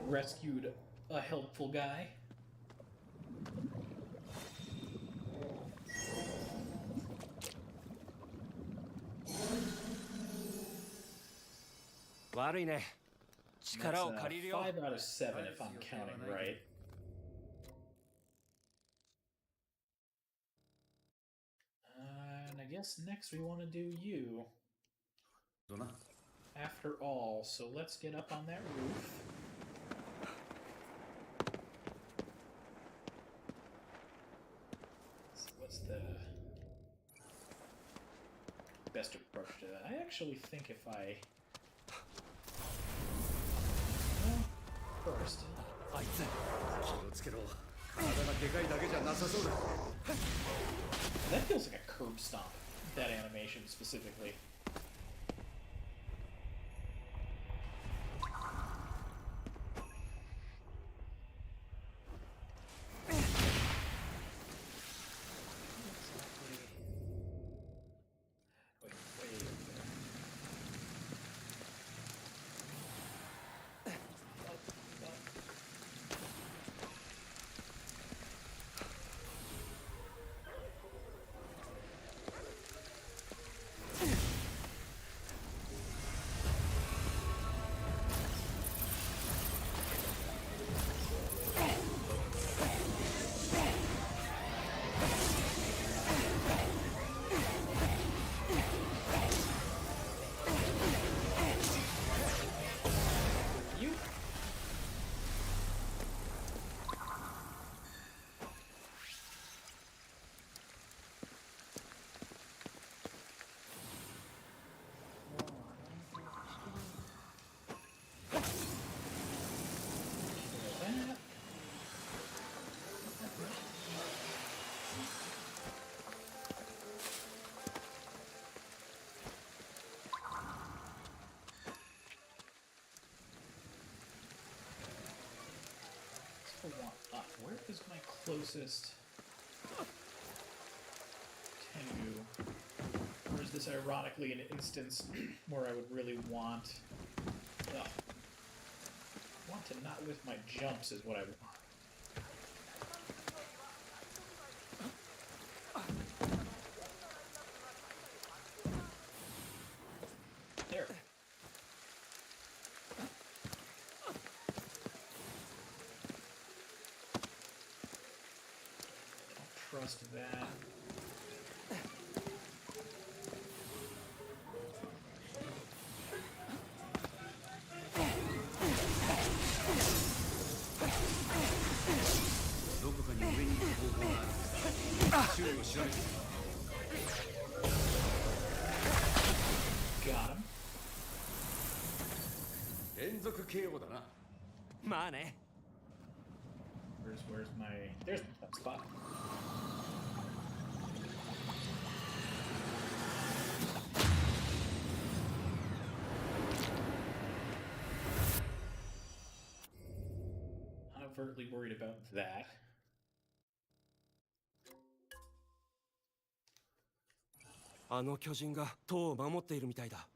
Speaker 1: Rescued a helpful guy. That's 5 out of 7 if I'm counting right. And I guess next we want to do you. After all, so let's get up on that roof. So what's the best approach to that? I actually think if I... First. That feels like a curb stomp, that animation specifically. closest to... Or is this ironically an instance where I would really want... Ugh. I want to not whiff my jumps is what I want. There. Don't trust that. Got him.
Speaker 2: 連続 KO だな。
Speaker 3: まあね。
Speaker 1: Where's my... There's that spot. Overtly worried about that.
Speaker 3: あの巨人が塔を守っているみたいだ。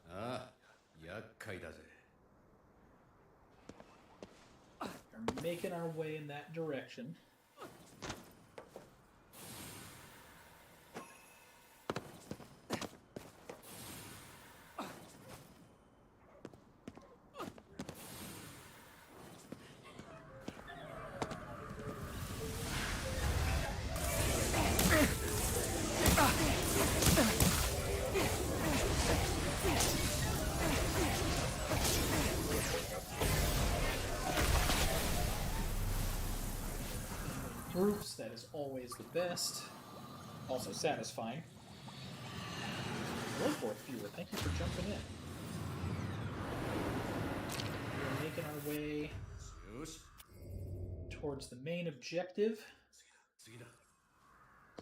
Speaker 2: ああ、厄介だぜ。
Speaker 1: We're making our way in that direction. Groups, that is always the best. Also satisfying. Hello, fourth viewer. Thank you for jumping in. We're making our way towards the main objective.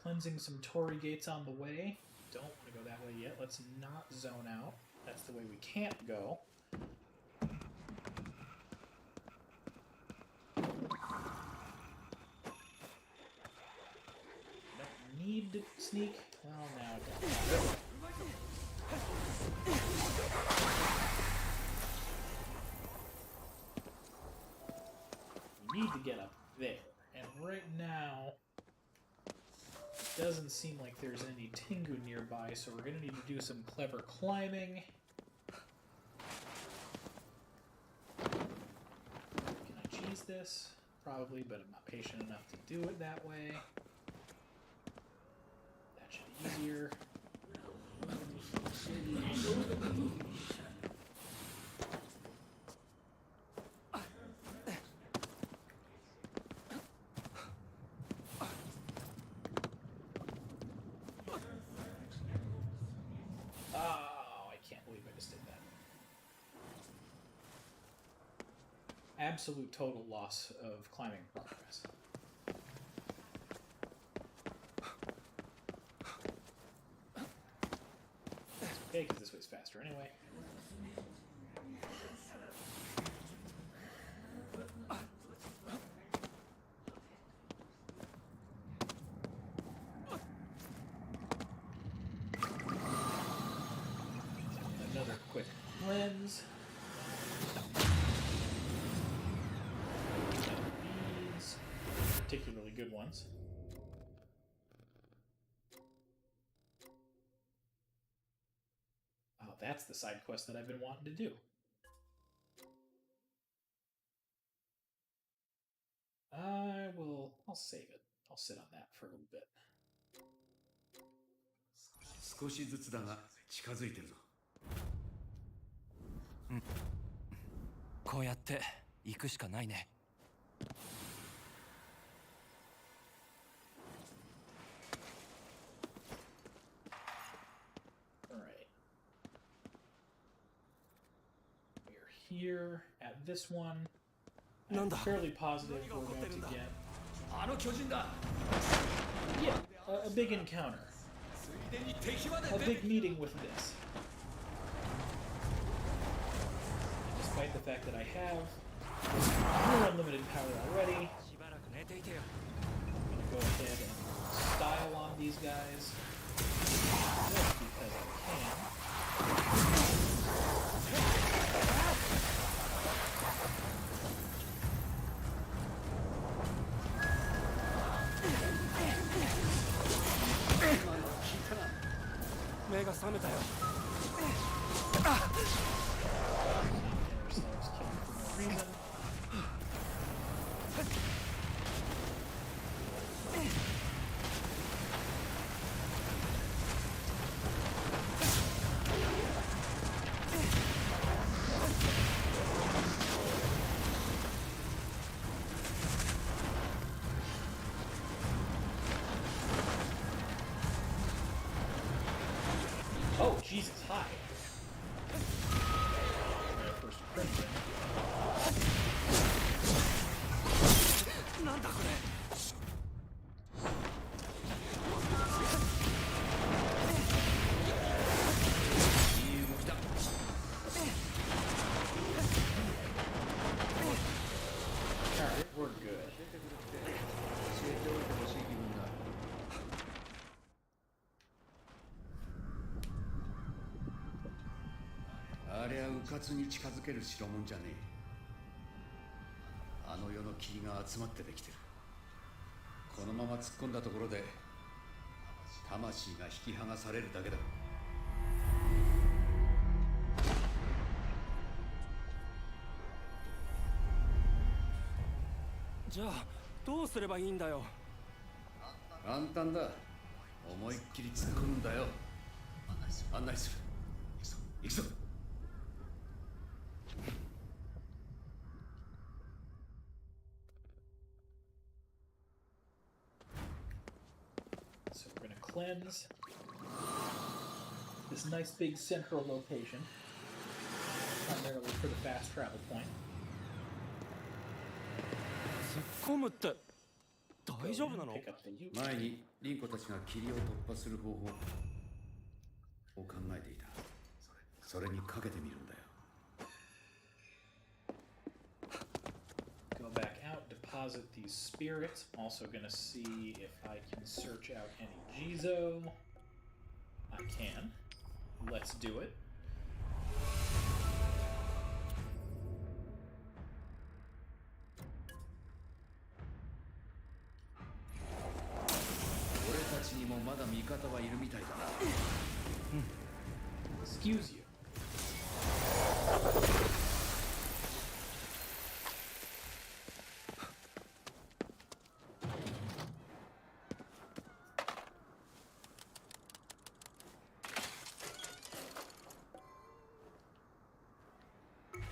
Speaker 1: Cleansing some Torii gates on the way. Don't want to go that way yet. Let's not zone out. That's the way we can't go. Need to sneak? Well, now I don't. We need to get up there. And right now, it doesn't seem like there's any Tengu nearby, so we're going to need to do some clever climbing. Can I cheese this? Probably, but I'm not patient enough to do it that way. Easier. Oh, I can't believe I just did that. Absolute total loss of climbing progress. Okay, because this way's faster anyway. Another quick cleanse. These particularly good ones. That's the side quest that I've been wanting to do. I'll save it. I'll sit on that for a little bit.
Speaker 2: 少しずつだが近づいてるぞ。
Speaker 3: うん。こうやって行くしかないね。
Speaker 1: Here at this one, I'm fairly positive we're going to get yeah, a big encounter, a big meeting with this. And despite the fact that I have near unlimited power already, go ahead and style on these guys just because I can. Ourselves killed for no reason. Oh, Jesus, hi. First crimson. Alright, we're good.
Speaker 2: ありゃうかつに近づける代物じゃねえ。あの世の霧が集まってできてる。このまま突っ込んだところで魂が引き剥がされるだけだ。
Speaker 3: じゃあどうすればいいんだよ。
Speaker 2: 簡単だ。思いっきり突っ込むんだよ。案内する。行くぞ。
Speaker 1: So we're going to cleanse this nice big central location, primarily for the fast travel point.
Speaker 3: 突っ込むって大丈夫なの？
Speaker 1: Pick up the loot.
Speaker 2: 前にリンコたちが霧を突破する方法を考えていた。それにかけてみるんだよ。
Speaker 1: Go back out, deposit these spirits. I'm also going to see if I can search out any Jizo. I can. Let's do it. Excuse you.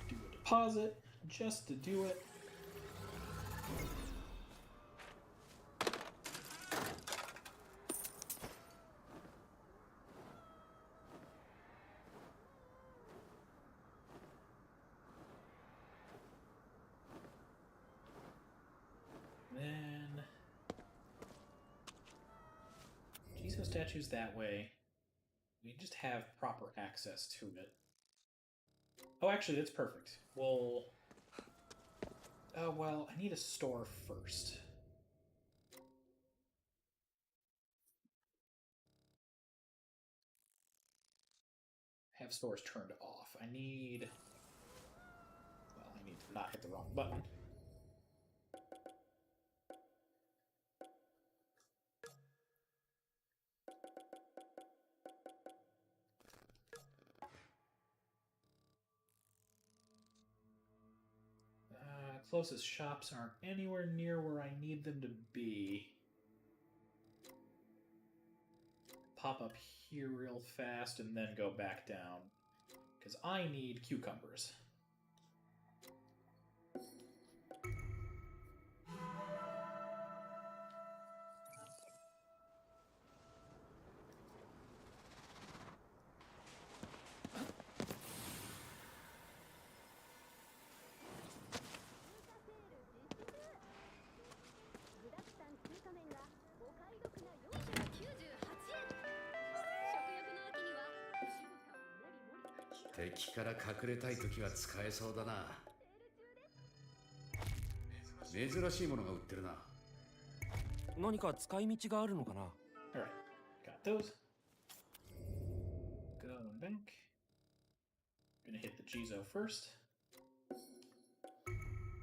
Speaker 1: Do a deposit just to do it. Then Jizo statues that way. We just have proper access to it. Oh, actually, that's perfect. Well, oh well, I need a store first. Have stores turned off. I need to not hit the wrong button. Closest shops aren't anywhere near where I need them to be. Pop up here real fast and then go back down. Because I need cucumbers.
Speaker 2: Take 敵から隠れたいときは使えそうだな。珍しいものが売ってるな。
Speaker 3: 何か使い道があるのかな。
Speaker 1: Alright, got those. Going back. Gonna hit the Jizo first.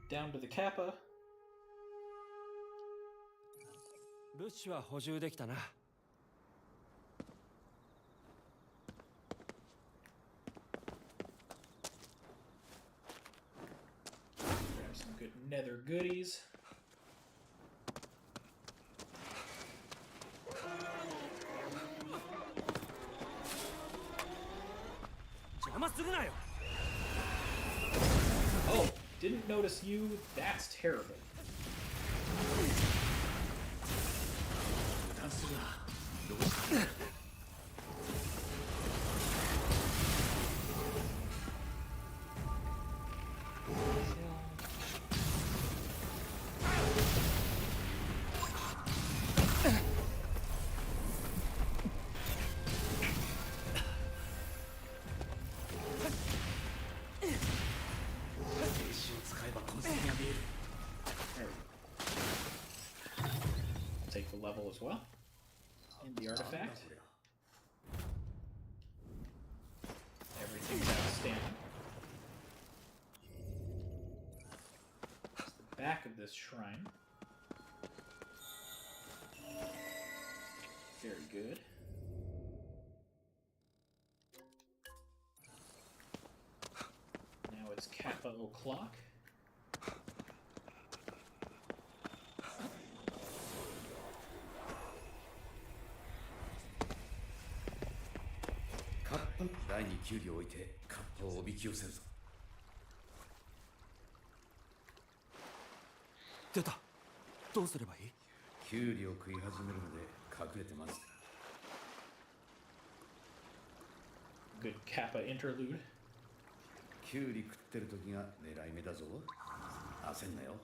Speaker 1: Down to the Kappa.
Speaker 3: 物資は補充できたな。
Speaker 1: Grab some good nether goodies. Oh, didn't notice you. That's terrible. Take the level as well. And the artifact. Everything's outstanding. It's the back of this shrine. Very good. Now it's Kappa o'clock.
Speaker 2: Kappa 第2キュウリを置いてカッパをおびき寄せるぞ。
Speaker 3: 出た。どうすればいい？
Speaker 2: キュウリを食い始めるので隠れて待つ。
Speaker 1: Good Kappa interlude.
Speaker 2: キュウリ食ってる時が狙い目だぞ。焦んなよ。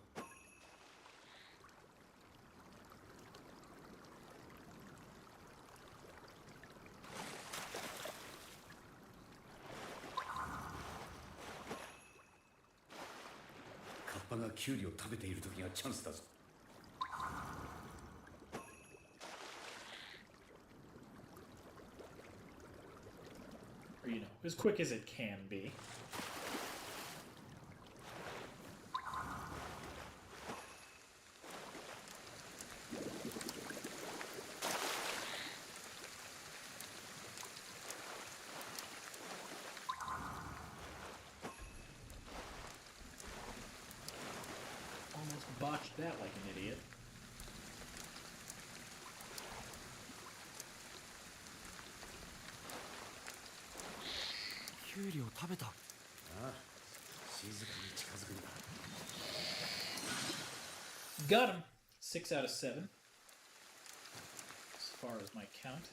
Speaker 2: カッパがキュウリを食べている時がチャンスだぞ。
Speaker 1: Or, you know, as quick as it can be. Almost botched that like an idiot. Got him! 6 out of 7. As far as my count.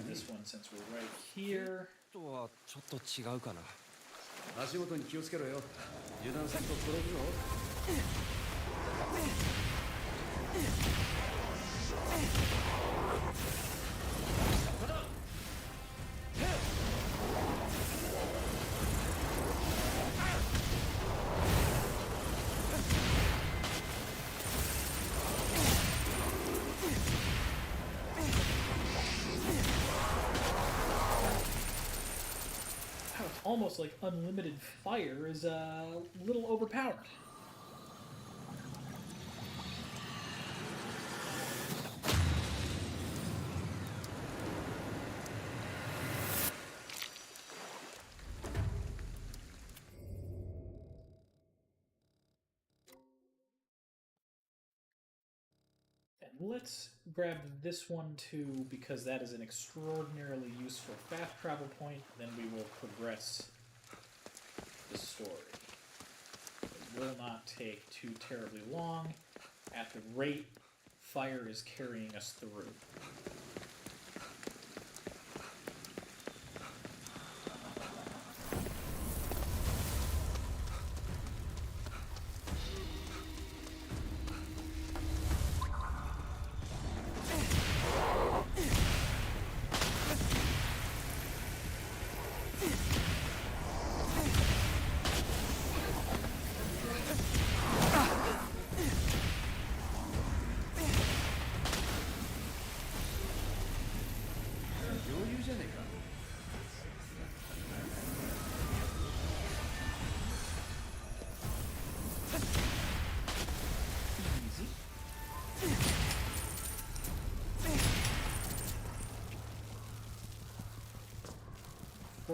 Speaker 1: This one, since we're right here.
Speaker 3: とはちょっと違うかな。
Speaker 2: 足元に気をつけろよ。油断すると転ぶぞ。
Speaker 1: Wow, it's almost like unlimited fire is a little overpowered. Let's grab this one too, because that is an extraordinarily useful fast travel point. Then we will progress the story. It will not take too terribly long at the rate fire is carrying us through.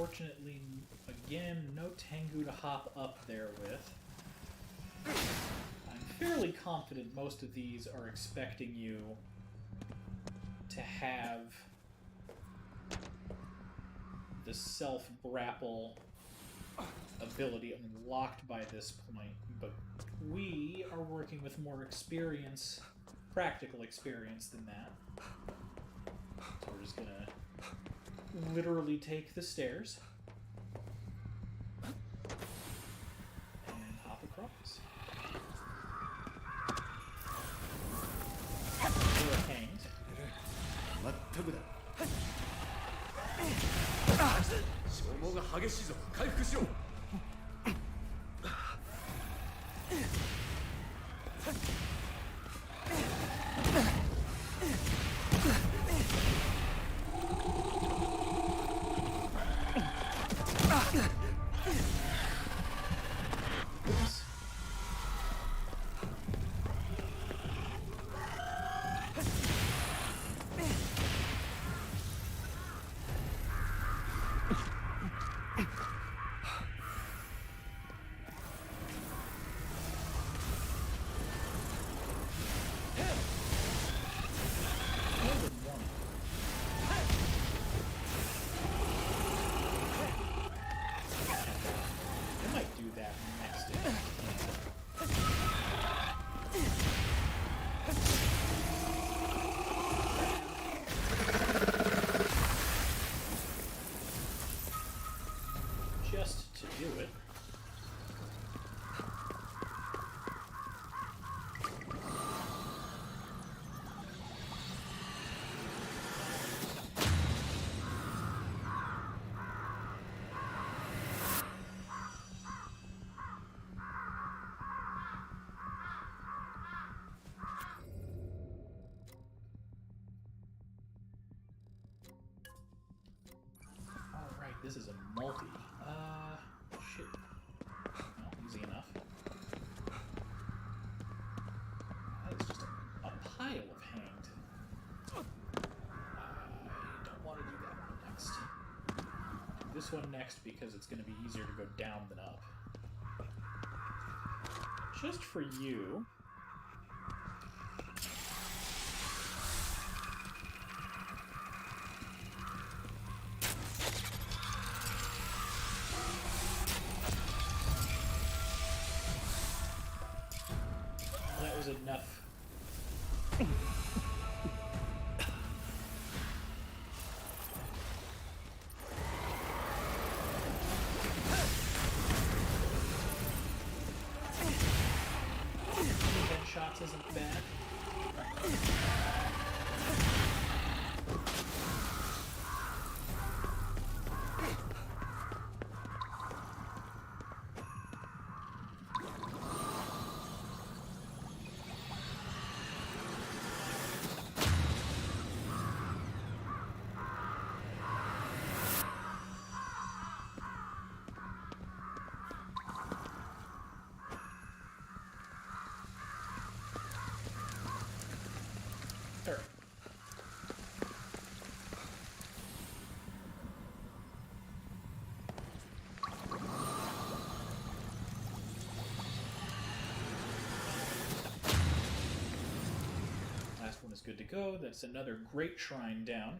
Speaker 1: Unfortunately, again, no Tengu to hop up there with. I'm fairly confident most of these are expecting you to have the self-grapple ability unlocked by this point, but we are working with more experience, practical experience than that. So we're just gonna literally take the stairs and hop across. We're hanged.
Speaker 2: まったくだ消耗が激しいぞ回復しろ
Speaker 1: just to do it. Alright, this is a multi. Shit. Well, easy enough. That is just a pile of hanged. I don't want to do that one next. Do this one next because it's going to be easier to go down than up. Just for you. That was enough. Shots isn't bad. Sure. Last one is good to go. That's another great shrine down.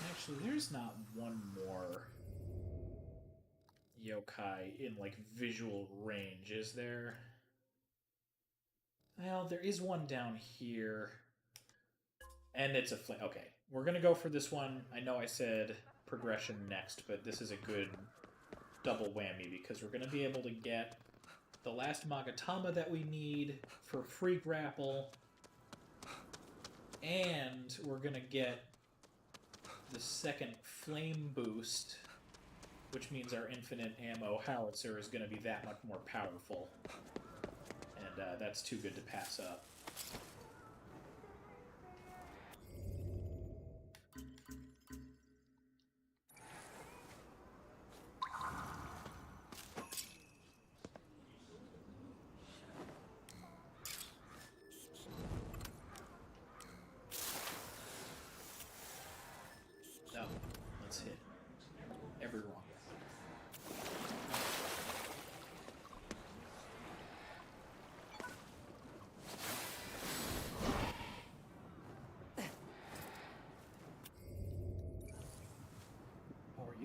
Speaker 1: Actually, there's not one more yokai in, like, visual range, is there? Well, there is one down here. And it's a flame. Okay, we're gonna go for this one. I know I said progression next, but this is a good double whammy because we're gonna be able to get the last Magatama that we need for free grapple, and we're gonna get the second flame boost, which means our infinite ammo howitzer is going to be that much more powerful. And that's too good to pass up.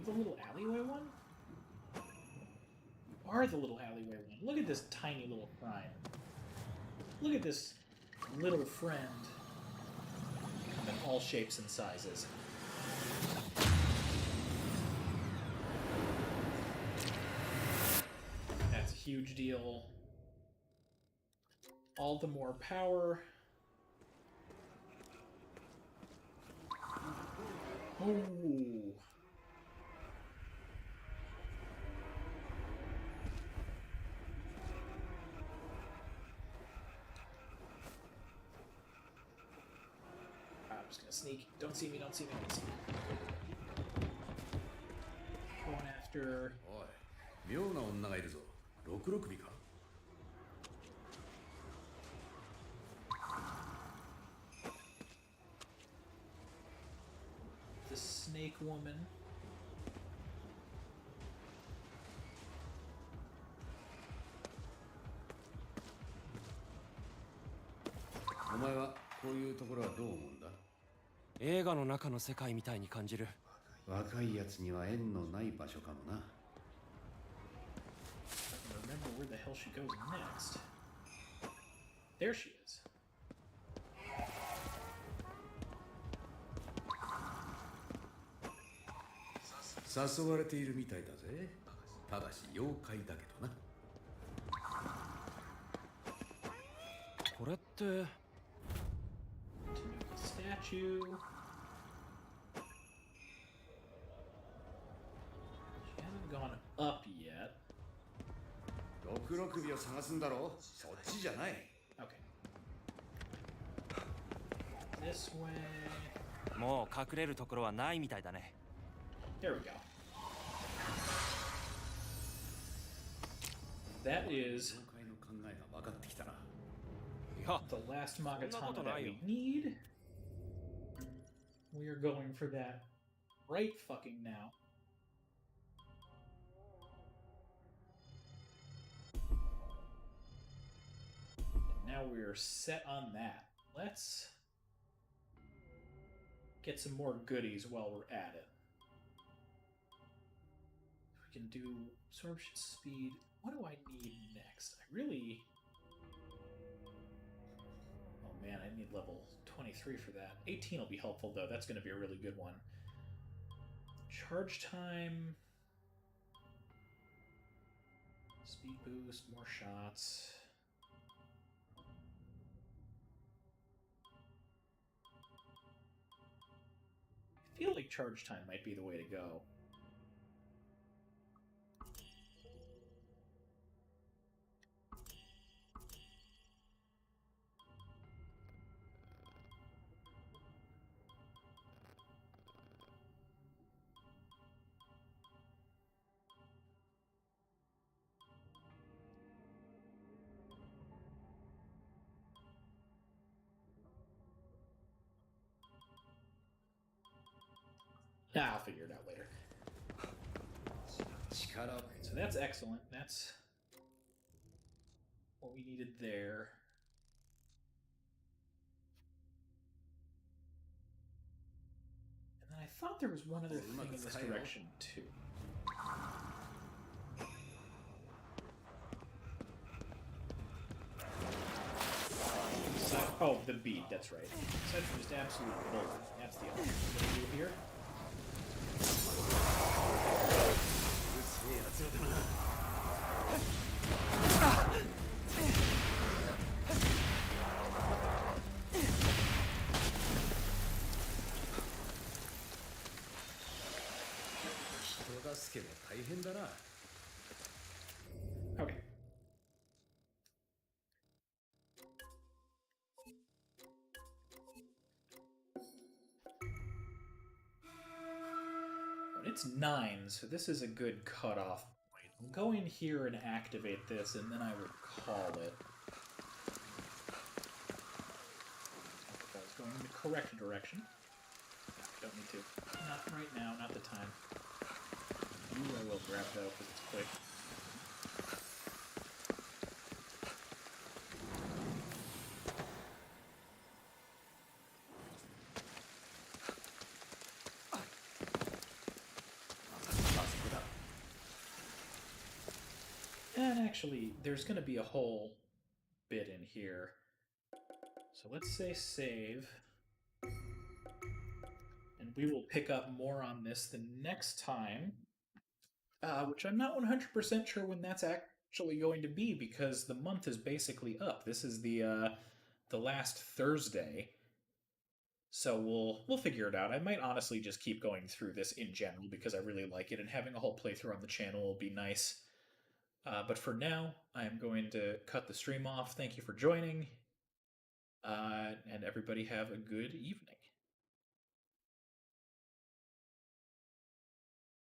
Speaker 1: the little alleyway one? Are the little alleyway one? Look at this tiny little crime. Look at this little friend. In all shapes and sizes. That's a huge deal. All the more power. Oh. I'm just gonna sneak. Don't see me, don't see me, don't see me. Going after...
Speaker 2: おい、妙な女がいるぞ。66尾か
Speaker 1: the snake woman.
Speaker 2: お前はこういうところはどう思うんだ？
Speaker 3: 映画の中の世界みたいに感じる。
Speaker 2: 若いやつには縁のない場所かもな。
Speaker 1: I can remember where the hell she goes next. There she is.
Speaker 2: 誘われているみたいだぜ。ただし妖怪だけどな。
Speaker 3: これって
Speaker 1: Statue. She hasn't gone up yet.
Speaker 2: 66尾を探すんだろ？そっちじゃない。
Speaker 1: Okay. This way.
Speaker 5: もう隠れるところはないみたいだね。
Speaker 1: There we go. That is
Speaker 2: 妖怪の考えが分かってきたな。
Speaker 1: the last Magatama that we need. We are going for that right fucking now. And now we are set on that. Let's get some more goodies while we're at it. We can do absorption speed. What do I need next? I really... Oh man, I need level 23 for that. 18 will be helpful though. That's going to be a really good one. Charge time. Speed boost, more shots. I feel like charge time might be the way to go. I'll figure it out later. So that's excellent. That's what we needed there. And then I thought there was one other thing in this direction too. Oh, the bead, that's right. Such just absolute bull. That's the other thing we're gonna do here. Okay. It's 9, so this is a good cutoff point. I'll go in here and activate this, and then I will call it. If I was going in the correct direction. Don't need to. Not right now, not the time. Ooh, I will grab though, because it's quick. there's going to be a whole bit in here. So let's say save. And we will pick up more on this the next time, which I'm not 100% sure when that's actually going to be because the month is basically up. This is the last Thursday. So we'll figure it out. I might honestly just keep going through this in general because I really like it, and having a whole playthrough on the channel will be nice. But for now, I'm going to cut the stream off. Thank you for joining, and everybody have a good evening.